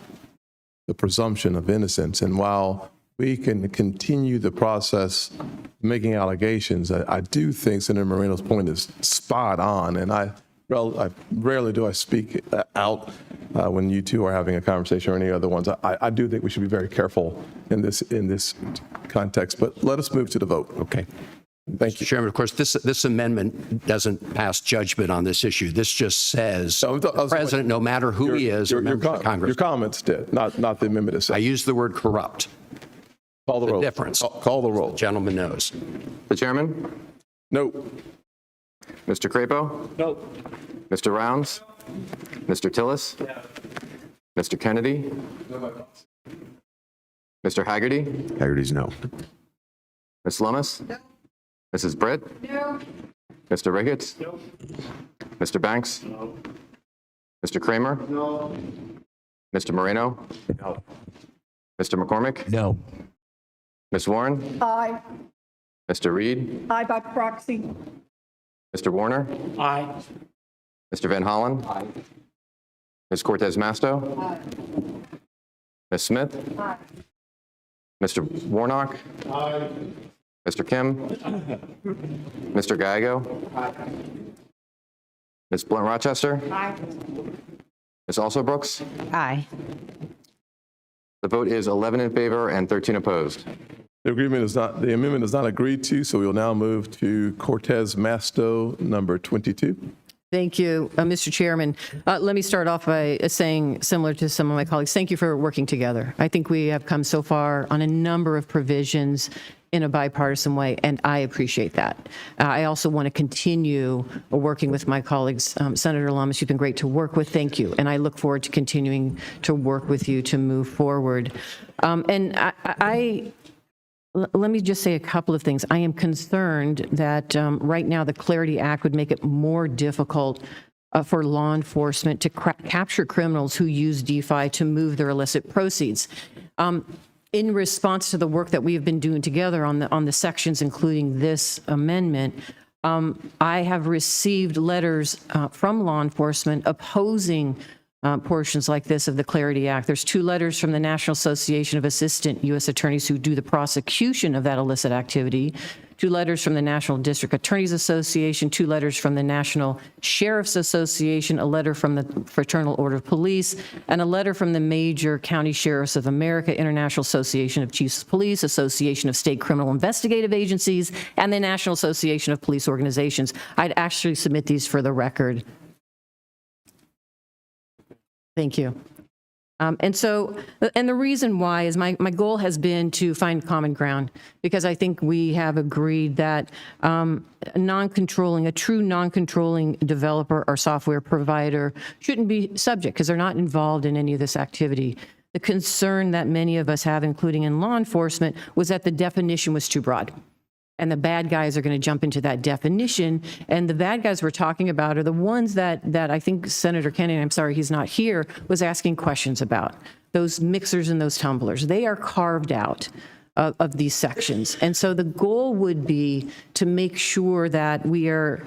the presumption of innocence. And while we can continue the process of making allegations, I do think Senator Moreno's point is spot on. And I rarely do I speak out when you two are having a conversation or any other ones. I do think we should be very careful in this context. But let us move to the vote. Okay. Thank you. Chairman, of course, this amendment doesn't pass judgment on this issue. This just says the president, no matter who he is, Congress. Your comments did, not the amendment itself. I used the word corrupt. Call the roll. Difference. Call the roll. The gentleman knows. The chairman? No. Mr. Crapo? No. Mr. Rounds? Mr. Tillis? Mr. Kennedy? Mr. Haggerty? Haggerty's no. Ms. Lummis? No. Mrs. Britt? No. Mr. Ricketts? No. Mr. Banks? No. Mr. Kramer? No. Mr. Moreno? No. Mr. McCormick? No. Ms. Warren? Aye. Mr. Reed? Aye by proxy. Mr. Warner? Aye. Mr. Van Hollen? Aye. Ms. Cortez Masto? Aye. Ms. Smith? Aye. Mr. Warnock? Aye. Mr. Kim? Mr. Gallego? Ms. Blunt Rochester? Aye. Ms. Also Brooks? Aye. The vote is 11 in favor and 13 opposed. The amendment is not agreed to, so we will now move to Cortez Masto, number 22. Thank you, Mr. Chairman. Let me start off by saying, similar to some of my colleagues, thank you for working together. I think we have come so far on a number of provisions in a bipartisan way, and I appreciate that. I also want to continue working with my colleagues. Senator Lummis, you've been great to work with. Thank you. And I look forward to continuing to work with you to move forward. Let me just say a couple of things. I am concerned that right now the Clarity Act would make it more difficult for law enforcement to capture criminals who use DeFi to move their illicit proceeds. In response to the work that we have been doing together on the sections, including this amendment, I have received letters from law enforcement opposing portions like this of the Clarity Act. There's 2 letters from the National Association of Assistant U.S. Attorneys who do the prosecution of that illicit activity, 2 letters from the National District Attorneys Association, 2 letters from the National Sheriff's Association, a letter from the Fraternal Order of Police, and a letter from the Major County Sheriffs of America, International Association of Chiefs of Police, Association of State Criminal Investigative Agencies, and the National Association of Police Organizations. I'd actually submit these for the record. Thank you. And the reason why is my goal has been to find common ground, because I think we have agreed that a true non-controlling developer or software provider shouldn't be subject because they're not involved in any of this activity. The concern that many of us have, including in law enforcement, was that the definition was too broad. And the bad guys are going to jump into that definition. And the bad guys we're talking about are the ones that I think Senator Kennedy, I'm sorry he's not here, was asking questions about. Those mixers and those tumblers. They are carved out of these sections. And so the goal would be to make sure that we are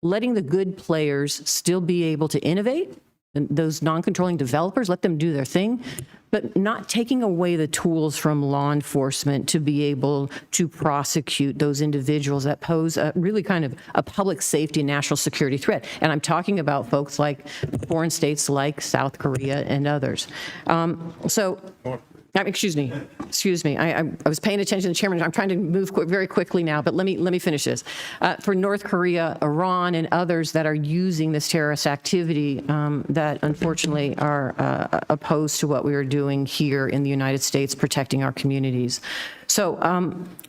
letting the good players still be able to innovate, and those non-controlling developers, let them do their thing, but not taking away the tools from law enforcement to be able to prosecute those individuals that pose really kind of a public safety and national security threat. And I'm talking about folks like foreign states like South Korea and others. Excuse me. I was paying attention to the chairman. I'm trying to move very quickly now, but let me finish this. For North Korea, Iran, and others that are using this terrorist activity that unfortunately are opposed to what we are doing here in the United States, protecting our communities. So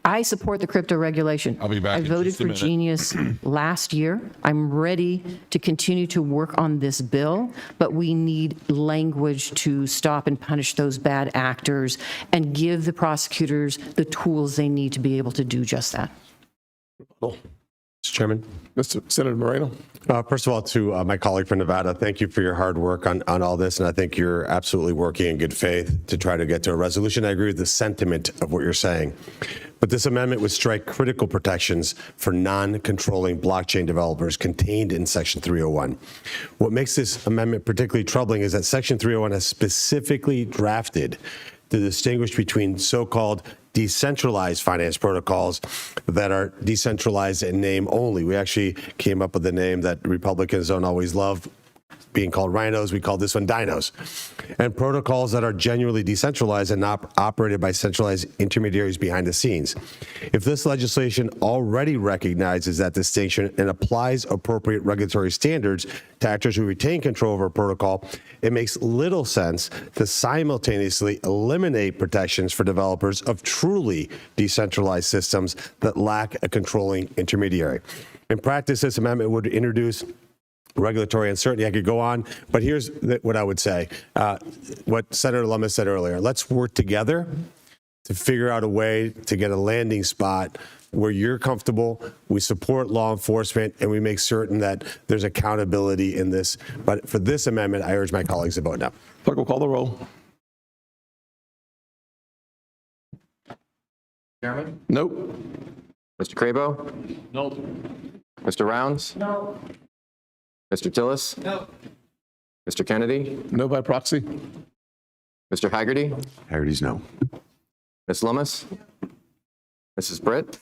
I support the crypto regulation. I'll be back I in voted just a for minute. Genius last year. I'm ready to continue to work on this bill, but we need language to stop and punish those bad actors and give the prosecutors the tools they need to be able to do just that. Mr. Chairman. Mr. Senator Moreno. First of all, to my colleague from Nevada, thank you for your hard work on all this. And I think you're absolutely working in good faith to try to get to a resolution. I agree with the sentiment of what you're saying. But this amendment would strike critical protections for non-controlling blockchain developers contained in Section 301. What makes this amendment particularly troubling is that Section 301 has specifically drafted to distinguish between so-called decentralized finance protocols that are decentralized in name only. We actually came up with the name that Republicans don't always love, being called rhinos. We call this one dinos. And protocols that are genuinely decentralized and not operated by centralized intermediaries behind the scenes. If this legislation already recognizes that distinction and applies appropriate regulatory standards to actors who retain control over a protocol, it makes little sense to simultaneously eliminate protections for developers of truly decentralized systems that lack a controlling intermediary. In practice, this amendment would introduce regulatory uncertainty. I could go on, but here's what I would say. What Senator Lummis said earlier, let's work together to figure out a way to get a landing spot where you're comfortable, we support law enforcement, and we make certain that there's accountability in this. But for this amendment, I urge my colleagues to vote no. Clerk will call the roll. Chairman? Nope. Mr. Crabo? No. Mr. Rounds? No. Mr. Tillis? No. Mr. Kennedy? No by proxy. Mr. Haggerty? Haggerty's no. Ms. Lummis? Mrs. Britt?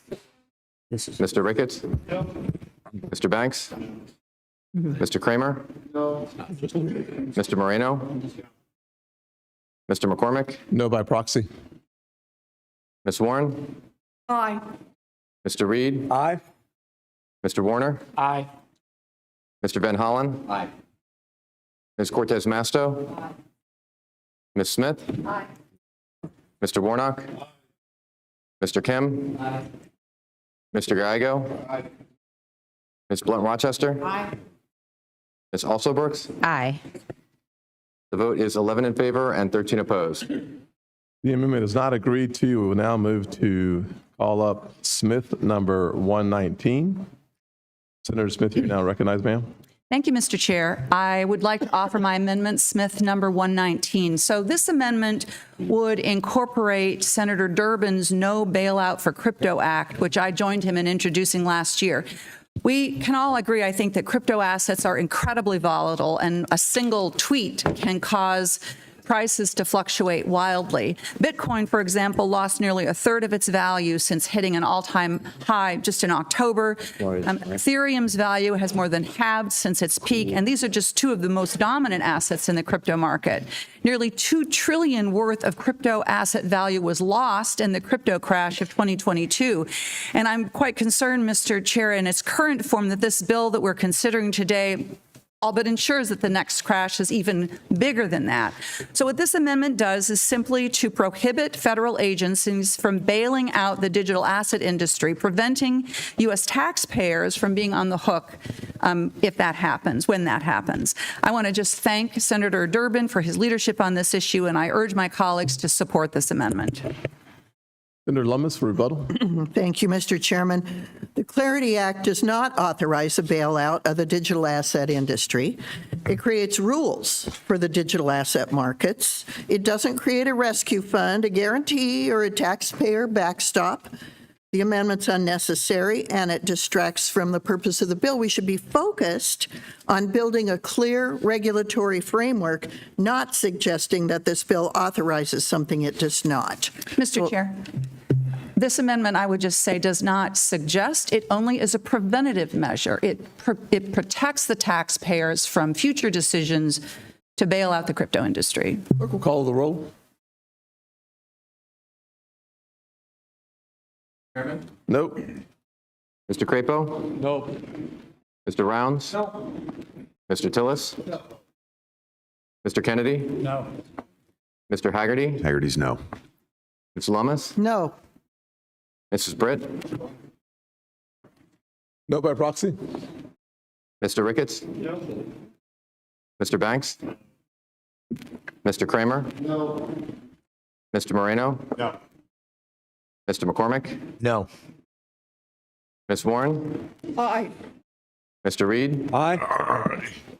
Mr. Ricketts? Mr. Banks? Mr. Kramer? Mr. Moreno? Mr. McCormick? No by proxy. Ms. Warren? Aye. Mr. Reed? Aye. Mr. Warner? Aye. Mr. Van Hollen? Aye. Ms. Cortez Masto? Aye. Ms. Smith? Aye. Mr. Warnock? Mr. Kim? Aye. Mr. Gallego? Aye. Ms. Blunt Rochester? Aye. Ms. Also Brooks? Aye. The vote is 11 in favor and 13 opposed. The amendment is not agreed to. We will now move to call up Smith number 119. Senator Smith, you're now recognized, ma'am. Thank you, Mr. Chair. I would like to offer my amendment, Smith number 119. So this amendment would incorporate Senator Durbin's No Bailout for Crypto Act, which I joined him in introducing last year. We can all agree, I think, that crypto assets are incredibly volatile, and a single tweet can cause prices to fluctuate wildly. Bitcoin, for example, lost nearly a third of its value since hitting an all-time high just in October. Ethereum's value has more than halved since its peak, and these are just two of the most dominant assets in the crypto market. Nearly $2 trillion worth of crypto asset value was lost in the crypto crash of 2022. And I'm quite concerned, Mr. Chair, in its current form, that this bill that we're considering today all but ensures that the next crash is even bigger than that. So what this amendment does is simply to prohibit federal agencies from bailing out the digital asset industry, preventing U.S. taxpayers from being on the hook if that happens, when that happens. I want to just thank Senator Durbin for his leadership on this issue, and I urge my colleagues to support this amendment. Senator Lummis for rebuttal. Thank you, Mr. Chairman. The Clarity Act does not authorize a bailout of the digital asset industry. It creates rules for the digital asset markets. It doesn't create a rescue fund, a guarantee, or a taxpayer backstop. The amendment's unnecessary, and it distracts from the purpose of the bill. We should be focused on building a clear regulatory framework, not suggesting that this bill authorizes something it does not. Mr. Chair, this amendment, I would just say, does not suggest. It only is a preventative measure. It protects the taxpayers from future decisions to bail out the crypto industry. Clerk will call the roll. Nope. Mr. Crapo? Nope. Mr. Rounds? No. Mr. Tillis? No. Mr. Kennedy? No. Mr. Haggerty? Haggerty's no. Ms. Lummis? No. Mrs. Britt? No by proxy? Mr. Ricketts? No. Mr. Banks? Mr. Kramer? No. Mr. Moreno? No. Mr. McCormick? No. Ms. Warren? Aye. Mr. Reed? Aye.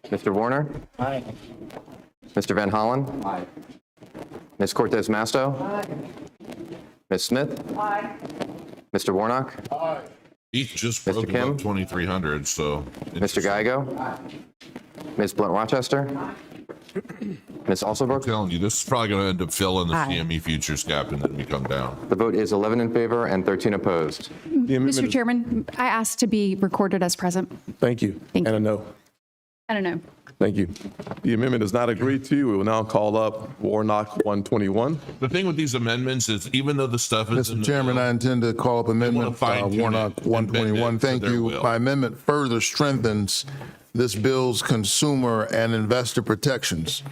Mr. Warner? Aye. Mr. Van Hollen? Aye. Ms. Cortez Masto? Aye. Ms. Smith? Aye. Mr. Warnock? Aye. Heath just Mr. broke Kim? about 2,300, so. Mr. Geigo? Ms. Blunt Rochester? Ms. I'm Alsobrook? telling you, this is probably going to end up filling the Aye. CME futures gap and then we come down. The vote is 11 in favor and 13 opposed. Mr. Chairman, I asked to be recorded as present. Thank you. Thank And a no. I don't know. Thank you. The amendment is not agreed to. We will now call up Warnock 121. The thing with these amendments is even though the stuff is in Mr. the Chairman, bill, I intend to call up amendment fine-tune Warnock it and bend it 121. to Thank their you. will. My amendment further strengthens this bill's consumer and investor protections.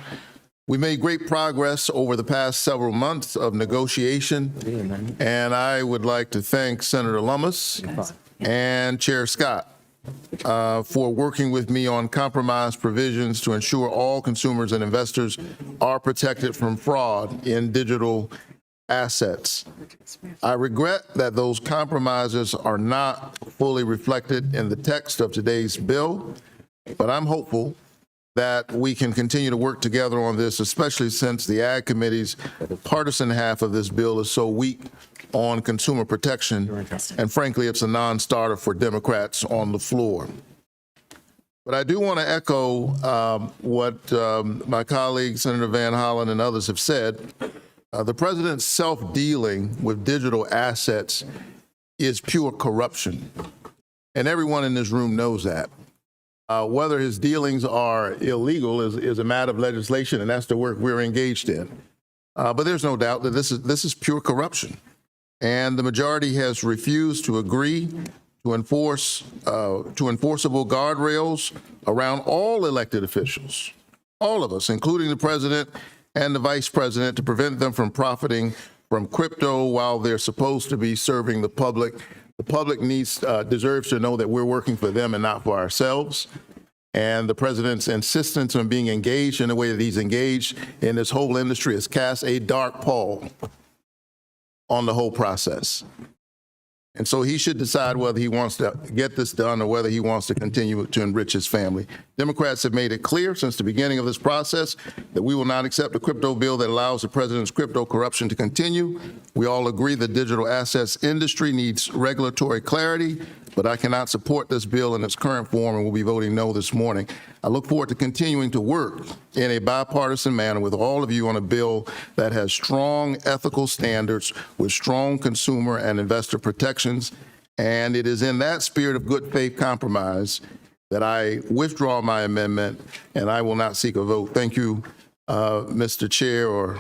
We made great progress over the past several months of negotiation, and I would like to thank Senator Lummis and Chair Scott for working with me on compromise provisions to ensure all consumers and investors are protected from fraud in digital assets. I regret that those compromises are not fully reflected in the text of today's bill, but I'm hopeful that we can continue to work together on this, especially since the Ag Committee's partisan half of this bill is so weak on consumer protection, and frankly, it's a non-starter for Democrats on the floor. But I do want to echo what my colleague, Senator Van Hollen, and others have said. The president's self-dealing with digital assets is pure corruption, and everyone in this room knows that. Whether his dealings are illegal is a matter of legislation, and that's the work we're engaged in. But there's no doubt that this is pure corruption. And the majority has refused to agree to enforceable guardrails around all elected officials, all of us, including the president and the vice president, to prevent them from profiting from crypto while they're supposed to be serving the public. The public deserves to know that we're working for them and not for ourselves. And the president's insistence on being engaged in the way that he's engaged in this whole industry has cast a dark pall on the whole process. And so he should decide whether he wants to get this done or whether he wants to continue to enrich his family. Democrats have made it clear since the beginning of this process that we will not accept a crypto bill that allows the president's crypto corruption to continue. We all agree the digital assets industry needs regulatory clarity, but I cannot support this bill in its current form and will be voting no this morning. I look forward to continuing to work in a bipartisan manner with all of you on a bill that has strong ethical standards with strong consumer and investor protections. And it is in that spirit of good faith compromise that I withdraw my amendment, and I will not seek a vote. Thank you, Mr. Chair or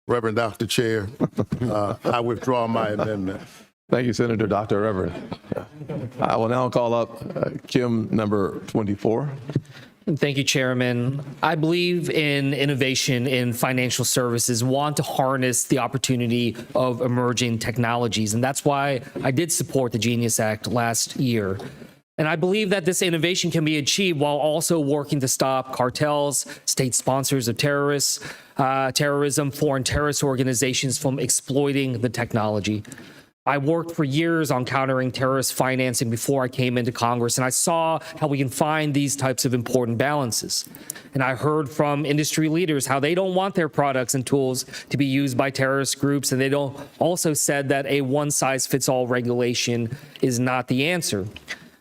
Reverend Dr. Chair. I withdraw my amendment. Thank you, Senator Dr. Reverend. I will now call up Kim number 24. Thank you, Chairman. I believe in innovation in financial services, want to harness the opportunity of emerging technologies, and that's why I did support the Genius Act last year. And I believe that this innovation can be achieved while also working to stop cartels, state sponsors of terrorism, foreign terrorist organizations from exploiting the technology. I worked for years on countering terrorist financing before I came into Congress, and I saw how we can find these types of important balances. And I heard from industry leaders how they don't want their products and tools to be used by terrorist groups, and they don't also said that a one-size-fits-all regulation is not the answer.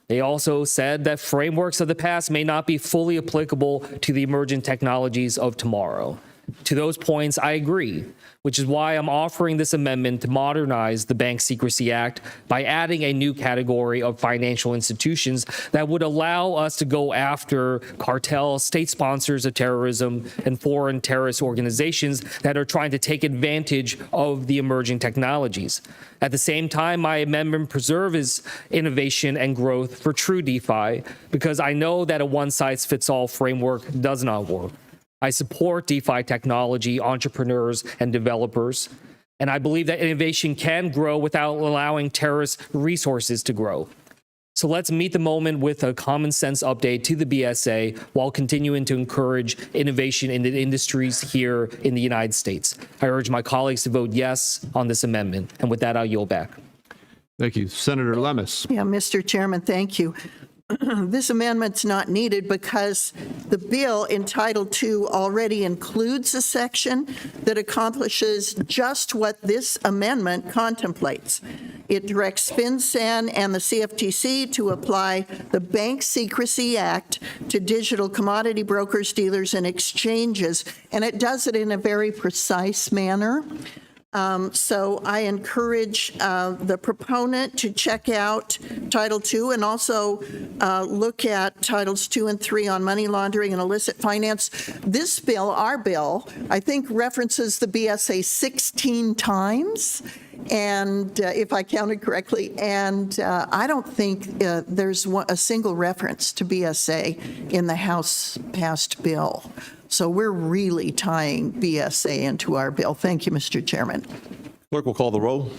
They also said that frameworks of the past may not be fully applicable to the emerging technologies of tomorrow. To those points, I agree, which is why I'm offering this amendment to modernize the Bank Secrecy Act by adding a new category of financial institutions that would allow us to go after cartels, state sponsors of terrorism, and foreign terrorist organizations that are trying to take advantage of the emerging technologies. At the same time, my amendment preserves innovation and growth for true DeFi, because I know that a one-size-fits-all framework does not work. I support DeFi technology, entrepreneurs, and developers, and I believe that innovation can grow without allowing terrorist resources to grow. So let's meet the moment with a common sense update to the BSA while continuing to encourage innovation in the industries here in the United States. I urge my colleagues to vote yes on this amendment. And with that, I'll yield back. Thank you. Senator Lemus. Yeah, Mr. Chairman, thank you. This amendment's not needed because the bill in Title II already includes a section that accomplishes just what this amendment contemplates. It directs FinCEN and the CFTC to apply the Bank Secrecy Act to digital commodity brokers, dealers, and exchanges, and it does it in a very precise manner. So I encourage the proponent to check out Title II and also look at Titles 2 and 3 on money laundering and illicit finance. This bill, our bill, I think references the BSA 16 times, and if I counted correctly, and I don't think there's a single reference to BSA in the House passed bill. So we're really tying BSA into our bill. Thank you, Mr. Chairman. Clerk will call the roll.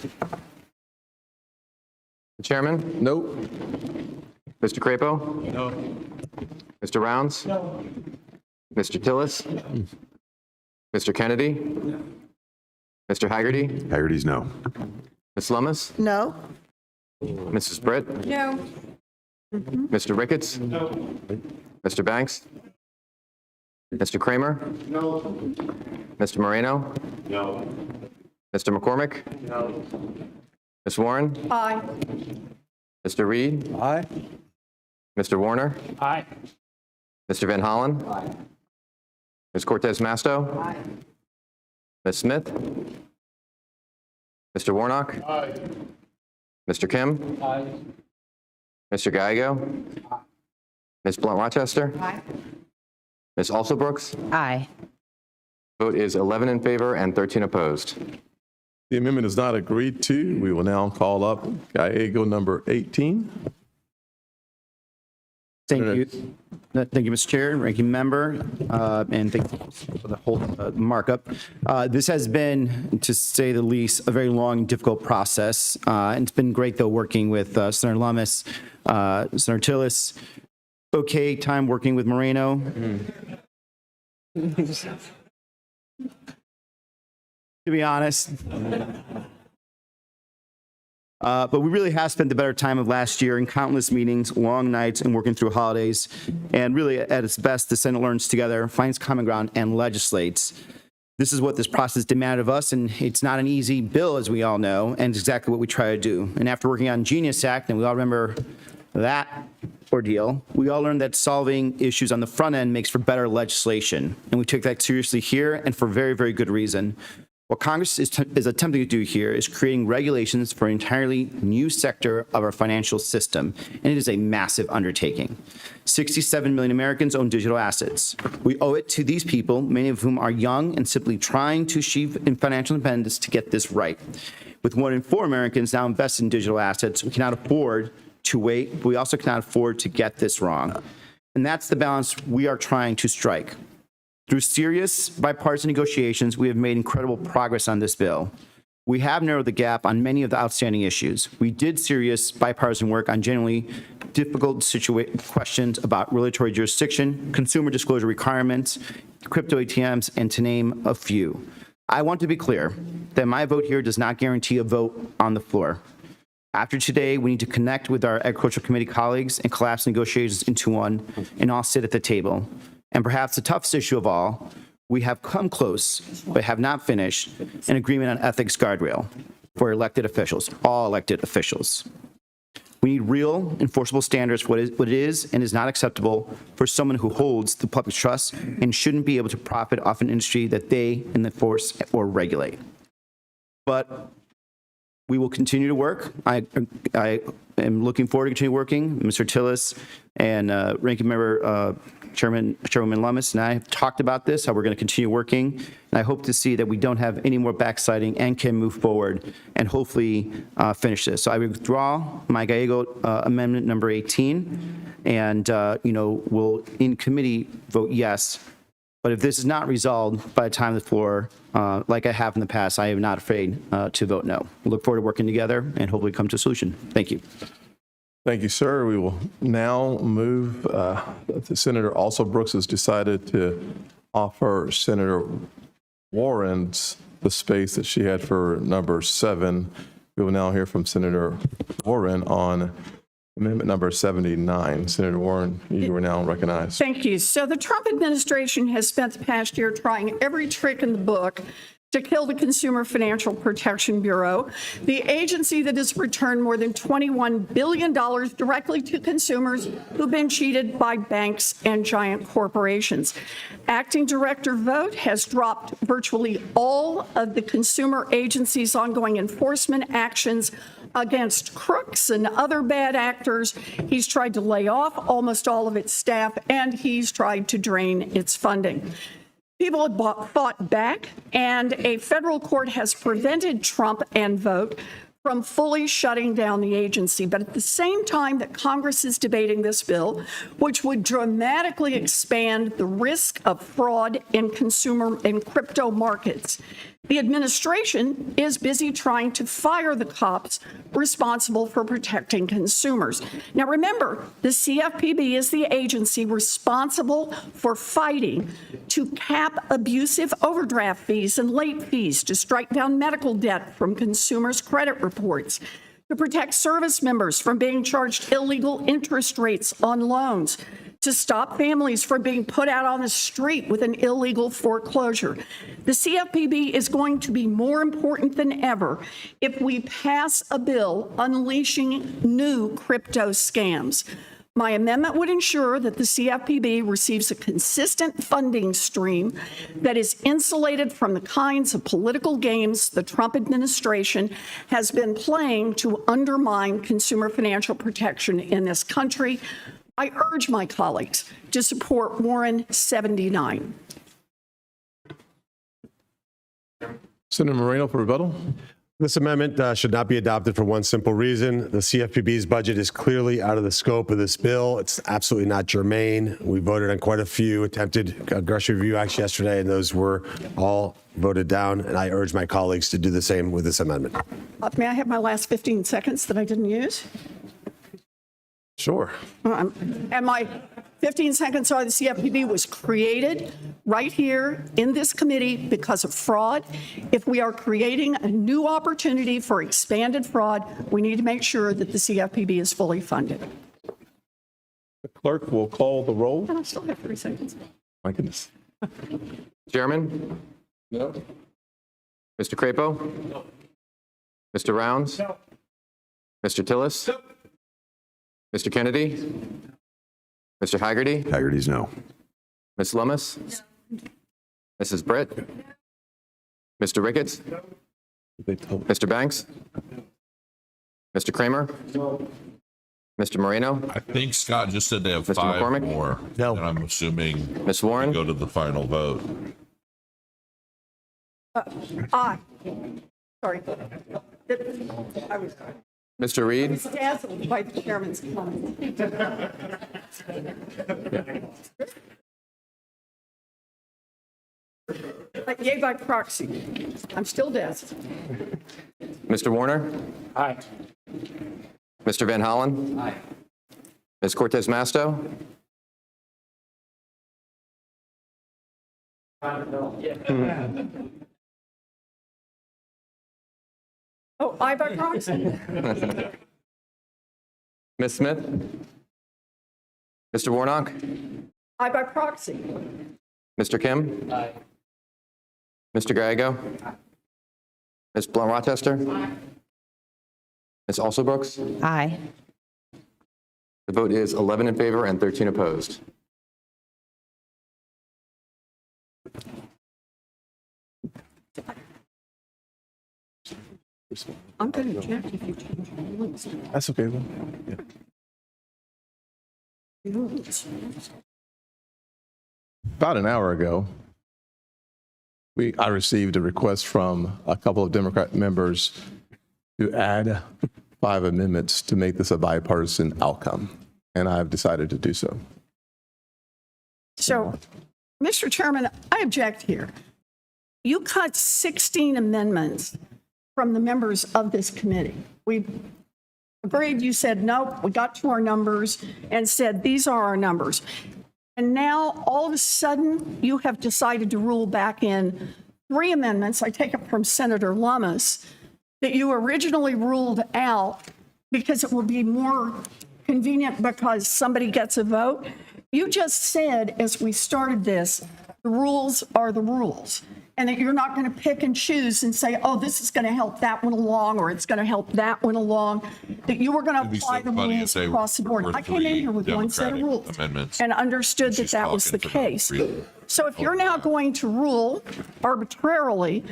Chairman? No. Mr. Crapo? No. Mr. Rounds? No. Mr. Tillis? Mr. Kennedy? Mr. Haggerty? Haggerty's no. Ms. Lummis? No. Mrs. Britt? No. Mr. Ricketts? No. Mr. Banks? Mr. Kramer? No. Mr. Moreno? No. Mr. McCormick? No. Ms. Warren? Aye. Mr. Reed? Aye. Mr. Warner? Aye. Mr. Van Hollen? Aye. Ms. Cortez Masto? Aye. Ms. Smith? Mr. Warnock? Aye. Mr. Kim? Aye. Mr. Gallego? Ms. Blunt Rochester? Aye. Ms. Alsobrooks? Aye. Vote is 11 in favor and 13 opposed. The amendment is not agreed to. We will now call up Gallego number 18. Thank you. Thank you, Mr. Chair, ranking member, and thank you for the whole markup. This has been, to say the least, a very long, difficult process. And it's been great, though, working with Senator Lummis, Senator Tillis. Okay time working with Moreno. To be honest. But we really have spent the better time of last year in countless meetings, long nights, and working through holidays. And really, at its best, the Senate learns together, finds common ground, and legislates. This is what this process demanded of us, and it's not an easy bill, as we all know, and it's exactly what we try to do. And after working on Genius Act, and we all remember that ordeal, we all learned that solving issues on the front end makes for better legislation. And we took that seriously here, and for very, very good reason. What Congress is attempting to do here is creating regulations for an entirely new sector of our financial system, and it is a massive undertaking. 67 million Americans own digital assets. We owe it to these people, many of whom are young and simply trying to achieve financial independence, to get this right. With 1 in 4 Americans now invested in digital assets, we cannot afford to wait, but we also cannot afford to get this wrong. And that's the balance we are trying to strike. Through serious bipartisan negotiations, we have made incredible progress on this bill. We have narrowed the gap on many of the outstanding issues. We did serious bipartisan work on generally difficult questions about regulatory jurisdiction, consumer disclosure requirements, crypto ATMs, and to name a few. I want to be clear that my vote here does not guarantee a vote on the floor. After today, we need to connect with our Agricultural Committee colleagues and collapse negotiations into one and all sit at the table. And perhaps the toughest issue of all, we have come close, but have not finished, an agreement on ethics guardrail for elected officials, all elected officials. We need real enforceable standards for what is and is not acceptable for someone who holds the public trust and shouldn't be able to profit off an industry that they enforce or regulate. But we will continue to work. I am looking forward to continue working. Mr. Tillis and Ranking Member Chairwoman Lummis and I have talked about this, how we're going to continue working. And I hope to see that we don't have any more backsliding and can move forward and hopefully finish this. So I withdraw my Gallego amendment number 18 and, will in committee vote yes. But if this is not resolved by the time of the floor, like I have in the past, I am not afraid to vote no. We look forward to working together and hopefully come to a solution. Thank you. Thank you, sir. We will now move. Senator Brooks has decided to offer Senator Warren's the space that she had for number 7. We will now hear from Senator Warren on amendment number 79. Senator Warren, you are now recognized. Thank you. So the Trump administration has spent the past year trying every trick in the book to kill the Consumer Financial Protection Bureau, the agency that has returned more than $21 billion directly to consumers who've been cheated by banks and giant corporations. Acting Director Vogt has dropped virtually all of the consumer agency's ongoing enforcement actions against crooks and other bad actors. He's tried to lay off almost all of its staff, and he's tried to drain its funding. People have fought back, and a federal court has prevented Trump and Vogt from fully shutting down the agency. But at the same time that Congress is debating this bill, which would dramatically expand the risk of fraud in consumer and crypto markets, the administration is busy trying to fire the cops responsible for protecting consumers. Now remember, the CFPB is the agency responsible for fighting to cap abusive overdraft fees and late fees, to strike down medical debt from consumers' credit reports, to protect service members from being charged illegal interest rates on loans, to stop families from being put out on the street with an illegal foreclosure. The CFPB is going to be more important than ever if we pass a bill unleashing new crypto scams. My amendment would ensure that the CFPB receives a consistent funding stream that is insulated from the kinds of political games the Trump administration has been playing to undermine consumer financial protection in this country. I urge my colleagues to support Warren 79. Senator Moreno for rebuttal. This amendment should not be adopted for one simple reason. The CFPB's budget is clearly out of the scope of this bill. It's absolutely not germane. We voted on quite a few attempted congressional review acts yesterday, and those were all voted down. And I urge my colleagues to do the same with this amendment. May I have my last 15 seconds that I didn't use? Sure. And my 15 seconds are the CFPB was created right here in this committee because of fraud. If we are creating a new opportunity for expanded fraud, we need to make sure that the CFPB is fully funded. The clerk will call the roll. And I still have 3 seconds. My goodness. Chairman? No. Mr. Crapo? No. Mr. Rounds? No. Mr. Tillis? No. Mr. Kennedy? Mr. Haggerty? Haggerty's no. Ms. Lummis? Mrs. Britt? Mr. Ricketts? Mr. Banks? Mr. Kramer? Mr. Moreno? I think Scott just said they have Mr. 5 McCormick? more. No. And I'm assuming Ms. Warren? we go to the final vote. Aye. Sorry. I was. Mr. Reed? Dazzled by the chairman's comments. Yay by proxy. I'm still dazzled. Mr. Warner? Aye. Mr. Van Hollen? Aye. Ms. Cortez Masto? Oh, aye by proxy. Ms. Smith? Mr. Warnock? Aye by proxy. Mr. Kim? Aye. Mr. Gallego? Ms. Blunt Rochester? Ms. Alsobrooks? Aye. The vote is 11 in favor and 13 opposed. I'm going to object if you change your rules. That's okay. About an hour ago, I received a request from a couple of Democrat members to add 5 amendments to make this a bipartisan outcome, and I've decided to do so. So, Mr. Chairman, I object here. You cut 16 amendments from the members of this committee. We agreed, you said, nope, we got to our numbers and said, these are our numbers. And now, all of a sudden, you have decided to rule back in 3 amendments, I take it from Senator Lummis, that you originally ruled out because it will be more convenient because somebody gets a vote. You just said, as we started this, the rules are the rules, and that you're not going to pick and choose and say, oh, this is going to help that one along, or it's going to help that one along, that you were going to apply the rules across the board. I came in here with one set of rules and understood that that was the case. So if you're now going to rule arbitrarily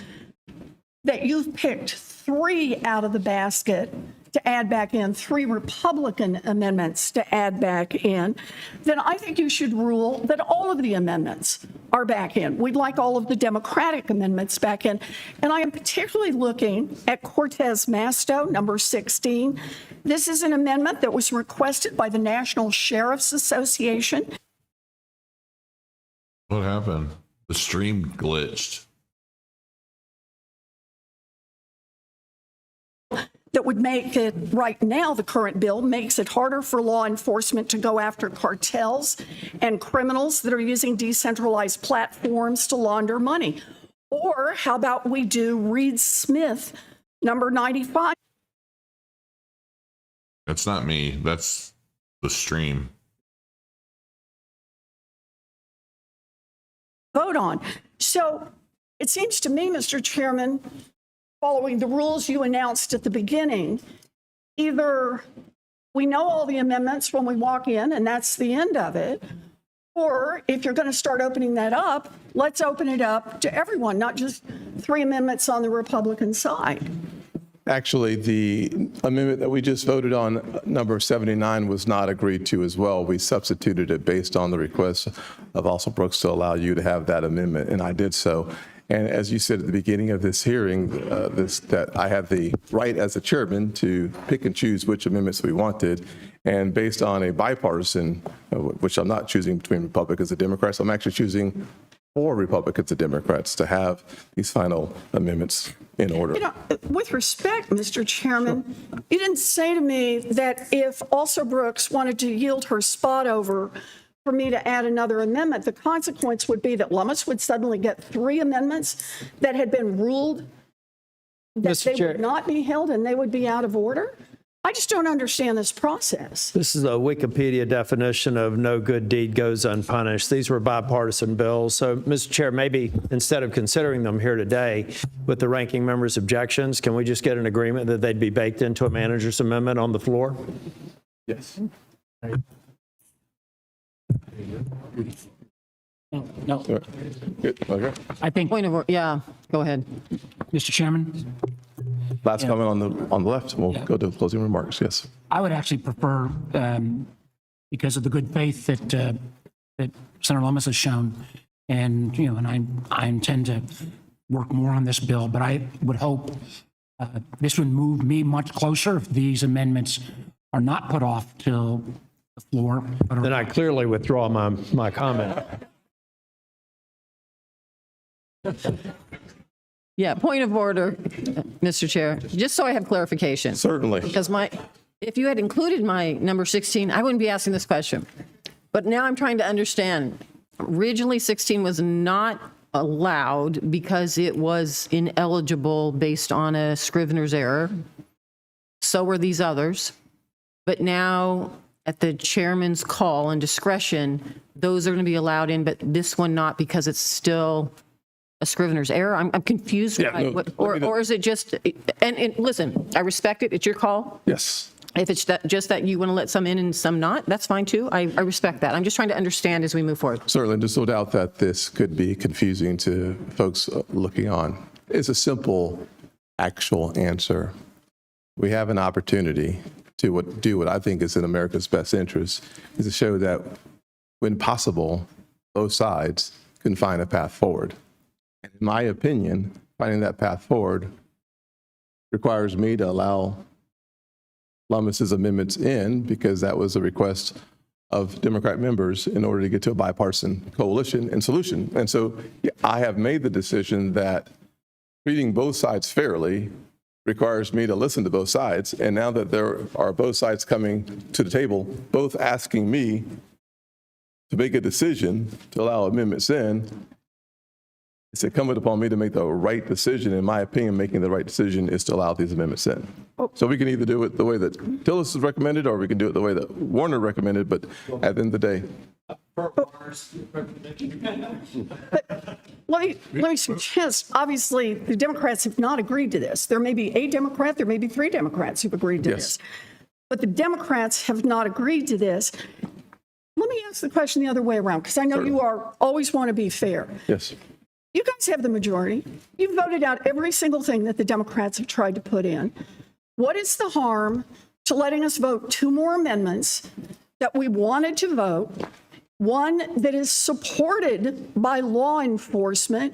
that you've picked 3 out of the basket to add back in, 3 Republican amendments to add back in, then I think you should rule that all of the amendments are back in. We'd like all of the Democratic amendments back in. And I am particularly looking at Cortez Masto, number 16. This is an amendment that was requested by the National Sheriff's Association. What happened? The stream glitched. That would make it, right now, the current bill makes it harder for law enforcement to go after cartels and criminals that are using decentralized platforms to launder money. Or how about we do Reed Smith, number 95? That's not me. That's the stream. Vote on. So it seems to me, Mr. Chairman, following the rules you announced at the beginning, either we know all the amendments when we walk in and that's the end of it, or if you're going to start opening that up, let's open it up to everyone, not just 3 amendments on the Republican side. Actually, the amendment that we just voted on, number 79, was not agreed to as well. We substituted it based on the request of Alsobrooks to allow you to have that amendment, and I did so. And as you said at the beginning of this hearing, that I have the right as the chairman to pick and choose which amendments we wanted. And based on a bipartisan, which I'm not choosing between Republicans and Democrats, I'm actually choosing for Republicans and Democrats to have these final amendments in order. You know, with respect, Mr. Chairman, you didn't say to me that if Alsobrooks wanted to yield her spot over for me to add another amendment, the consequence would be that Lummis would suddenly get 3 amendments that had been ruled that they would not be held and they would be out of order. I just don't understand this process. This is a Wikipedia definition of no good deed goes unpunished. These were bipartisan bills. So, Mr. Chair, maybe instead of considering them here today with the ranking member's objections, can we just get an agreement that they'd be baked into a manager's amendment on the floor? Yes. No. Good. Okay. I think, Point of order, yeah, go ahead. Mr. Chairman, Last comment on the left. We'll go to closing remarks. Yes. I would actually prefer, because of the good faith that Senator Lummis has shown, and, and I intend to work more on this bill, but I would hope This would move me much closer if these amendments are not put off till the floor. but are- Then I clearly withdraw my comment. Yeah, point of order, Mr. Chair, just so I have clarification. Certainly. Because if you had included my number 16, I wouldn't be asking this question. But now I'm trying to understand. Originally, 16 was not allowed because it was ineligible based on a Scrivener's error. So were these others. But now, at the chairman's call and discretion, those are going to be allowed in, but this one not because it's still a Scrivener's error. I'm confused. Or is it just, and listen, I respect it. It's your call. Yes. If it's just that you want to let some in and some not, that's fine too. I respect that. I'm just trying to understand as we move forward. Certainly, there's no doubt that this could be confusing to folks looking on. It's a simple, actual answer. We have an opportunity to do what I think is in America's best interest, is to show that when possible, both sides can find a path forward. And in my opinion, finding that path forward requires me to allow Lummis's amendments in, because that was a request of Democrat members in order to get to a bipartisan coalition and solution. And so I have made the decision that treating both sides fairly requires me to listen to both sides. And now that there are both sides coming to the table, both asking me to make a decision to allow amendments in, it's incumbent upon me to make the right decision. In my opinion, making the right decision is to allow these amendments in. So we can either do it the way that Tillis has recommended, or we can do it the way that Warner recommended, but at the end of the day. Let me suggest, obviously, the Democrats have not agreed to this. There may be a Democrat, there may be 3 Democrats who've agreed to this. But the Democrats have not agreed to this. Let me ask the question the other way around, because I know you always want to be fair. Yes. You guys have the majority. You've voted out every single thing that the Democrats have tried to put in. What is the harm to letting us vote 2 more amendments that we wanted to vote, one that is supported by law enforcement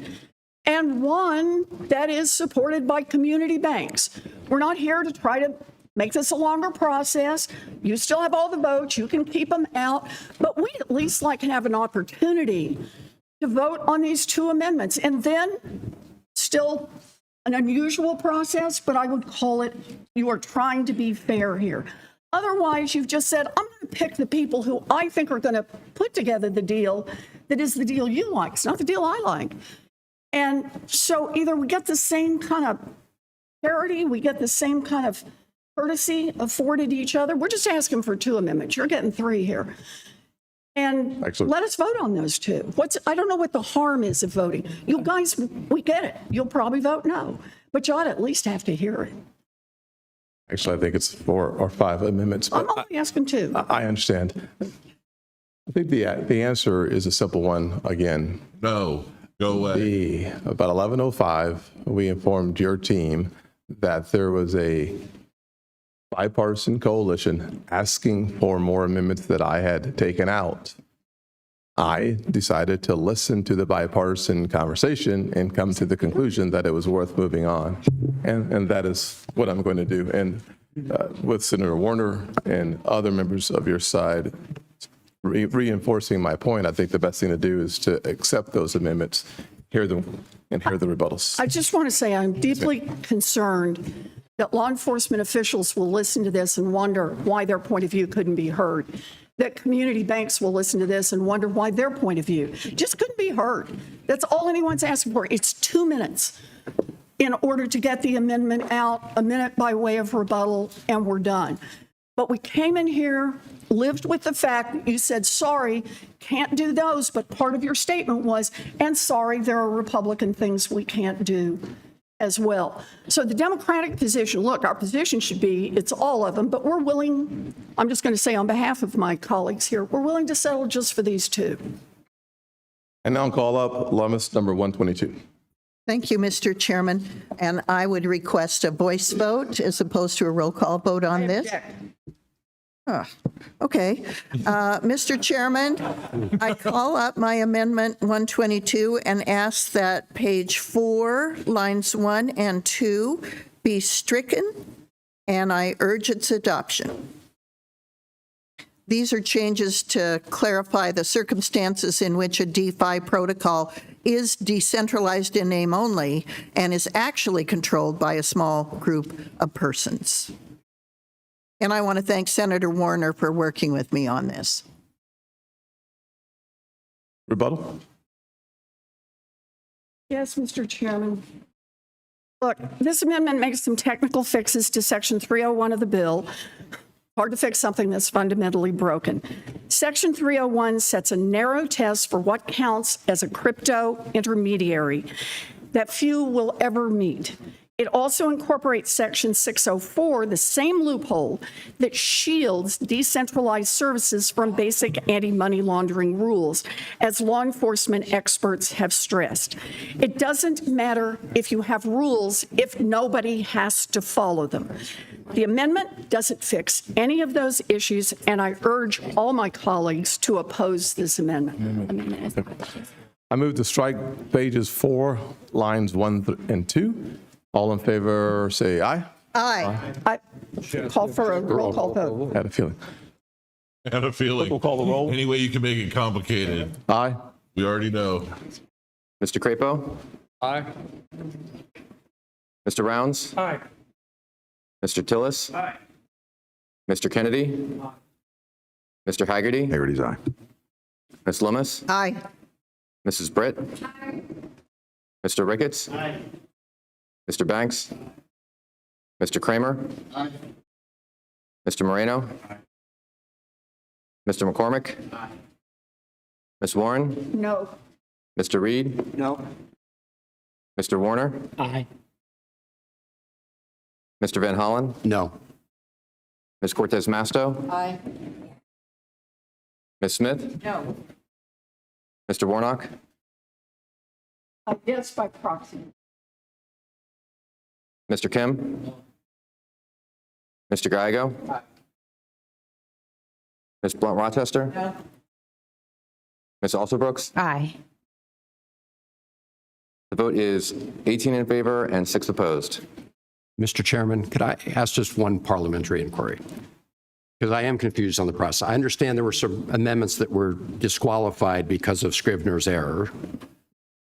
and one that is supported by community banks? We're not here to try to make this a longer process. You still have all the votes. You can keep them out. But we'd at least like to have an opportunity to vote on these 2 amendments. And then still an unusual process, but I would call it, you are trying to be fair here. Otherwise, you've just said, I'm going to pick the people who I think are going to put together the deal that is the deal you like. It's not the deal I like. And so either we get the same kind of parity, we get the same kind of courtesy afforded each other. We're just asking for 2 amendments. You're getting 3 here. And Excellent. Let us vote on those 2. I don't know what the harm is of voting. You guys, we get it. You'll probably vote no, but you ought to at least have to hear it. Actually, I think it's 4 or 5 amendments. But I'm only asking 2. I understand. I think the answer is a simple one again. No, go away. About 11:05, we informed your team that there was a bipartisan coalition asking for more amendments that I had taken out. I decided to listen to the bipartisan conversation and come to the conclusion that it was worth moving on. And that is what I'm going to do. And with Senator Warner and other members of your side reinforcing my point, I think the best thing to do is to accept those amendments, hear them, and hear the rebuttals. I just want to say I'm deeply concerned that law enforcement officials will listen to this and wonder why their point of view couldn't be heard. That community banks will listen to this and wonder why their point of view just couldn't be heard. That's all anyone's asking for. It's 2 minutes in order to get the amendment out, a minute by way of rebuttal, and we're done. But we came in here, lived with the fact that you said, sorry, can't do those, but part of your statement was, and sorry, there are Republican things we can't do as well. So the Democratic position, look, our position should be, it's all of them, but we're willing, I'm just going to say on behalf of my colleagues here, we're willing to settle just for these 2. And now I'll call up Lummis number 122. Thank you, Mr. Chairman. And I would request a voice vote as opposed to a roll call vote on this. Okay. Mr. Chairman, I call up my amendment 122 and ask that page 4, lines 1 and 2 be stricken, and I urge its adoption. These are changes to clarify the circumstances in which a DeFi protocol is decentralized in name only and is actually controlled by a small group of persons. And I want to thank Senator Warner for working with me on this. Rebuttal? Yes, Mr. Chairman. Look, this amendment makes some technical fixes to Section 301 of the bill. Hard to fix something that's fundamentally broken. Section 301 sets a narrow test for what counts as a crypto intermediary that few will ever meet. It also incorporates Section 604, the same loophole that shields decentralized services from basic anti-money laundering rules, as law enforcement experts have stressed. It doesn't matter if you have rules if nobody has to follow them. The amendment doesn't fix any of those issues, and I urge all my colleagues to oppose this amendment. I move to strike pages 4, lines 1 and 2. All in favor, say aye. Aye. I call for a roll call vote. Had a feeling. I have a feeling. We'll call the roll. Any way you can make it complicated. Aye. We already know. Mr. Crapo? Aye. Mr. Rounds? Aye. Mr. Tillis? Aye. Mr. Kennedy? Mr. Haggerty? Haggerty's aye. Ms. Lummis? Aye. Mrs. Britt? Mr. Ricketts? Aye. Mr. Banks? Mr. Kramer? Mr. Moreno? Mr. McCormick? Ms. Warren? No. Mr. Reed? No. Mr. Warner? Aye. Mr. Van Hollen? No. Ms. Cortez Masto? Aye. Ms. Smith? No. Mr. Warnock? Yes, by proxy. Mr. Kim? Mr. Gallego? Ms. Blunt-Rochester? No. Ms. Alsobrooks? Aye. The vote is 18 in favor and 6 opposed. Mr. Chairman, could I ask just one parliamentary inquiry? Because I am confused on the process. I understand there were some amendments that were disqualified because of Scrivener's error.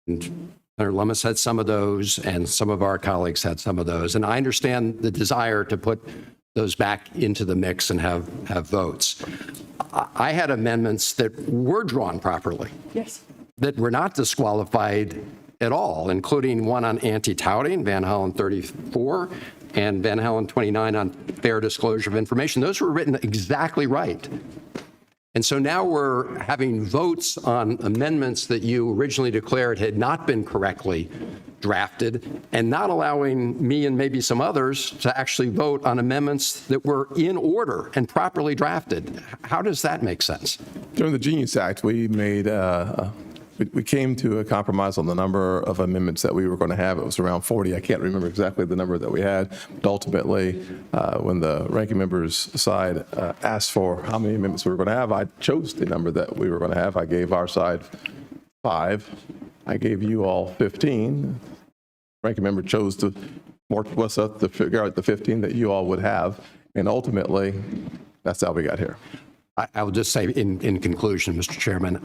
And Senator Lummis had some of those, and some of our colleagues had some of those. And I understand the desire to put those back into the mix and have votes. I had amendments that were drawn properly. Yes. That were not disqualified at all, including one on anti-touting, Van Hollen 34, and Van Hollen 29 on fair disclosure of information. Those were written exactly right. And so now we're having votes on amendments that you originally declared had not been correctly drafted, and not allowing me and maybe some others to actually vote on amendments that were in order and properly drafted. How does that make sense? During the Genius Act, we made we came to a compromise on the number of amendments that we were going to have. It was around 40. I can't remember exactly the number that we had. But ultimately, when the ranking members side asked for how many amendments we were going to have, I chose the number that we were going to have. I gave our side 5. I gave you all 15. Ranking member chose to work with us to figure out the 15 that you all would have. And ultimately, that's how we got here. I will just say in conclusion, Mr. Chairman,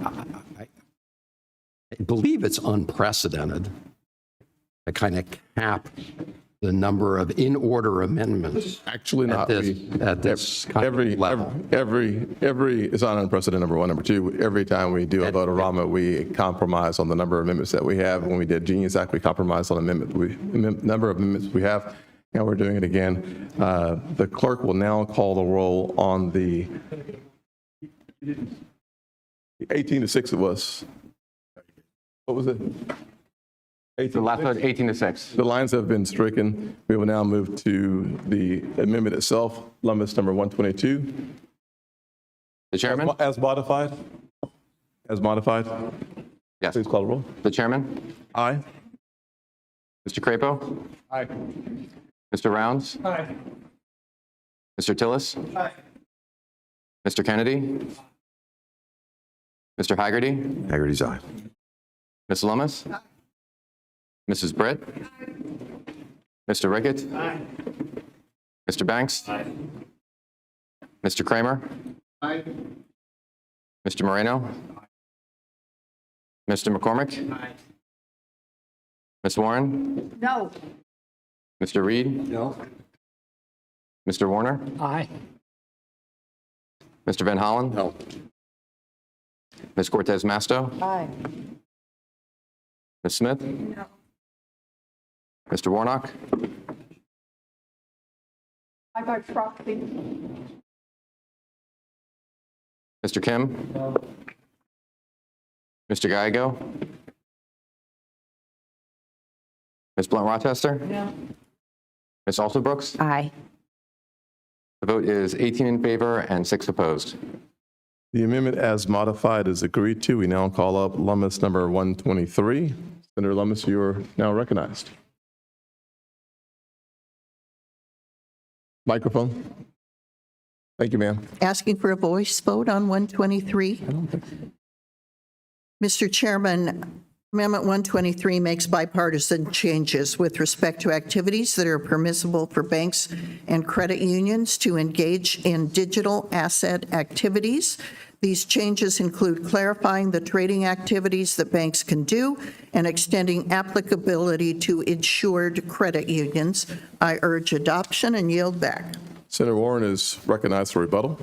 I believe it's unprecedented to kind of cap the number of in-order amendments. Actually not. At this kind of level. Every it's not unprecedented, number one. Number two, every time we do a vote of Rama, we compromise on the number of amendments that we have. When we did Genius Act, we compromised on the number of amendments we have. Now we're doing it again. The clerk will now call the roll on the 18 to 6 it was. What was it? The last one, 18 to 6. The lines have been stricken. We will now move to the amendment itself, Lummis number 122. The chairman? As modified? As modified? Yes. Please call the roll. The chairman? Aye. Mr. Crapo? Aye. Mr. Rounds? Aye. Mr. Tillis? Aye. Mr. Kennedy? Mr. Haggerty? Haggerty's aye. Ms. Lummis? Mrs. Britt? Mr. Ricketts? Aye. Mr. Banks? Aye. Mr. Kramer? Aye. Mr. Moreno? Mr. McCormick? Aye. Ms. Warren? No. Mr. Reed? No. Mr. Warner? Aye. Mr. Van Hollen? No. Ms. Cortez Masto? Aye. Ms. Smith? No. Mr. Warnock? Aye by proxy. Mr. Kim? No. Mr. Gallego? Ms. Blunt Rochester? No. Ms. Alsobrooks? Aye. The vote is 18 in favor and 6 opposed. The amendment as modified is agreed to. We now call up Lummis number 123. Senator Lummis, you are now recognized. Microphone. Thank you, ma'am. Asking for a voice vote on 123. Mr. Chairman, Amendment 123 makes bipartisan changes with respect to activities that are permissible for banks and credit unions to engage in digital asset activities. These changes include clarifying the trading activities that banks can do and extending applicability to insured credit unions. I urge adoption and yield back. Senator Warren is recognized for rebuttal.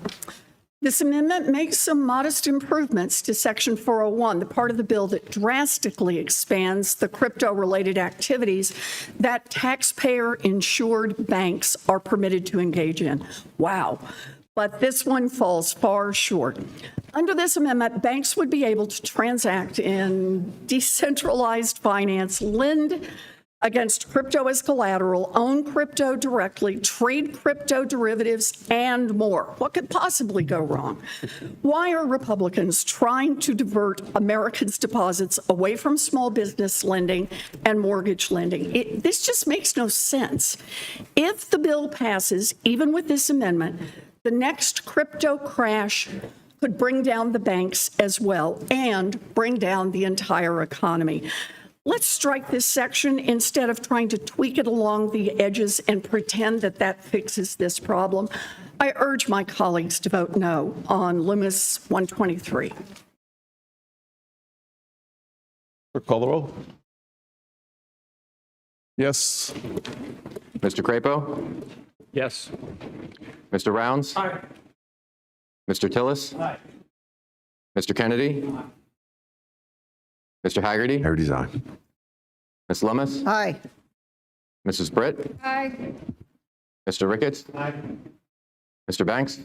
This amendment makes some modest improvements to Section 401, the part of the bill that drastically expands the crypto-related activities that taxpayer-insured banks are permitted to engage in. Wow. But this one falls far short. Under this amendment, banks would be able to transact in decentralized finance, lend against crypto as collateral, own crypto directly, trade crypto derivatives, and more. What could possibly go wrong? Why are Republicans trying to divert Americans' deposits away from small business lending and mortgage lending? This just makes no sense. If the bill passes, even with this amendment, the next crypto crash could bring down the banks as well and bring down the entire economy. Let's strike this section instead of trying to tweak it along the edges and pretend that that fixes this problem. I urge my colleagues to vote no on Lummis 123. Call the roll. Yes. Mr. Crapo? Yes. Mr. Rounds? Aye. Mr. Tillis? Aye. Mr. Kennedy? Mr. Haggerty? Haggerty's aye. Ms. Lummis? Aye. Mrs. Britt? Aye. Mr. Ricketts? Aye. Mr. Banks?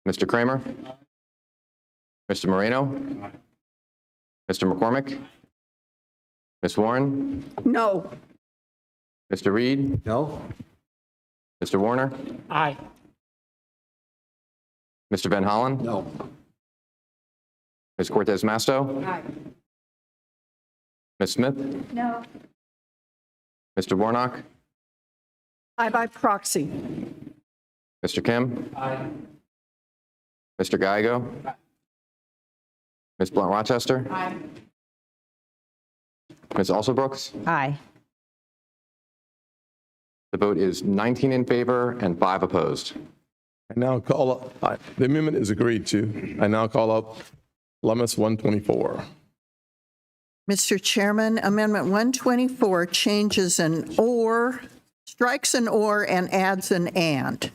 Mr. Kramer? Mr. Moreno? Mr. McCormick? Ms. Warren? No. Mr. Reed? No. Mr. Warner? Aye. Mr. Van Hollen? No. Ms. Cortez Masto? Aye. Ms. Smith? No. Mr. Warnock? Aye by proxy. Mr. Kim? Aye. Mr. Gallego? Ms. Blunt Rochester? Aye. Ms. Alsobrooks? Aye. The vote is 19 in favor and 5 opposed. I now call up, the amendment is agreed to. I now call up Lummis 124. Mr. Chairman, Amendment 124 changes an or, strikes an or, and adds an and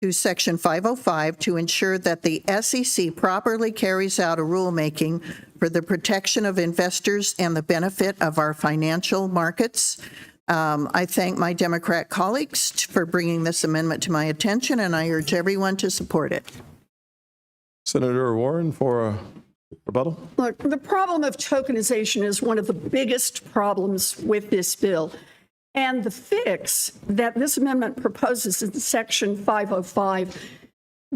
to Section 505 to ensure that the SEC properly carries out a rulemaking for the protection of investors and the benefit of our financial markets. I thank my Democrat colleagues for bringing this amendment to my attention, and I urge everyone to support it. Senator Warren for a rebuttal. Look, the problem of tokenization is one of the biggest problems with this bill. And the fix that this amendment proposes in Section 505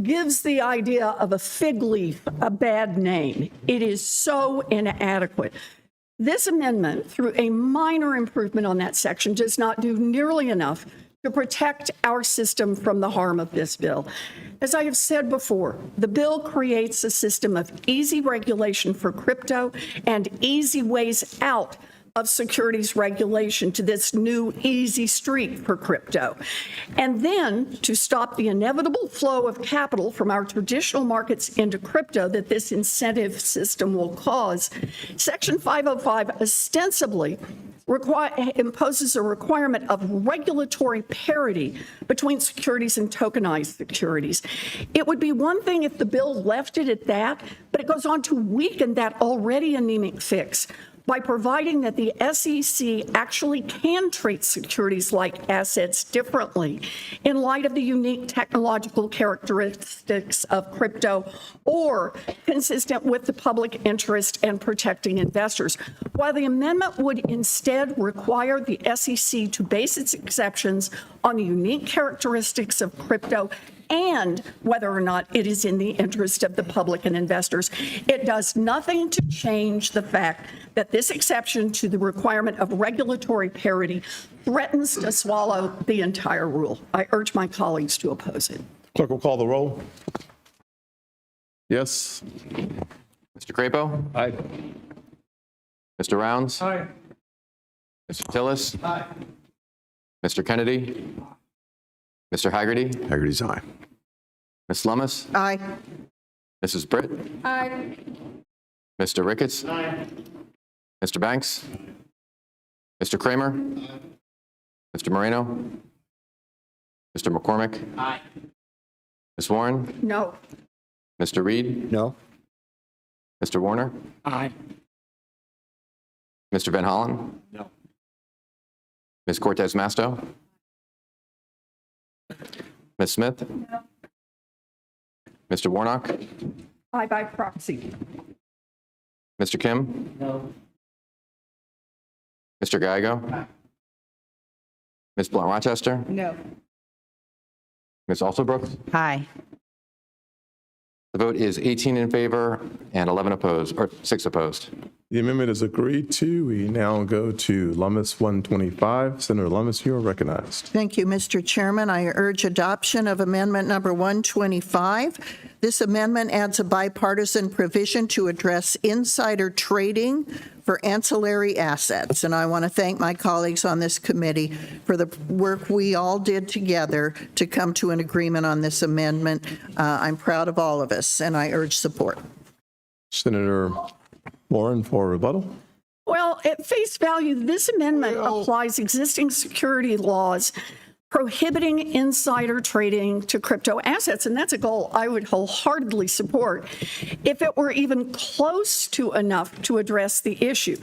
gives the idea of a fig leaf a bad name. It is so inadequate. This amendment, through a minor improvement on that section, does not do nearly enough to protect our system from the harm of this bill. As I have said before, the bill creates a system of easy regulation for crypto and easy ways out of securities regulation to this new easy street for crypto. And then to stop the inevitable flow of capital from our traditional markets into crypto that this incentive system will cause, Section 505 ostensibly imposes a requirement of regulatory parity between securities and tokenized securities. It would be one thing if the bill left it at that, but it goes on to weaken that already anemic fix by providing that the SEC actually can treat securities like assets differently in light of the unique technological characteristics of crypto or consistent with the public interest and protecting investors. While the amendment would instead require the SEC to base its exceptions on the unique characteristics of crypto and whether or not it is in the interest of the public and investors, it does nothing to change the fact that this exception to the requirement of regulatory parity threatens to swallow the entire rule. I urge my colleagues to oppose it. Clerk will call the roll. Yes. Mr. Crapo? Aye. Mr. Rounds? Aye. Mr. Tillis? Aye. Mr. Kennedy? Mr. Haggerty? Haggerty's aye. Ms. Lummis? Aye. Mrs. Britt? Aye. Mr. Ricketts? Aye. Mr. Banks? Mr. Kramer? Mr. Moreno? Mr. McCormick? Aye. Ms. Warren? No. Mr. Reed? No. Mr. Warner? Aye. Mr. Van Hollen? No. Ms. Cortez Masto? Ms. Smith? No. Mr. Warnock? Aye by proxy. Mr. Kim? No. Mr. Gallego? Ms. Blunt Rochester? No. Ms. Alsobrooks? Aye. The vote is 18 in favor and 11 opposed, or 6 opposed. The amendment is agreed to. We now go to Lummis 125. Senator Lummis, you are recognized. Thank you, Mr. Chairman. I urge adoption of amendment number 125. This amendment adds a bipartisan provision to address insider trading for ancillary assets. And I want to thank my colleagues on this committee for the work we all did together to come to an agreement on this amendment. I'm proud of all of us, and I urge support. Senator Warren for rebuttal. Well, at face value, this amendment applies existing security laws prohibiting insider trading to crypto assets, and that's a goal I would wholeheartedly support if it were even close to enough to address the issue.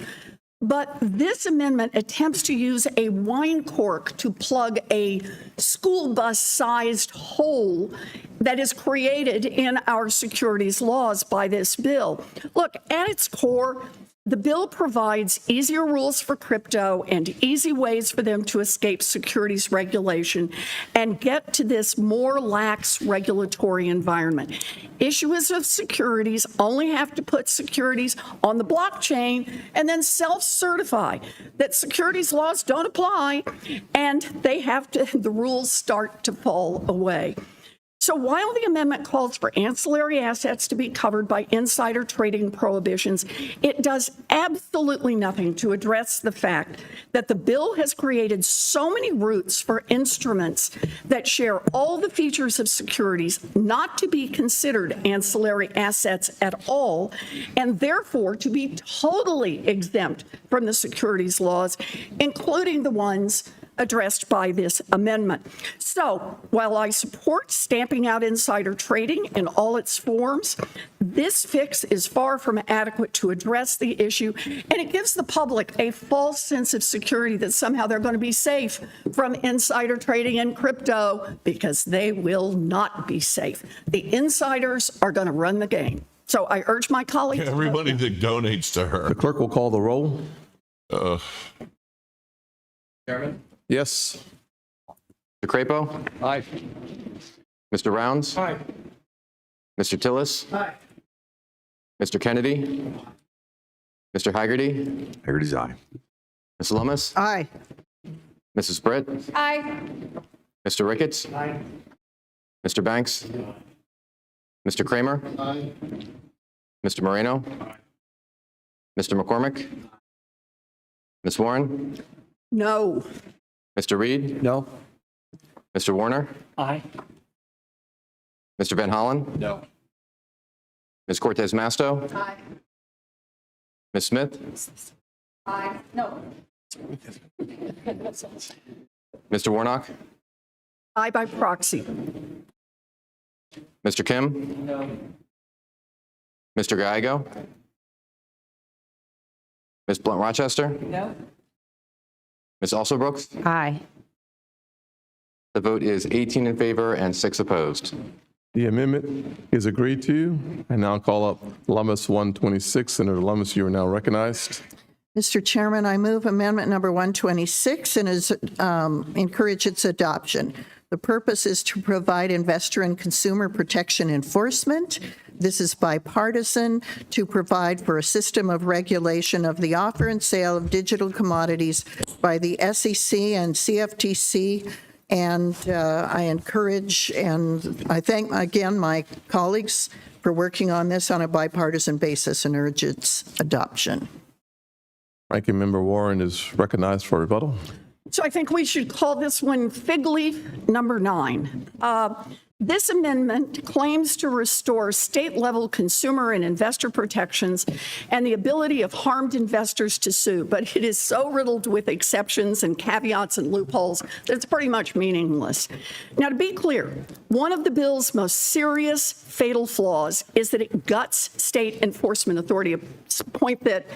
But this amendment attempts to use a wine cork to plug a school bus-sized hole that is created in our securities laws by this bill. Look, at its core, the bill provides easier rules for crypto and easy ways for them to escape securities regulation and get to this more lax regulatory environment. Issuers of securities only have to put securities on the blockchain and then self-certify that securities laws don't apply, and the rules start to fall away. So while the amendment calls for ancillary assets to be covered by insider trading prohibitions, it does absolutely nothing to address the fact that the bill has created so many routes for instruments that share all the features of securities not to be considered ancillary assets at all, and therefore to be totally exempt from the securities laws, including the ones addressed by this amendment. So while I support stamping out insider trading in all its forms, this fix is far from adequate to address the issue, and it gives the public a false sense of security that somehow they're going to be safe from insider trading in crypto, because they will not be safe. The insiders are going to run the game. So I urge my colleagues. Everybody that donates to her. The clerk will call the roll. Chairman? Yes. Mr. Crapo? Aye. Mr. Rounds? Aye. Mr. Tillis? Aye. Mr. Kennedy? Mr. Haggerty? Haggerty's aye. Ms. Lummis? Aye. Mrs. Britt? Aye. Mr. Ricketts? Aye. Mr. Banks? Mr. Kramer? Aye. Mr. Moreno? Mr. McCormick? Ms. Warren? No. Mr. Reed? No. Mr. Warner? Aye. Mr. Van Hollen? No. Ms. Cortez Masto? Aye. Ms. Smith? Aye. No. Mr. Warnock? Aye by proxy. Mr. Kim? No. Mr. Gallego? Ms. Blunt Rochester? No. Ms. Alsobrooks? Aye. The vote is 18 in favor and 6 opposed. The amendment is agreed to. I now call up Lummis 126. Senator Lummis, you are now recognized. Mr. Chairman, I move amendment number 126 and encourage its adoption. The purpose is to provide investor and consumer protection enforcement. This is bipartisan to provide for a system of regulation of the offer and sale of digital commodities by the SEC and CFTC. And I encourage and I thank again my colleagues for working on this on a bipartisan basis and urge its adoption. Ranking Member Warren is recognized for rebuttal. So I think we should call this one Fig Leaf number 9. This amendment claims to restore state-level consumer and investor protections and the ability of harmed investors to sue, but it is so riddled with exceptions and caveats and loopholes that it's pretty much meaningless. Now, to be clear, one of the bill's most serious, fatal flaws is that it guts state enforcement authority, a point that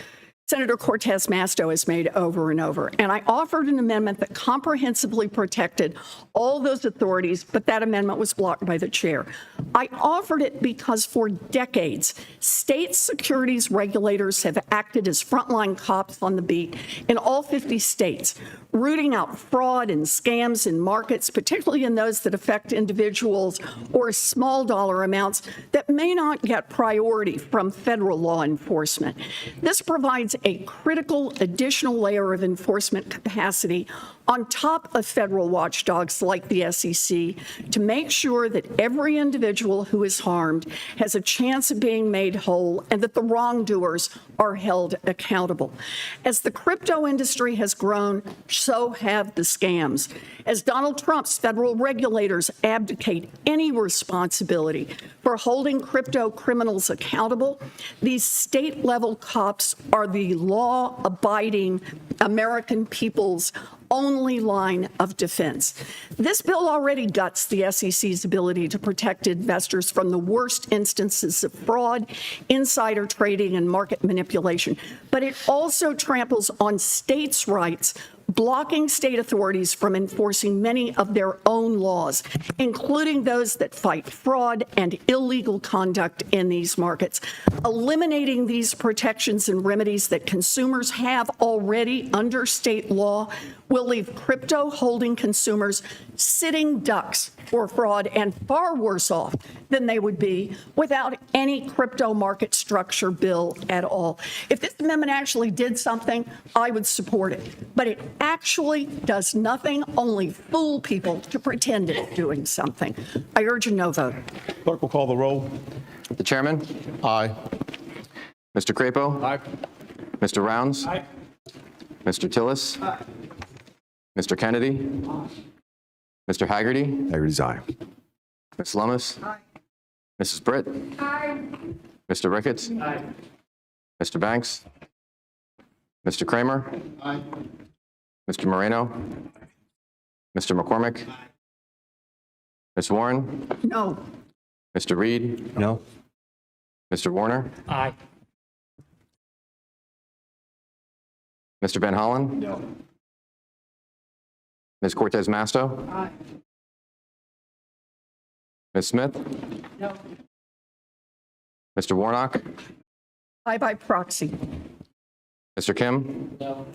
Senator Cortez Masto has made over and over. And I offered an amendment that comprehensively protected all those authorities, but that amendment was blocked by the chair. I offered it because for decades, state securities regulators have acted as frontline cops on the beat in all 50 states, rooting out fraud and scams in markets, particularly in those that affect individuals or small dollar amounts that may not get priority from federal law enforcement. This provides a critical additional layer of enforcement capacity on top of federal watchdogs like the SEC to make sure that every individual who is harmed has a chance of being made whole and that the wrongdoers are held accountable. As the crypto industry has grown, so have the scams. As Donald Trump's federal regulators abdicate any responsibility for holding crypto criminals accountable, these state-level cops are the law-abiding American people's only line of defense. This bill already guts the SEC's ability to protect investors from the worst instances of fraud, insider trading, and market manipulation, but it also tramples on states' rights, blocking state authorities from enforcing many of their own laws, including those that fight fraud and illegal conduct in these markets. Eliminating these protections and remedies that consumers have already under state law will leave crypto holding consumers sitting ducks for fraud and far worse off than they would be without any crypto market structure bill at all. If this amendment actually did something, I would support it. But it actually does nothing, only fool people to pretend it's doing something. I urge a no vote. Clerk will call the roll. The chairman? Aye. Mr. Crapo? Aye. Mr. Rounds? Aye. Mr. Tillis? Mr. Kennedy? Mr. Haggerty? Haggerty's aye. Ms. Lummis? Mrs. Britt? Mr. Ricketts? Mr. Banks? Mr. Kramer? Mr. Moreno? Mr. McCormick? Ms. Warren? No. Mr. Reed? No. Mr. Warner? Aye. Mr. Van Hollen? No. Ms. Cortez Masto? Aye. Ms. Smith? No. Mr. Warnock? Aye by proxy. Mr. Kim? No.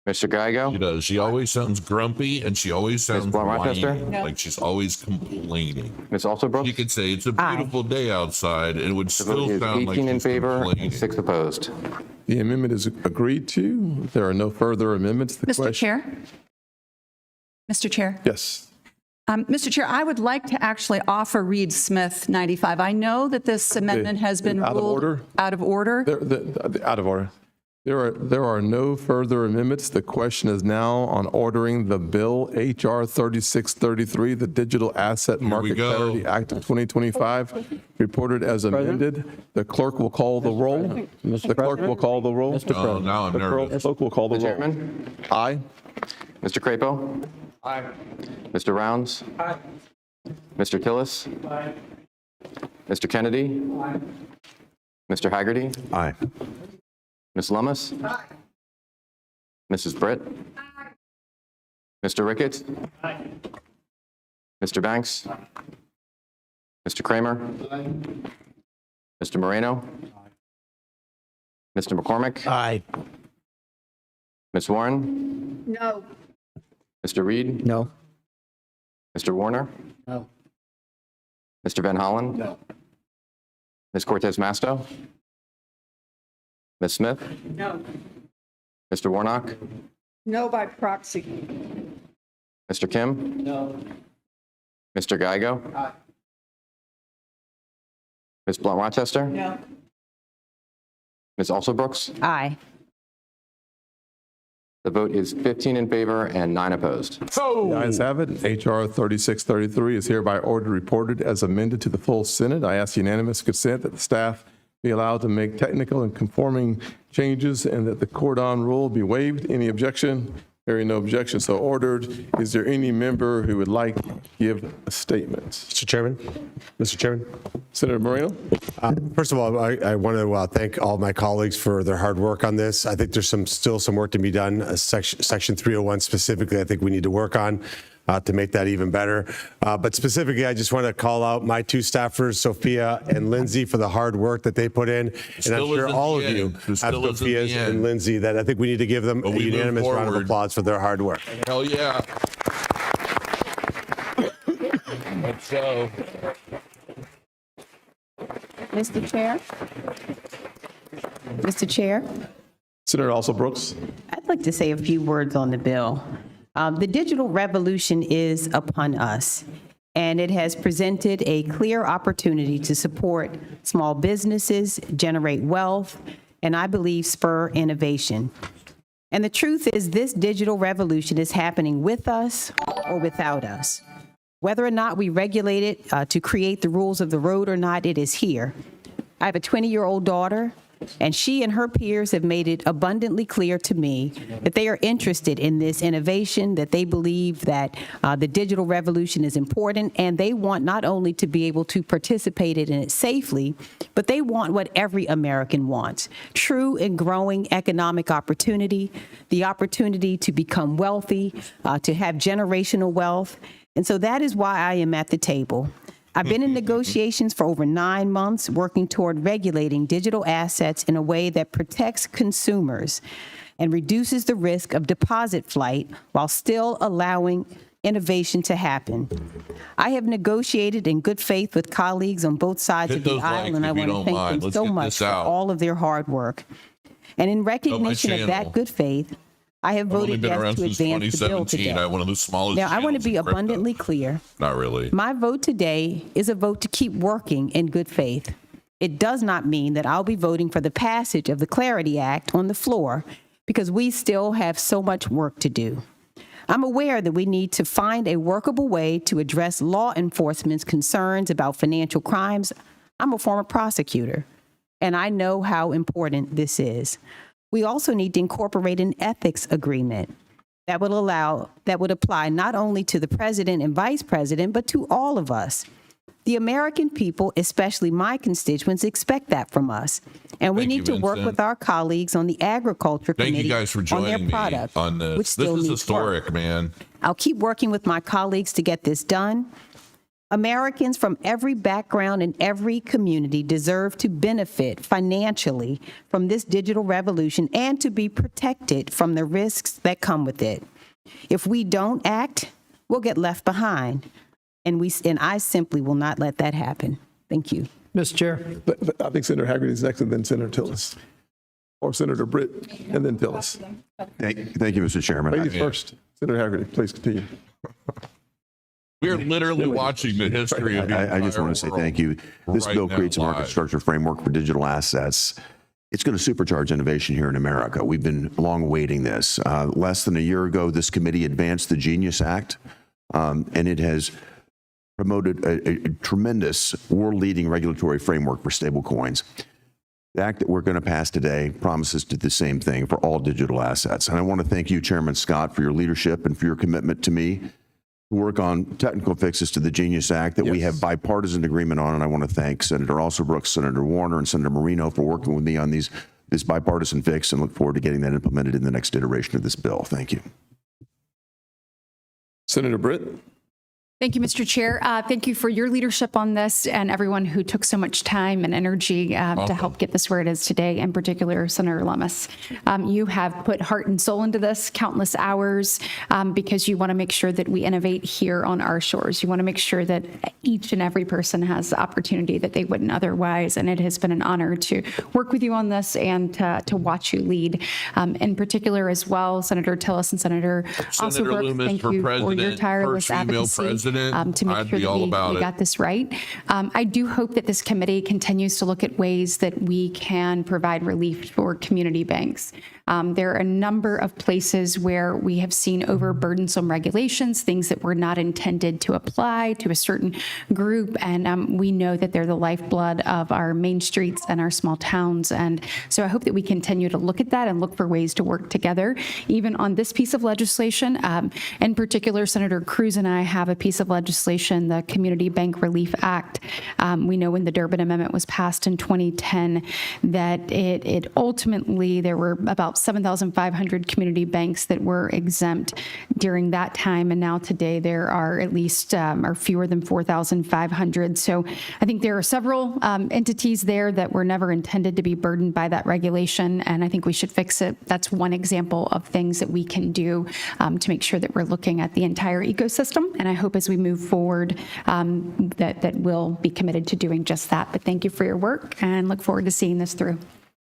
Mr. Gallego? She does. She always sounds grumpy and she always sounds Blunt Rochester? whiny, like she's always complaining. Ms. Alsobrooks? You could say it's a beautiful day outside and it would The vote still is sound like 18 in she's favor complaining. and 6 opposed. The amendment is agreed to. There are no further amendments. The Mr. question- Chair? Mr. Chair? Yes. Mr. Chair, I would like to actually offer Reed Smith 95. I know that this amendment has been out of ruled order? out of order. Out of order. There are no further amendments. The question is now on ordering the bill HR 3633, the Digital Asset Market Clarity Act of 2025, reported as amended. The clerk will call the roll. The clerk will call the roll. Oh, now I'm nervous. The clerk will call the roll. Chairman? Aye. Mr. Crapo? Aye. Mr. Rounds? Aye. Mr. Tillis? Aye. Mr. Kennedy? Aye. Mr. Haggerty? Aye. Ms. Lummis? Aye. Mrs. Britt? Mr. Ricketts? Aye. Mr. Banks? Mr. Kramer? Mr. Moreno? Mr. McCormick? Aye. Ms. Warren? No. Mr. Reed? No. Mr. Warner? No. Mr. Van Hollen? No. Ms. Cortez Masto? Ms. Smith? No. Mr. Warnock? No by proxy. Mr. Kim? No. Mr. Geigo? Aye. Ms. Blunt Rochester? No. Ms. Alsobrooks? Aye. The vote is 15 in favor and 9 opposed. The ayes have it. HR 3633 is hereby ordered reported as amended to the full Senate. I ask unanimous consent that the staff be allowed to make technical and conforming changes and that the cordon rule be waived. Any objection? Hearing no objection, so ordered. Is there any member who would like to give a statement? Mr. Chairman? Mr. Chairman? Senator Moreno? First of all, I want to thank all my colleagues for their hard work on this. I think there's still some work to be done. Section 301 specifically, I think we need to work on to make that even better. But specifically, I just want to call out my two staffers, Sophia and Lindsay, for the hard work that they put in. And I'm sure all of you have Sophia's and Lindsay that I think we need to give them a unanimous round of applause for their hard work. Hell yeah. Let's go. Mr. Chair? Mr. Chair? Senator Alsobrooks? I'd like to say a few words on the bill. The digital revolution is upon us, and it has presented a clear opportunity to support small businesses, generate wealth, and I believe spur innovation. And the truth is, this digital revolution is happening with us or without us. Whether or not we regulate it to create the rules of the road or not, it is here. I have a 20-year-old daughter, and she and her peers have made it abundantly clear to me that they are interested in this innovation, that they believe that the digital revolution is important, and they want not only to be able to participate in it safely, but they want what every American wants: true and growing economic opportunity, the opportunity to become wealthy, to have generational wealth. And so that is why I am at the table. I've been in negotiations for over 9 months, working toward regulating digital assets in a way that protects consumers and reduces the risk of deposit flight while still allowing innovation to happen. I have negotiated in good faith with colleagues on both sides of the aisle, and I want to thank them so much for all of their hard work. And in recognition of that good faith, I have voted yes to advance the bill today. One of the smallest. Now, I want to be abundantly clear. Not really. My vote today is a vote to keep working in good faith. It does not mean that I'll be voting for the passage of the Clarity Act on the floor, because we still have so much work to do. I'm aware that we need to find a workable way to address law enforcement's concerns about financial crimes. I'm a former prosecutor, and I know how important this is. We also need to incorporate an ethics agreement that would apply not only to the president and vice president, but to all of us. The American people, especially my constituents, expect that from us. And we need to work with our colleagues on the Agriculture Committee Thank you guys for on their joining me product, on this. which still This is needs historic, work. man. I'll keep working with my colleagues to get this done. Americans from every background and every community deserve to benefit financially from this digital revolution and to be protected from the risks that come with it. If we don't act, we'll get left behind. And I simply will not let that happen. Thank you. Mr. Chair. I think Senator Haggerty is next, and then Senator Tillis. Or Senator Britt, and then Tillis. Thank you, Mr. Chairman. Ladies first. Senator Haggerty, please continue. We're literally watching the history of the I just want to say thank you. This bill creates a market structure framework for digital assets It's going to supercharge innovation here in America. We've been long awaiting this. Less than a year ago, this committee advanced the Genius Act, and it has promoted a tremendous world-leading regulatory framework for stablecoins. The act that we're going to pass today promises to do the same thing for all digital assets. And I want to thank you, Chairman Scott, for your leadership and for your commitment to me to work on technical fixes to the Genius Act that we have bipartisan agreement on. And I want to thank Senator Alsobrooks, Senator Warner, and Senator Marino for working with me on this bipartisan fix, and look forward to getting that implemented in the next iteration of this bill. Thank you. Senator Britt. Thank you, Mr. Chair. Thank you for your leadership on this and everyone who took so much time and energy to help get this where it is today, in particular, Senator Lummis. You have put heart and soul into this, countless hours, because you want to make sure that we innovate here on our shores. You want to make sure that each and every person has the opportunity that they wouldn't otherwise. And it has been an honor to work with you on this and to watch you lead. In particular as well, Senator Tillis and Senator Alsobrooks, thank you for your tireless advocacy. To make sure that we got this right. I do hope that this committee continues to look at ways that we can provide relief for community banks. There are a number of places where we have seen overburdensome regulations, things that were not intended to apply to a certain group, and we know that they're the lifeblood of our main streets and our small towns. And so I hope that we continue to look at that and look for ways to work together, even on this piece of legislation. In particular, Senator Cruz and I have a piece of legislation, the Community Bank Relief Act. We know when the Durbin Amendment was passed in 2010 that it ultimately, there were about 7,500 community banks that were exempt during that time, and now today there are at least or fewer than 4,500. So I think there are several entities there that were never intended to be burdened by that regulation, and I think we should fix it. That's one example of things that we can do to make sure that we're looking at the entire ecosystem, and I hope as we move forward that we'll be committed to doing just that. But thank you for your work, and look forward to seeing this through.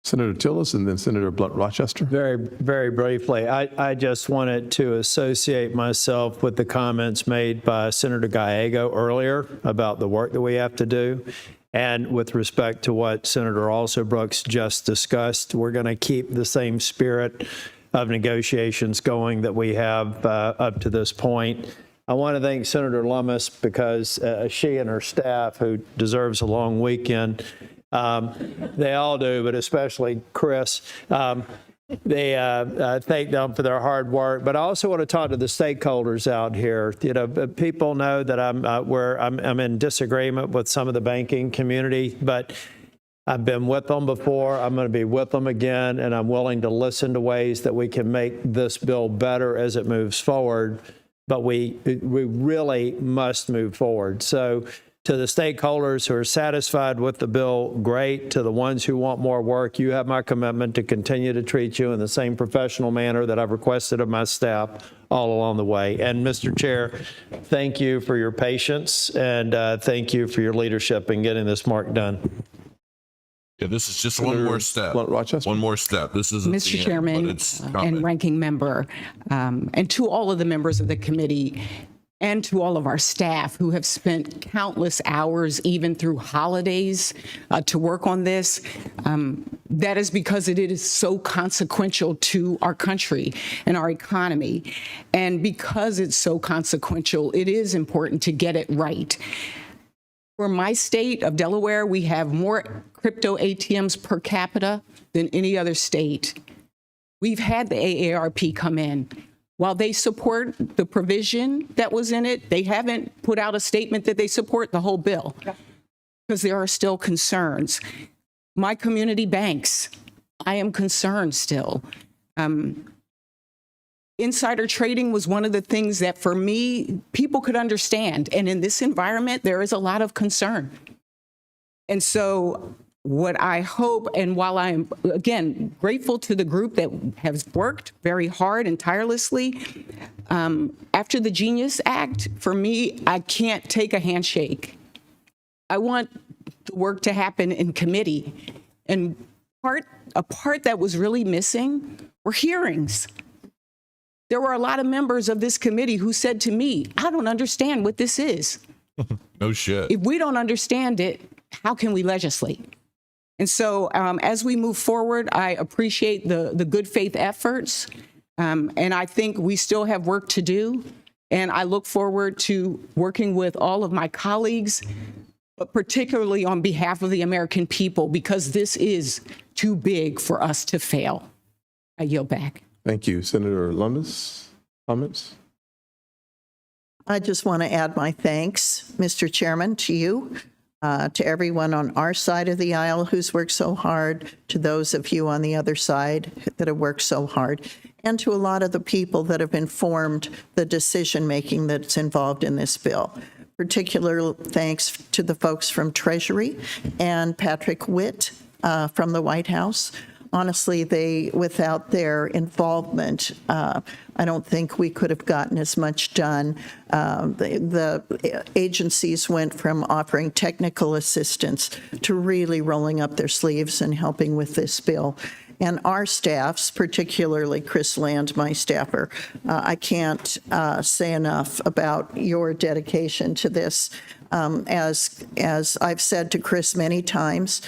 Senator Tillis and then Senator Blunt Rochester. Very, very briefly, I just wanted to associate myself with the comments made by Senator Gallego earlier about the work that we have to do. And with respect to what Senator Alsobrooks just discussed, we're going to keep the same spirit of negotiations going that we have up to this point. I want to thank Senator Lummis because she and her staff, who deserves a long weekend, they all do, but especially Chris. They thank them for their hard work. But I also want to talk to the stakeholders out here. You know, people know that I'm in disagreement with some of the banking community, but I've been with them before. I'm going to be with them again, and I'm willing to listen to ways that we can make this bill better as it moves forward. But we really must move forward. So to the stakeholders who are satisfied with the bill, great. To the ones who want more work, you have my commitment to continue to treat you in the same professional manner that I've requested of my staff all along the way. And Mr. Chair, thank you for your patience, and thank you for your leadership in getting this mark done. Yeah, this is just one more step. One more step. This is Mr. Chairman and Ranking Member, and to all of the members of the committee, and to all of our staff who have spent countless hours, even through holidays, to work on this. That is because it is so consequential to our country and our economy. And because it's so consequential, it is important to get it right. For my state of Delaware, we have more crypto ATMs per capita than any other state. We've had the AARP come in. While they support the provision that was in it, they haven't put out a statement that they support the whole bill because there are still concerns. My community banks, I am concerned still. Insider trading was one of the things that, for me, people could understand. And in this environment, there is a lot of concern. And so what I hope, and while I'm, again, grateful to the group that has worked very hard and tirelessly, after the Genius Act, for me, I can't take a handshake. I want the work to happen in committee. And a part that was really missing were hearings. There were a lot of members of this committee who said to me, I don't understand what this is. No shit. If we don't understand it, how can we legislate? And so as we move forward, I appreciate the good faith efforts, and I think we still have work to do. And I look forward to working with all of my colleagues, but particularly on behalf of the American people, because this is too big for us to fail. I yield back. Thank you. Senator Lummis, comments? I just want to add my thanks, Mr. Chairman, to you, to everyone on our side of the aisle who's worked so hard, to those of you on the other side that have worked so hard, and to a lot of the people that have informed the decision-making that's involved in this bill. Particular thanks to the folks from Treasury and Patrick Witt from the White House. Honestly, without their involvement, I don't think we could have gotten as much done. The agencies went from offering technical assistance to really rolling up their sleeves and helping with this bill. And our staffs, particularly Chris Land, my staffer, I can't say enough about your dedication to this. As I've said to Chris many times,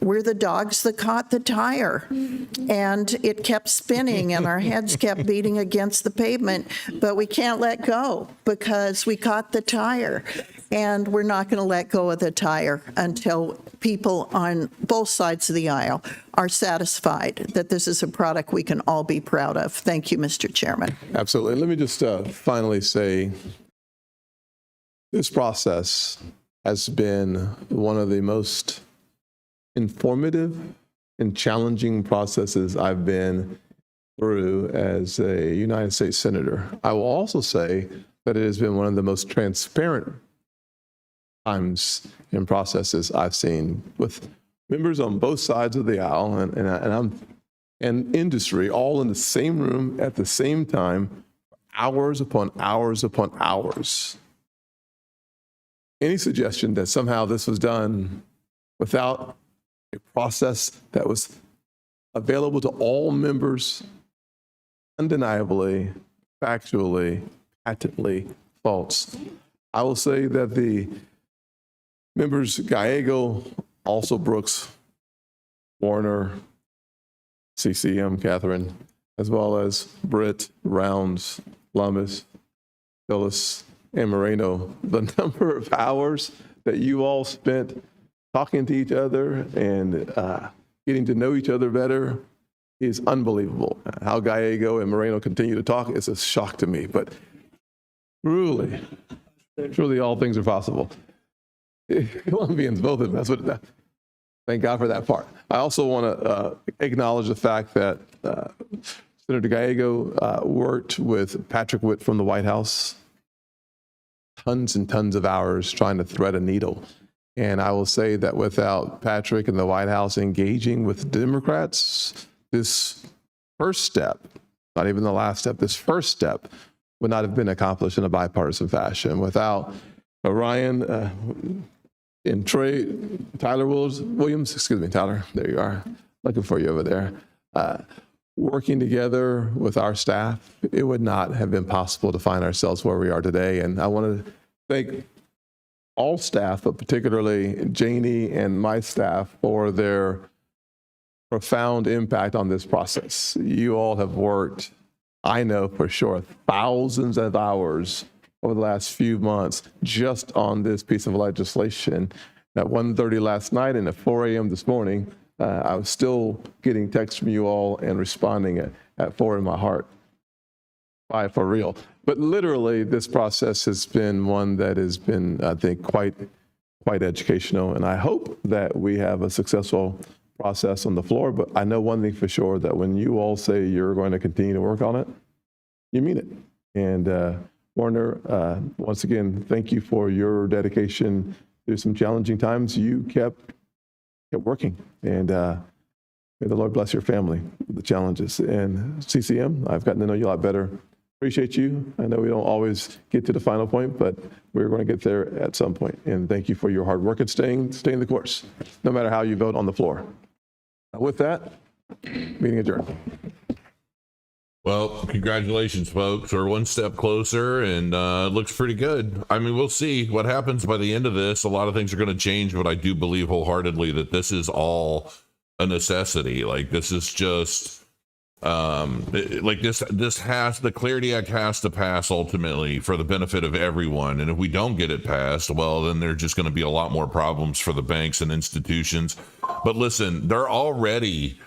we're the dogs that caught the tire, and it kept spinning and our heads kept beating against the pavement, but we can't let go because we caught the tire. And we're not going to let go of the tire until people on both sides of the aisle are satisfied that this is a product we can all be proud of. Thank you, Mr. Chairman. Absolutely. Let me just finally say, this process has been one of the most informative and challenging processes I've been through as a United States Senator. I will also say that it has been one of the most transparent times and processes I've seen, with members on both sides of the aisle and industry all in the same room at the same time, hours upon hours upon hours. Any suggestion that somehow this was done without a process that was available to all members, undeniably, factually, patently false. I will say that the members Gallego, also Brooks, Warner, CCM, Catherine, as well as Britt, Rounds, Lummis, Phyllis, and Moreno, the number of hours that you all spent talking to each other and getting to know each other better is unbelievable. How Gallego and Moreno continue to talk is a shock to me, but truly all things are possible. Colombians, both of them. That's what. Thank God for that part. I also want to acknowledge the fact that Senator Gallego worked with Patrick Witt from the White House, tons and tons of hours trying to thread a needle. And I will say that without Patrick and the White House engaging with Democrats, this first step, not even the last step, this first step would not have been accomplished in a bipartisan fashion. Without Ryan and Tyler Williams, excuse me, Tyler, there you are, looking for you over there, working together with our staff, it would not have been possible to find ourselves where we are today. And I want to thank all staff, but particularly Janie and my staff, for their profound impact on this process. You all have worked, I know for sure, thousands of hours over the last few months just on this piece of legislation. At 1:30 last night and at 4 a.m. this morning, I was still getting texts from you all and responding at 4 in my heart. Why, for real. But literally, this process has been one that has been, I think, quite educational. And I hope that we have a successful process on the floor. But I know one thing for sure, that when you all say you're going to continue to work on it, you mean it. And Warner, once again, thank you for your dedication through some challenging times. You kept working, and may the Lord bless your family with the challenges. And CCM, I've gotten to know you a lot better. Appreciate you. I know we don't always get to the final point, but we're going to get there at some point. And thank you for your hard work and staying the course, no matter how you vote on the floor. With that, meeting adjourned. Well, congratulations, folks. We're one step closer, and it looks pretty good. I mean, we'll see what happens by the end of this. A lot of things are going to change, but I do believe wholeheartedly that this is all a necessity. Like, this is just the Clarity Act has to pass ultimately for the benefit of everyone. And if we don't get it passed, well, then there's just going to be a lot more problems for the banks and institutions. But listen, they're already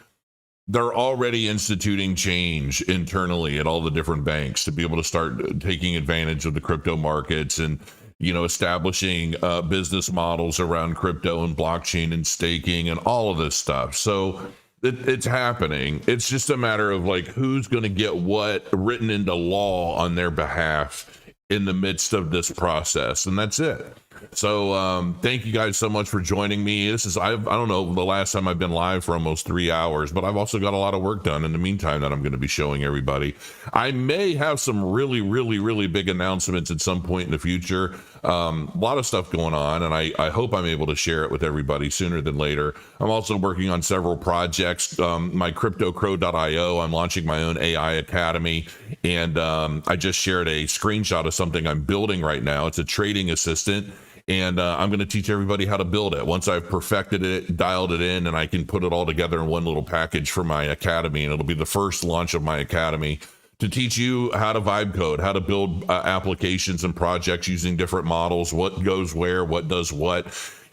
instituting change internally at all the different banks to be able to start taking advantage of the crypto markets and, establishing business models around crypto and blockchain and staking and all of this stuff. So it's happening. It's just a matter of like who's going to get what written into law on their behalf in the midst of this process. And that's it. So thank you guys so much for joining me. This is, I don't know, the last time I've been live for almost 3 hours, but I've also got a lot of work done in the meantime that I'm going to be showing everybody. I may have some really, really, really big announcements at some point in the future. A lot of stuff going on, and I hope I'm able to share it with everybody sooner than later. I'm also working on several projects. My CryptoCrow.io, I'm launching my own AI Academy, and I just shared a screenshot of something I'm building right now. It's a trading assistant. And I'm going to teach everybody how to build it. Once I've perfected it, dialed it in, and I can put it all together in one little package for my academy. And it'll be the first launch of my academy to teach you how to vibe code, how to build applications and projects using different models, what goes where, what does what.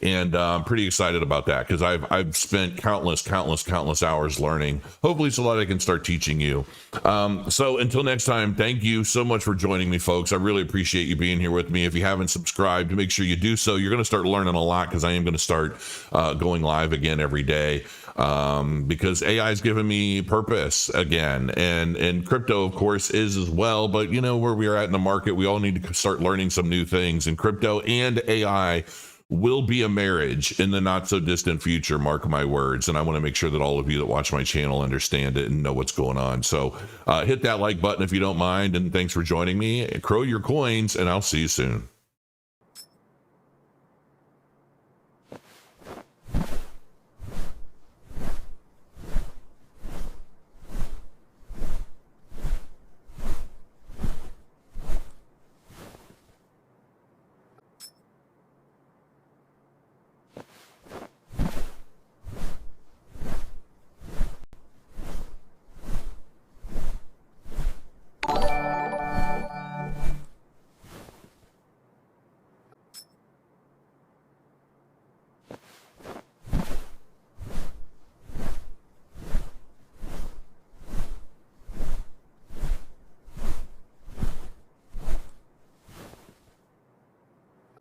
And I'm pretty excited about that because I've spent countless hours learning. Hopefully so that I can start teaching you. So until next time, thank you so much for joining me, folks. I really appreciate you being here with me. If you haven't subscribed, make sure you do so. You're going to start learning a lot because I am going to start going live again every day because AI is giving me purpose again. And crypto, of course, is as well. But you know where we are at in the market, we all need to start learning some new things. And crypto and AI will be a marriage in the not so distant future, mark my words. And I want to make sure that all of you that watch my channel understand it and know what's going on. So hit that like button if you don't mind. And thanks for joining me. Crow your coins, and I'll see you soon.